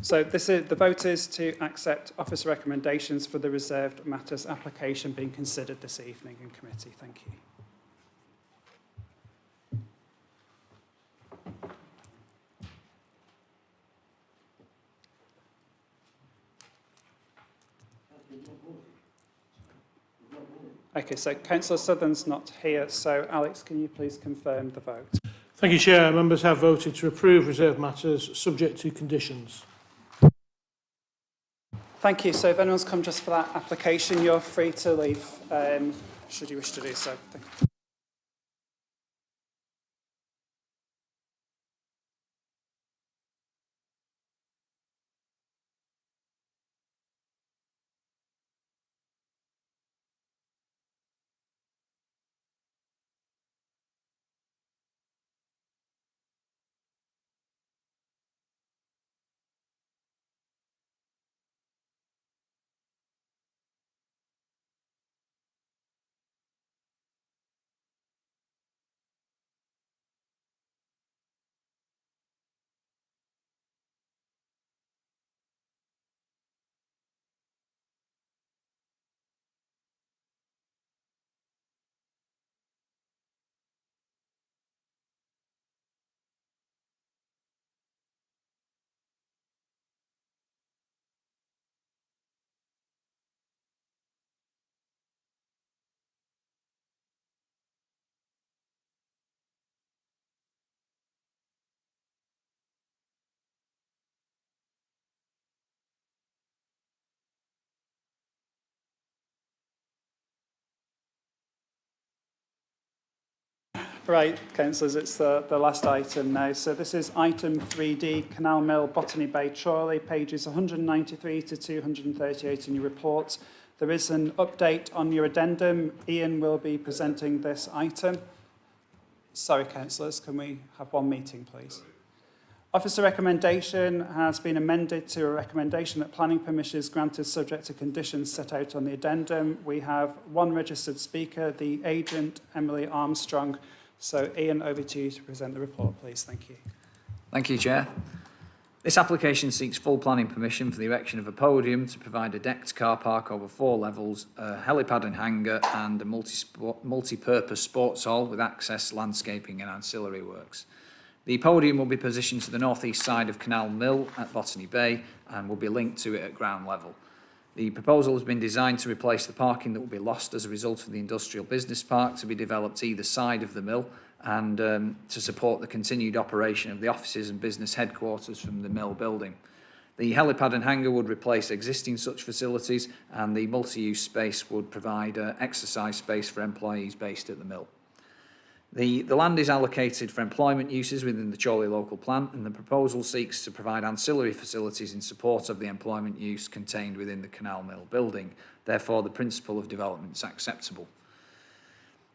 So the vote is to accept officer recommendations for the reserved matters application being considered this evening in committee. Thank you. Okay, so Councillor Southern's not here, so Alex, can you please confirm the vote? Thank you, Chair. Members have voted to approve reserved matters subject to conditions. Thank you. So if anyone's come just for that application, you're free to leave, should you wish to do so. Thank you. Right, councillors, it's the last item now. So this is item 3D, Canal Mill, Botany Bay, Chorley, pages 193 to 238 in your report. There is an update on your addendum. Ian will be presenting this item. Sorry, councillors, can we have one meeting, please? Officer recommendation has been amended to a recommendation that planning permission is granted subject to conditions set out on the addendum. We have one registered speaker, the agent, Emily Armstrong. So, Ian, over to you to present the report, please. Thank you. Thank you, Chair. This application seeks full planning permission for the erection of a podium to provide a decked car park over 4 levels, a helipad and hangar, and a multi-purpose sports hall with access, landscaping and ancillary works. The podium will be positioned to the north-east side of Canal Mill at Botany Bay and will be linked to it at ground level. The proposal has been designed to replace the parking that will be lost as a result of the industrial business park to be developed either side of the mill and to support the continued operation of the offices and business headquarters from the mill building. The helipad and hangar would replace existing such facilities, and the multi-use space would provide exercise space for employees based at the mill. The land is allocated for employment uses within the Chorley local plan, and the proposal seeks to provide ancillary facilities in support of the employment use contained within the Canal Mill building. Therefore, the principle of development is acceptable.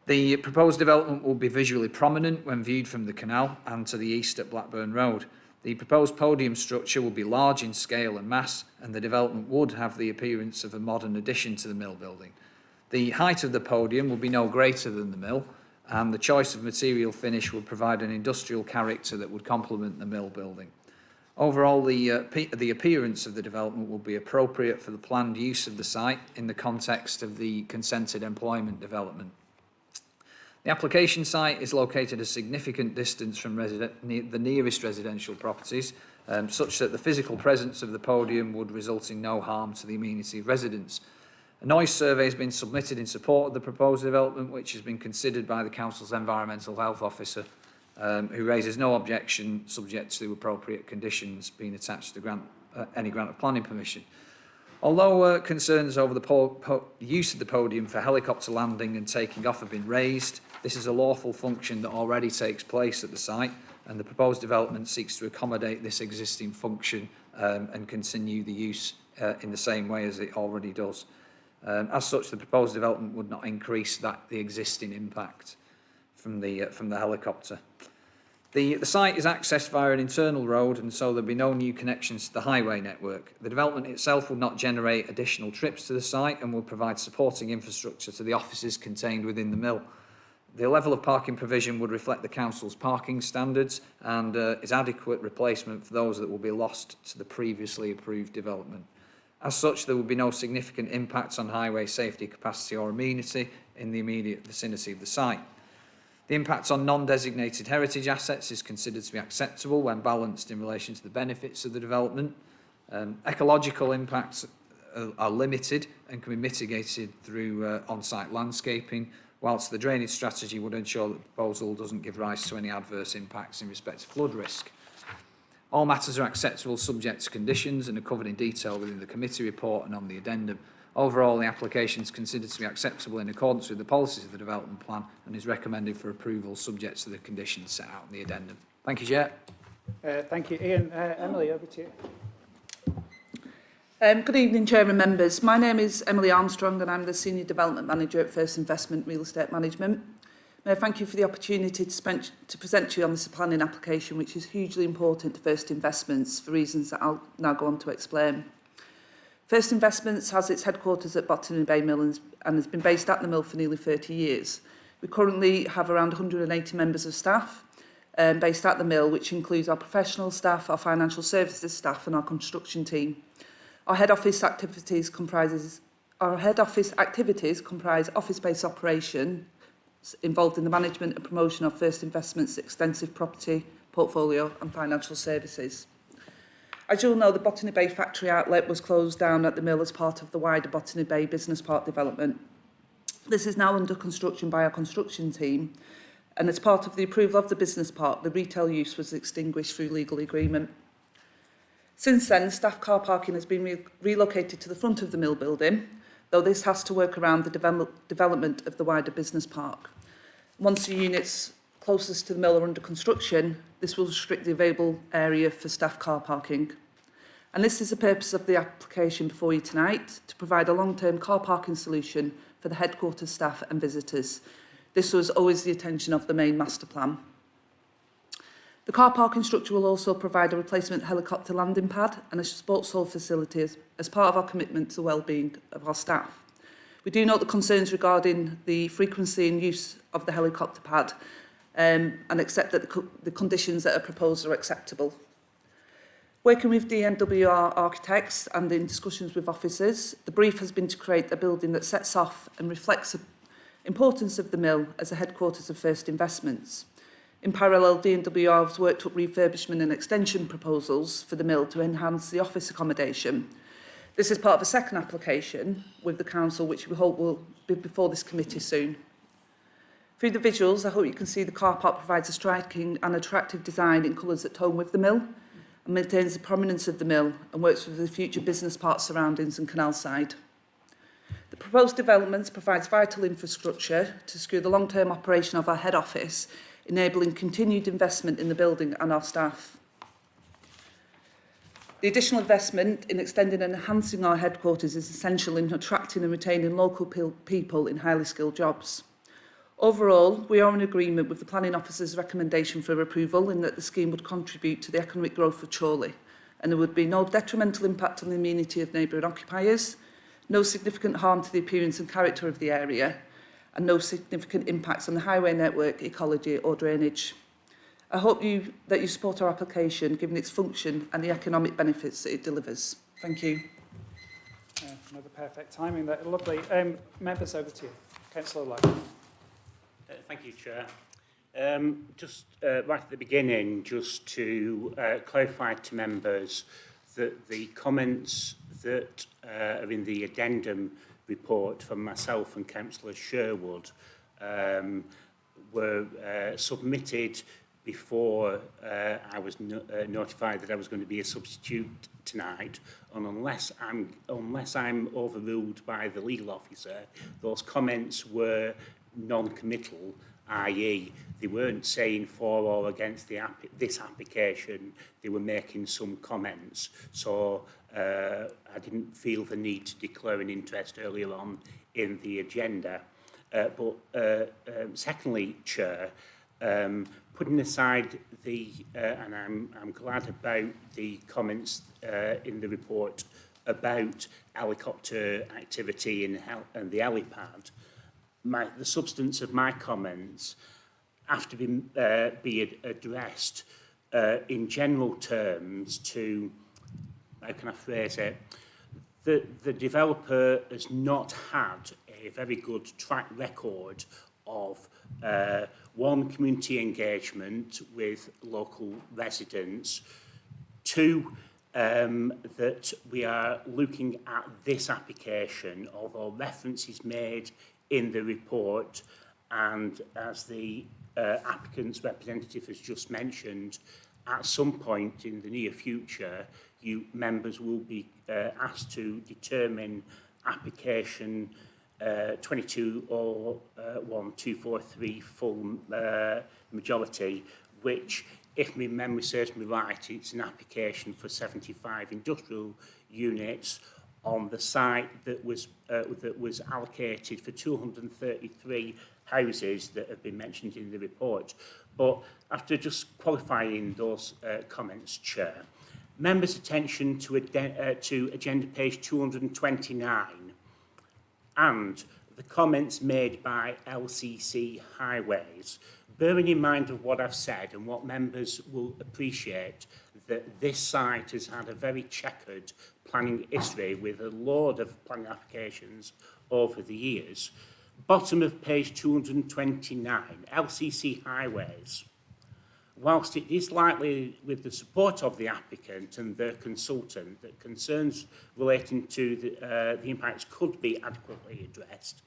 The proposed development will be visually prominent when viewed from the canal and to the east at Blackburn Road. The proposed podium structure will be large in scale and mass, and the development would have the appearance of a modern addition to the mill building. The height of the podium will be no greater than the mill, and the choice of material finish would provide an industrial character that would complement the mill building. Overall, the appearance of the development will be appropriate for the planned use of the site in the context of the consented employment development. The application site is located a significant distance from the nearest residential properties, such that the physical presence of the podium would result in no harm to the amenity of residents. A noise survey has been submitted in support of the proposed development, which has been considered by the Council's Environmental Health Officer, who raises no objection subject to appropriate conditions being attached to any grant of planning permission. Although concerns over the use of the podium for helicopter landing and taking off have been raised, this is a lawful function that already takes place at the site, and the proposed development seeks to accommodate this existing function and continue the use in the same way as it already does. As such, the proposed development would not increase the existing impact from the helicopter. The site is accessed via an internal road, and so there'll be no new connections to the highway network. The development itself will not generate additional trips to the site and will provide supporting infrastructure to the offices contained within the mill. The level of parking provision would reflect the council's parking standards and is adequate replacement for those that will be lost to the previously approved development. As such, there will be no significant impacts on highway safety, capacity or amenity in the immediate vicinity of the site. The impact on non-designated heritage assets is considered to be acceptable when balanced in relation to the benefits of the development. Ecological impacts are limited and can be mitigated through on-site landscaping, whilst the drainage strategy would ensure that the proposal doesn't give rise to any adverse impacts in respect to flood risk. All matters are acceptable subject to conditions and are covered in detail within the committee report and on the addendum. Overall, the application is considered to be acceptable in accordance with the policies of the development plan and is recommended for approval subject to the conditions set out in the addendum. Thank you, Chair. Thank you, Ian. Emily, over to you. Good evening, Chair and members. My name is Emily Armstrong and I'm the Senior Development Manager at First Investment Real Estate Management. May I thank you for the opportunity to present to you on this planning application, which is hugely important to First Investments for reasons that I'll now go on to explain. First Investments has its headquarters at Botany Bay Mill and has been based at the mill for nearly 30 years. We currently have around 180 members of staff based at the mill, which includes our professional staff, our financial services staff and our construction team. Our head office activities comprise office-based operation involved in the management and promotion of First Investments' extensive property portfolio and financial services. As you'll know, the Botany Bay factory outlet was closed down at the mill as part of the wider Botany Bay Business Park development. This is now under construction by our construction team, and as part of the approval of the business park, the retail use was extinguished through legal agreement. Since then, staff car parking has been relocated to the front of the mill building, though this has to work around the development of the wider business park. Once the units closest to the mill are under construction, this will restrict the available area for staff car parking. And this is the purpose of the application before you tonight, to provide a long-term car parking solution for the headquarters staff and visitors. This was always the intention of the main master plan. The car parking structure will also provide a replacement helicopter landing pad and a sports hall facility as part of our commitment to the well-being of our staff. We do note the concerns regarding the frequency and use of the helicopter pad and accept that the conditions that are proposed are acceptable. Working with DMWR architects and in discussions with officers, the brief has been to create a building that sets off and reflects the importance of the mill as a headquarters of First Investments. In parallel, DMWR has worked up refurbishment and extension proposals for the mill to enhance the office accommodation. This is part of a second application with the council, which we hope will be before this committee soon. Through the visuals, I hope you can see the car park provides a striking and attractive design in colours that tone with the mill and maintains the prominence of the mill and works with the future business park surroundings and canal side. The proposed developments provides vital infrastructure to secure the long-term operation of our head office, enabling continued investment in the building and our staff. The additional investment in extending and enhancing our headquarters is essential in attracting and retaining local people in highly skilled jobs. Overall, we are in agreement with the Planning Officer's recommendation for approval in that the scheme would contribute to the economic growth of Chorley, and there would be no detrimental impact on the amenity of neighbouring occupiers, no significant harm to the appearance and character of the area, and no significant impacts on the highway network, ecology or drainage. I hope that you support our application, given its function and the economic benefits that it delivers. Thank you. Another perfect timing there. Lovely. Members, over to you. Councillor Lowe. Thank you, Chair. Just right at the beginning, just to clarify to members that the comments that are in the addendum report from myself and Councillor Sherwood were submitted before I was notified that I was going to be a substitute tonight, and unless I'm overruled by the legal officer, those comments were non-committal, i.e. they weren't saying for or against this application, they were making some comments. So I didn't feel the need to declare an interest earlier on in the agenda. Secondly, Chair, putting aside and I'm glad about the comments in the report about helicopter activity and the helipad, the substance of my comments have to be addressed in general terms to, how can I phrase it, the developer has not had a very good track record of one, community engagement with local residents, two, that we are looking at this application, although reference is made in the report, and as the applicant's representative has just mentioned, at some point in the near future, you members will be asked to determine application 2201-243 full majority, which, if my memory serves me right, it's an application for 75 industrial units on the site that was allocated for 233 houses that have been mentioned in the report. But after just qualifying those comments, Chair, members' attention to agenda page 229 and the comments made by LCC Highways, bearing in mind of what I've said and what members will appreciate, that this site has had a very checkered planning history with a load of planning applications over the years. Bottom of page 229, LCC Highways. Whilst it is likely, with the support of the applicant and their consultant, that concerns relating to the impacts could be adequately addressed,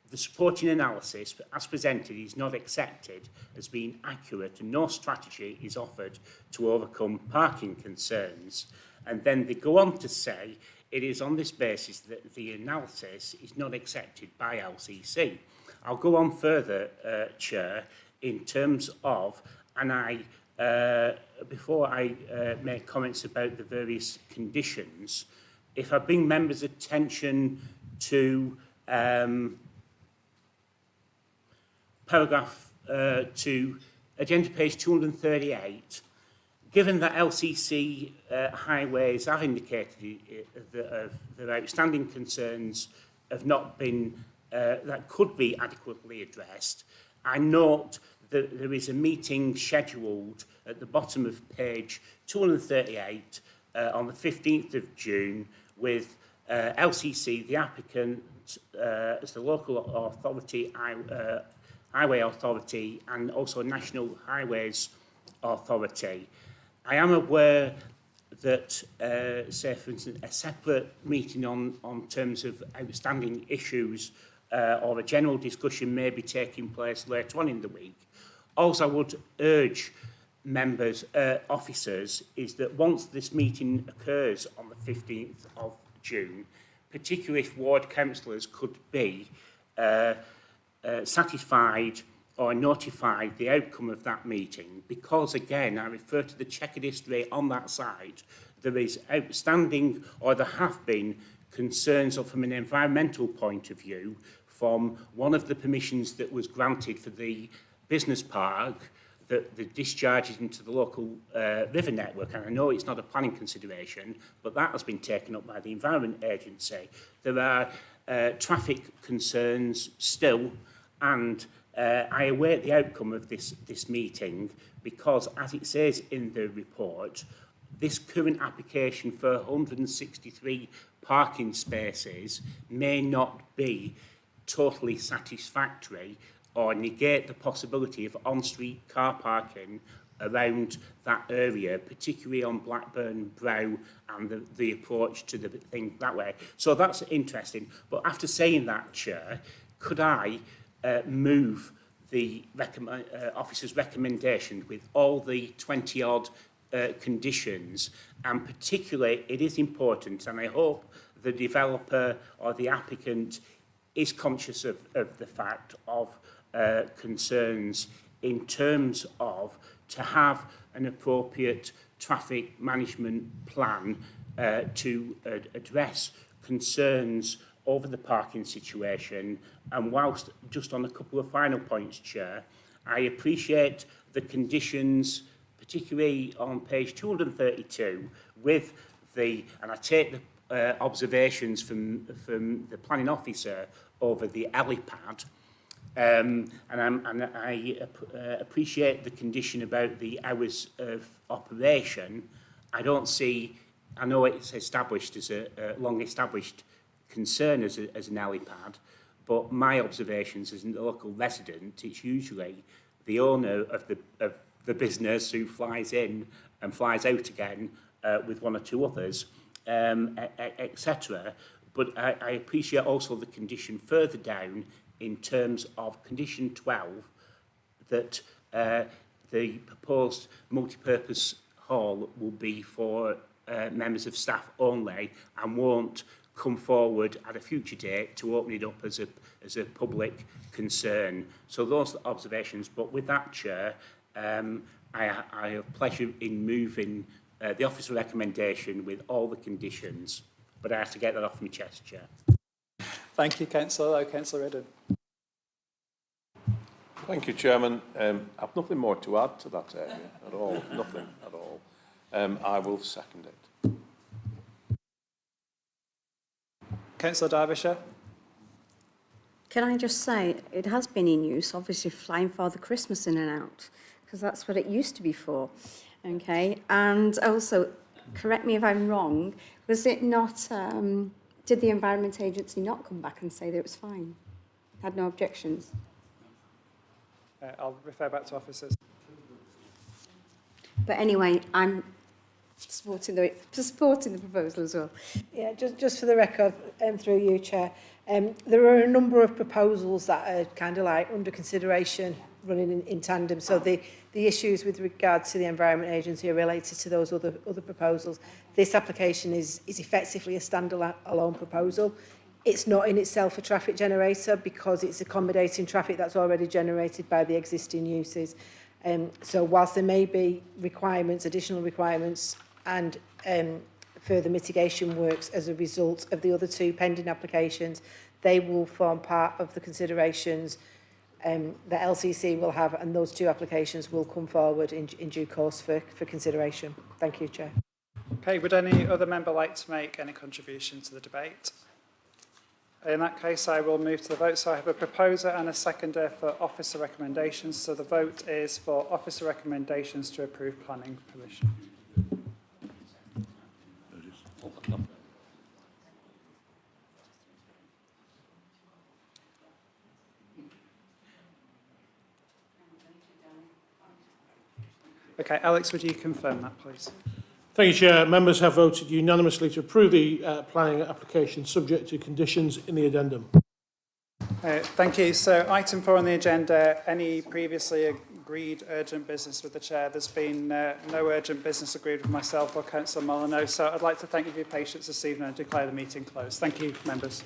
the supporting analysis, as presented, is not accepted as being accurate, and no strategy is offered to overcome parking concerns. And then they go on to say it is on this basis that the analysis is not accepted by LCC. I'll go on further, Chair, in terms of, and before I make comments about the various conditions, if I bring members' attention to paragraph to agenda page 238, given that LCC highways have indicated that their outstanding concerns have not been, that could be adequately addressed, I note that there is a meeting scheduled at the bottom of page 238 on the 15th of June with LCC, the applicant, as the local authority, Highway Authority, and also National Highways Authority. I am aware that, say, for instance, a separate meeting on terms of outstanding issues or a general discussion may be taking place later on in the week. Also, I would urge members, officers, is that once this meeting occurs on the 15th of June, particularly if ward councillors could be satisfied or notified the outcome of that meeting, because again, I refer to the checkered history on that side, there is outstanding, or there have been, concerns from an environmental point of view from one of the permissions that was granted for the business park, that the discharges into the local river network, and I know it's not a planning consideration, but that has been taken up by the Environment Agency. There are traffic concerns still, and I await the outcome of this meeting, because as it says in the report, this current application for 163 parking spaces may not be totally satisfactory or negate the possibility of on-street car parking around that area, particularly on Blackburn Brow and the approach to the thing that way. So that's interesting. But after saying that, Chair, could I move the officer's recommendation with all the 20-odd conditions, and particularly it is important, and I hope the developer or the applicant is conscious of the fact of concerns in terms of to have an appropriate traffic management plan to address concerns over the parking situation. And whilst just on a couple of final points, Chair, I appreciate the conditions, particularly on page 232, with the, and I take the observations from the planning officer over the helipad, and I appreciate the condition about the hours of operation. I don't see, I know it's established as a long-established concern as an helipad, but my observations as a local resident, it's usually the owner of the business who flies in and flies out again with one or two others, etc. But I appreciate also the condition further down in terms of condition 12, that the proposed multipurpose hall will be for members of staff only and won't come forward at a future date to open it up as a public concern. So those are the observations. But with that, Chair, I have pleasure in moving the officer recommendation with all the conditions, but I have to get that off my chest, Chair. Thank you, Councillor. Councillor Redden. Thank you, Chairman. I've nothing more to add to that area at all. Nothing at all. I will second it. Councillor Derbyshire. Can I just say, it has been in use, obviously flying Father Christmas in and out, because that's what it used to be for. Okay, and also, correct me if I'm wrong, was it not, did the Environment Agency not come back and say that it was fine? Had no objections? I'll refer back to officers. But anyway, I'm supporting the proposal as well. Yeah, just for the record, through you, Chair, there are a number of proposals that are kind of like under consideration running in tandem. So the issues with regard to the Environment Agency are related to those other proposals. This application is effectively a standalone proposal. It's not in itself a traffic generator because it's accommodating traffic that's already generated by the existing uses. So whilst there may be requirements, additional requirements and further mitigation works as a result of the other two pending applications, they will form part of the considerations that LCC will have, and those two applications will come forward in due course for consideration. Thank you, Chair. Okay, would any other member like to make any contribution to the debate? In that case, I will move to the vote. So I have a proposer and a seconder for officer recommendations. So the vote is for officer recommendations to approve planning permission. Okay, Alex, would you confirm that, please? Thank you, Chair. Members have voted unanimously to approve the planning application subject to conditions in the addendum. Thank you. So item 4 on the agenda, any previously agreed urgent business with the Chair. There's been no urgent business agreed with myself or Councillor Molyneux. So I'd like to thank you for your patience this evening and declare the meeting closed. Thank you, members.